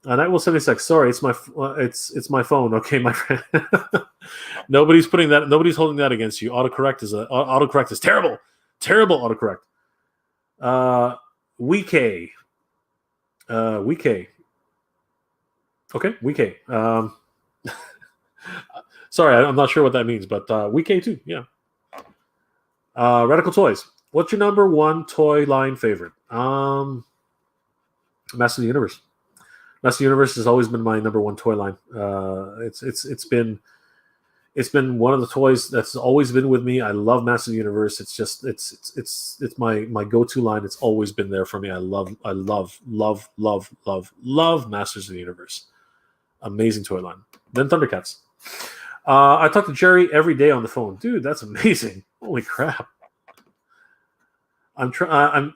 [SPEAKER 1] Night will 76. Sorry, it's my phone. Okay, my friend. Nobody's holding that against you. Autocorrect is terrible. Terrible autocorrect. Wike. Okay, Wike. Sorry, I'm not sure what that means, but Wike too, yeah. Radical Toys. What's your number one toy line favorite? Master of the Universe. Master of the Universe has always been my number one toy line. It's been one of the toys that's always been with me. I love Master of the Universe. It's just it's my go-to line. It's always been there for me. I love Masters of the Universe. Amazing toy line. Then ThunderCats. I talk to Jerry every day on the phone. Dude, that's amazing. Holy crap. I'm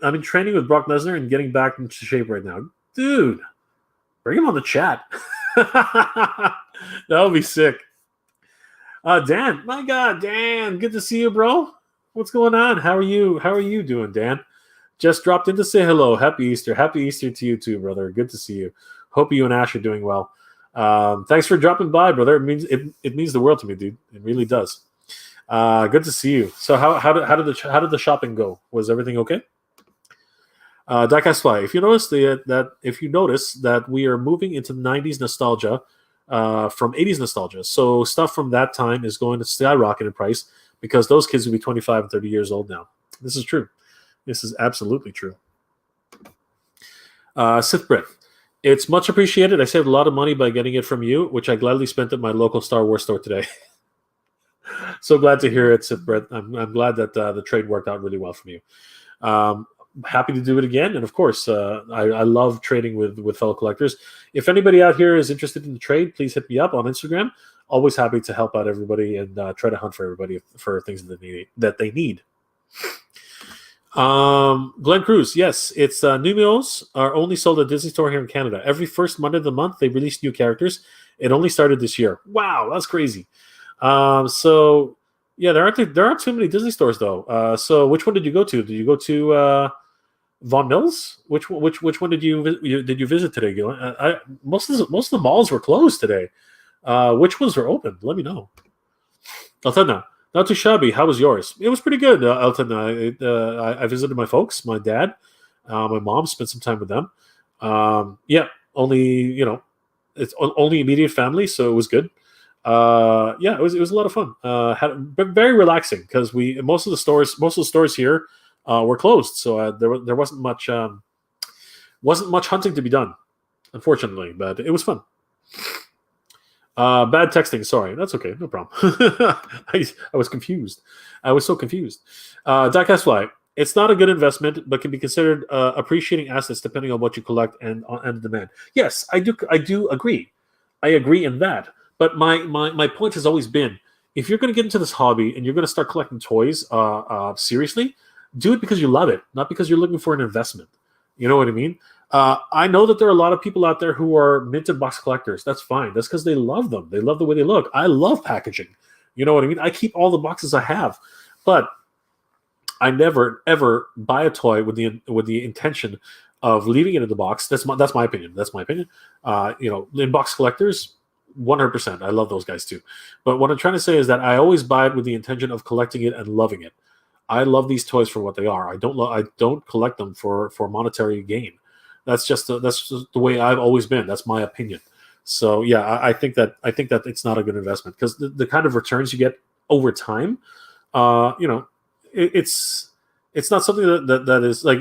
[SPEAKER 1] in training with Brock Lesnar and getting back into shape right now. Dude, bring him on the chat. That would be sick. Dan, my God, Dan, good to see you, bro. What's going on? How are you doing, Dan? Just dropped in to say hello. Happy Easter. Happy Easter to you too, brother. Good to see you. Hope you and Ash are doing well. Thanks for dropping by, brother. It means the world to me, dude. It really does. Good to see you. So how did the shopping go? Was everything okay? Diecast Fly. If you notice that we are moving into 90s nostalgia from 80s nostalgia, so stuff from that time is going to skyrocket in price because those kids will be 25 and 30 years old now. This is true. This is absolutely true. Sith Brit. It's much appreciated. I saved a lot of money by getting it from you, which I gladly spent at my local Star Wars store today. So glad to hear it, Sith Brit. I'm glad that the trade worked out really well for you. Happy to do it again. And of course, I love trading with fellow collectors. If anybody out here is interested in the trade, please hit me up on Instagram. Always happy to help out everybody and try to hunt for everybody for things that they need. Glenn Cruz, yes, it's Numios are only sold at Disney Store here in Canada. Every first Monday of the month, they release new characters. It only started this year. Wow, that's crazy. So yeah, there aren't too many Disney stores though. So which one did you go to? Did you go to Von Mills? Which one did you visit today, Gil? Most of the malls were closed today. Which ones were open? Let me know. Eltena, not too shabby. How was yours? It was pretty good, Eltena. I visited my folks, my dad, my mom. Spent some time with them. Yeah, only it's only immediate family, so it was good. Yeah, it was a lot of fun. Very relaxing because most of the stores here were closed, so there wasn't much hunting to be done, unfortunately. But it was fun. Bad texting. Sorry, that's okay. No problem. I was confused. I was so confused. Diecast Fly. It's not a good investment, but can be considered appreciating assets depending on what you collect and demand. Yes, I do agree. I agree in that. But my point has always been, if you're going to get into this hobby and you're going to start collecting toys seriously, do it because you love it, not because you're looking for an investment. You know what I mean? I know that there are a lot of people out there who are minted box collectors. That's fine. That's because they love them. They love the way they look. I love packaging. You know what I mean? I keep all the boxes I have, but I never ever buy a toy with the intention of leaving it in the box. That's my opinion. That's my opinion. In box collectors, 100%. I love those guys too. But what I'm trying to say is that I always buy it with the intention of collecting it and loving it. I love these toys for what they are. I don't collect them for monetary gain. That's just the way I've always been. That's my opinion. So yeah, I think that it's not a good investment because the kind of returns you get over time, it's not something that is like,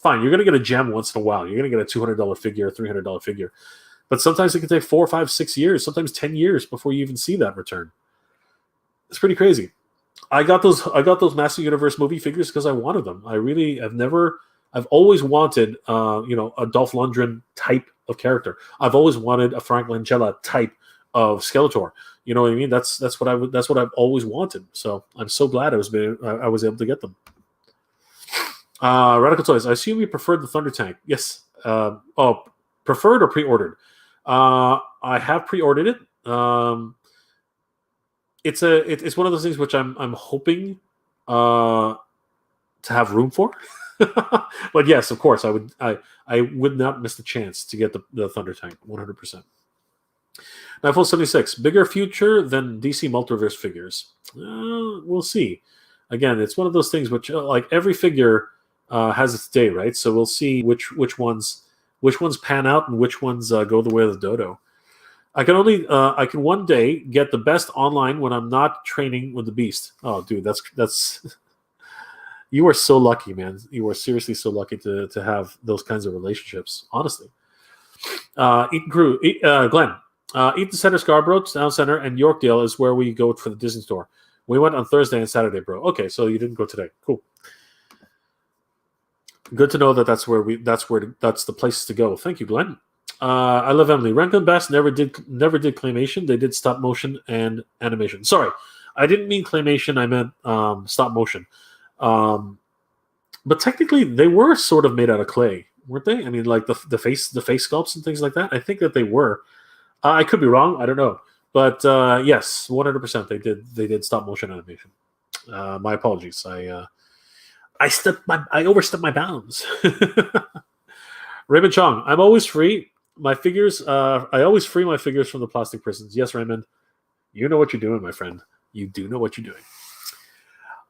[SPEAKER 1] fine. You're gonna get a gem once in a while. You're gonna get a $200 figure, $300 figure, but sometimes it can take 4, 5, 6 years, sometimes 10 years before you even see that return. It's pretty crazy. I got those Master Universe movie figures because I wanted them. I've always wanted, a Dolph Lundgren type of character. I've always wanted a Frank Langella type of Skeletor. You know what I mean? That's what I've always wanted. So I'm so glad I was able to get them. Radical Toys. I assume you preferred the Thunder Tank. Yes. Preferred or pre-ordered? I have pre-ordered it. It's one of those things which I'm hoping to have room for. But yes, of course, I would not miss the chance to get the Thunder Tank 100%. Nightfall 76, bigger future than DC Multiverse figures. We'll see. Again, it's one of those things which like every figure has its day, right? So we'll see which ones pan out and which ones go the way of the dodo. I can one day get the best online when I'm not training with the beast. Oh, dude, that's you are so lucky, man. You are seriously so lucky to have those kinds of relationships. Honestly, Eaton Crew, Glenn, Eaton Center, Scarborough, Town Center, and Yorkdale is where we go for the Disney store. We went on Thursday and Saturday, bro. Okay, so you didn't go today. Cool. Good to know that's the place to go. Thank you, Glenn. I love Emily. Rankin Bass never did claymation. They did stop motion and animation. Sorry, I didn't mean claymation. I meant stop motion. But technically, they were sort of made out of clay, weren't they? I mean, like the face sculpts and things like that. I think that they were. I could be wrong. I don't know. But yes, 100%. They did stop motion animation. My apologies. I overstepped my bounds. Raymond Chong, I'm always free. My figures. I always free my figures from the plastic prisons. Yes, Raymond. You know what you're doing, my friend. You do know what you're doing.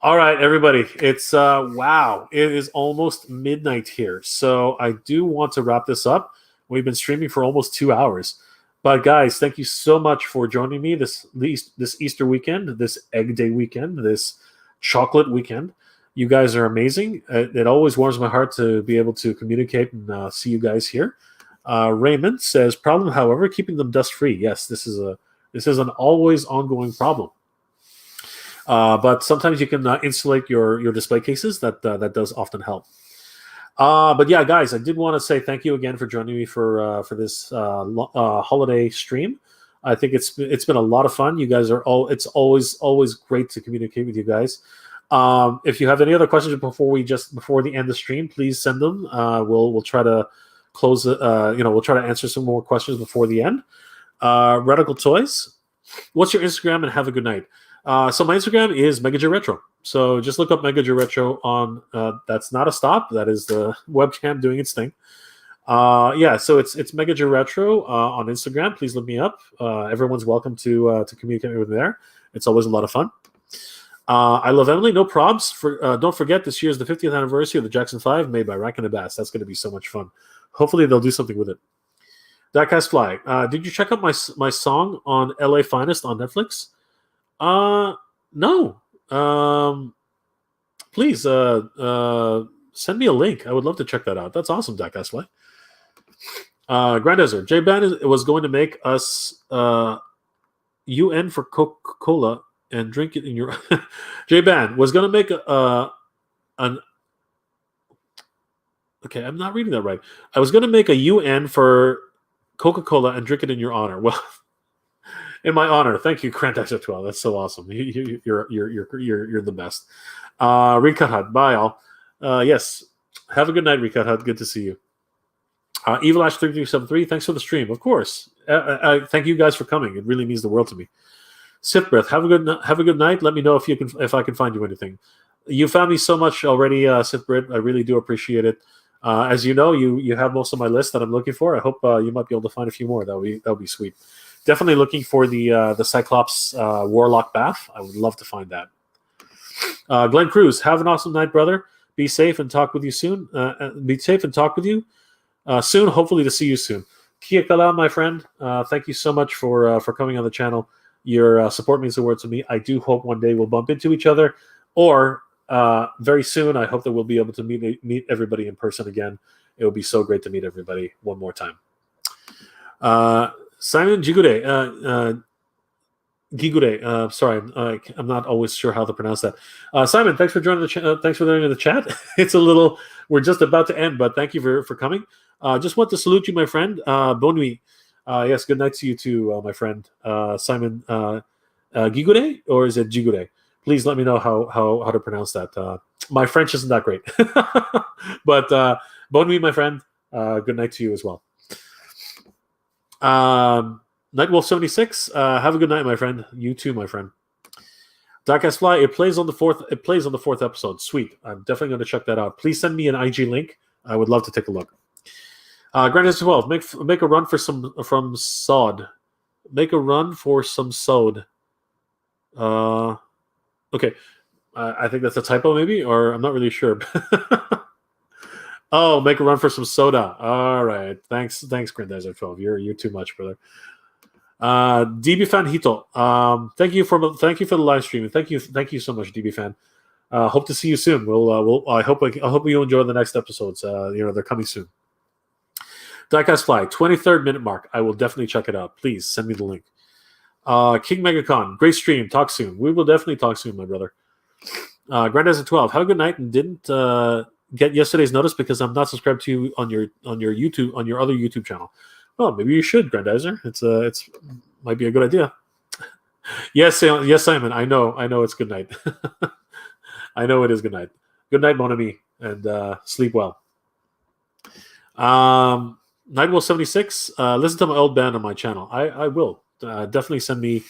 [SPEAKER 1] All right, everybody. It's wow. It is almost midnight here, so I do want to wrap this up. We've been streaming for almost 2 hours. But guys, thank you so much for joining me this Easter weekend, this Egg Day weekend, this chocolate weekend. You guys are amazing. It always warms my heart to be able to communicate and see you guys here. Raymond says, problem, however, keeping them dust-free. Yes, this is an always ongoing problem. But sometimes you can insulate your display cases. That does often help. But yeah, guys, I did want to say thank you again for joining me for this holiday stream. I think it's been a lot of fun. You guys are it's always great to communicate with you guys. If you have any other questions before the end of the stream, please send them. We'll try to close it. We'll try to answer some more questions before the end. Radical Toys, what's your Instagram, and have a good night. So my Instagram is MegaJRetro. So just look up MegaJRetro on. That's not a stop. That is the webcam doing its thing. Yeah. So it's MegaJRetro on Instagram. Please look me up. Everyone's welcome to communicate with me there. It's always a lot of fun. I love Emily. No probs. Don't forget, this year is the 50th anniversary of the Jackson 5 made by Rankin and Bass. That's going to be so much fun. Hopefully they'll do something with it. That Fly. Did you check out my song on LA Finest on Netflix? No. Please send me a link. I would love to check that out. That's awesome, That Fly. Grand Desert. J-Ban was going to make us UN for Coca-Cola and drink it in your J-Ban was going to make an okay, I'm not reading that right. I was going to make a UN for Coca-Cola and drink it in your honor. Well, in my honor, thank you, Crantax12. That's so awesome. You're the best. Recut Hut, bye all. Yes, have a good night, Recut Hut. Good to see you. Evil Ash 3373, thanks for the stream. Of course. Thank you guys for coming. It really means the world to me. Sith Breath, have a good night. Let me know if I can find you anything. You found me so much already, Sith Breath. I really do appreciate it. As you know, you have most of my list that I'm looking for. I hope you might be able to find a few more. That would be sweet. Definitely looking for the Cyclops Warlock Bath. I would love to find that. Glenn Cruz, have an awesome night, brother. Be safe and talk with you soon. Be safe and talk with you soon. Hopefully to see you soon. Kia Kala, my friend. Thank you so much for coming on the channel. Your support means the world to me. I do hope one day we'll bump into each other, or very soon. I hope that we'll be able to meet everybody in person again. It would be so great to meet everybody one more time. Simon Gigude, sorry, I'm not always sure how to pronounce that. Simon, thanks for joining the chat. It's a little, we're just about to end, but thank you for coming. Just want to salute you, my friend. Bonne nuit. Yes, good night to you too, my friend. Simon Gigude, or is it Gigude? Please let me know how to pronounce that. My French isn't that great. But bonne nuit, my friend. Good night to you as well. Nightwolf76, have a good night, my friend. You too, my friend. Darkest Fly, it plays on the fourth episode. Sweet. I'm definitely going to check that out. Please send me an IG link. I would love to take a look. Grandis 12, make a run for some from sod. Make a run for some sod. Okay. I think that's a typo, maybe, or I'm not really sure. Oh, make a run for some soda. All right. Thanks, Grandizer 12. You're too much, brother. DB fan Hito. Thank you for the live stream. Thank you so much, DB fan. Hope to see you soon. I hope you enjoy the next episodes. They're coming soon. Diecast Fly, 23rd minute mark. I will definitely check it out. Please send me the link. King Megacon, great stream. Talk soon. We will definitely talk soon, my brother. Grandizer 12, have a good night and didn't get yesterday's notice because I'm not subscribed to you on your YouTube, on your other YouTube channel. Well, maybe you should, Grandizer. It's might be a good idea. Yes, Simon. I know it's good night. I know it is good night. Good night, mon ami, and sleep well. Nightwolf76, listen to my old band on my channel. I will definitely send me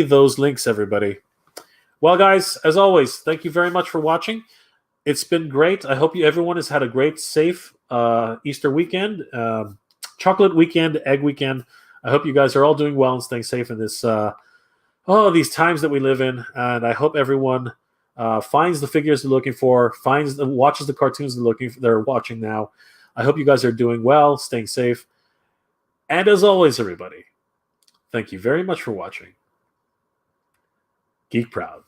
[SPEAKER 1] those links, everybody. Well, guys, as always, thank you very much for watching. It's been great. I hope everyone has had a great, safe Easter weekend, chocolate weekend, egg weekend. I hope you guys are all doing well and staying safe in this these times that we live in. And I hope everyone finds the figures they're looking for, watches the cartoons they're watching now. I hope you guys are doing well, staying safe. And as always, everybody, thank you very much for watching. Geek proud.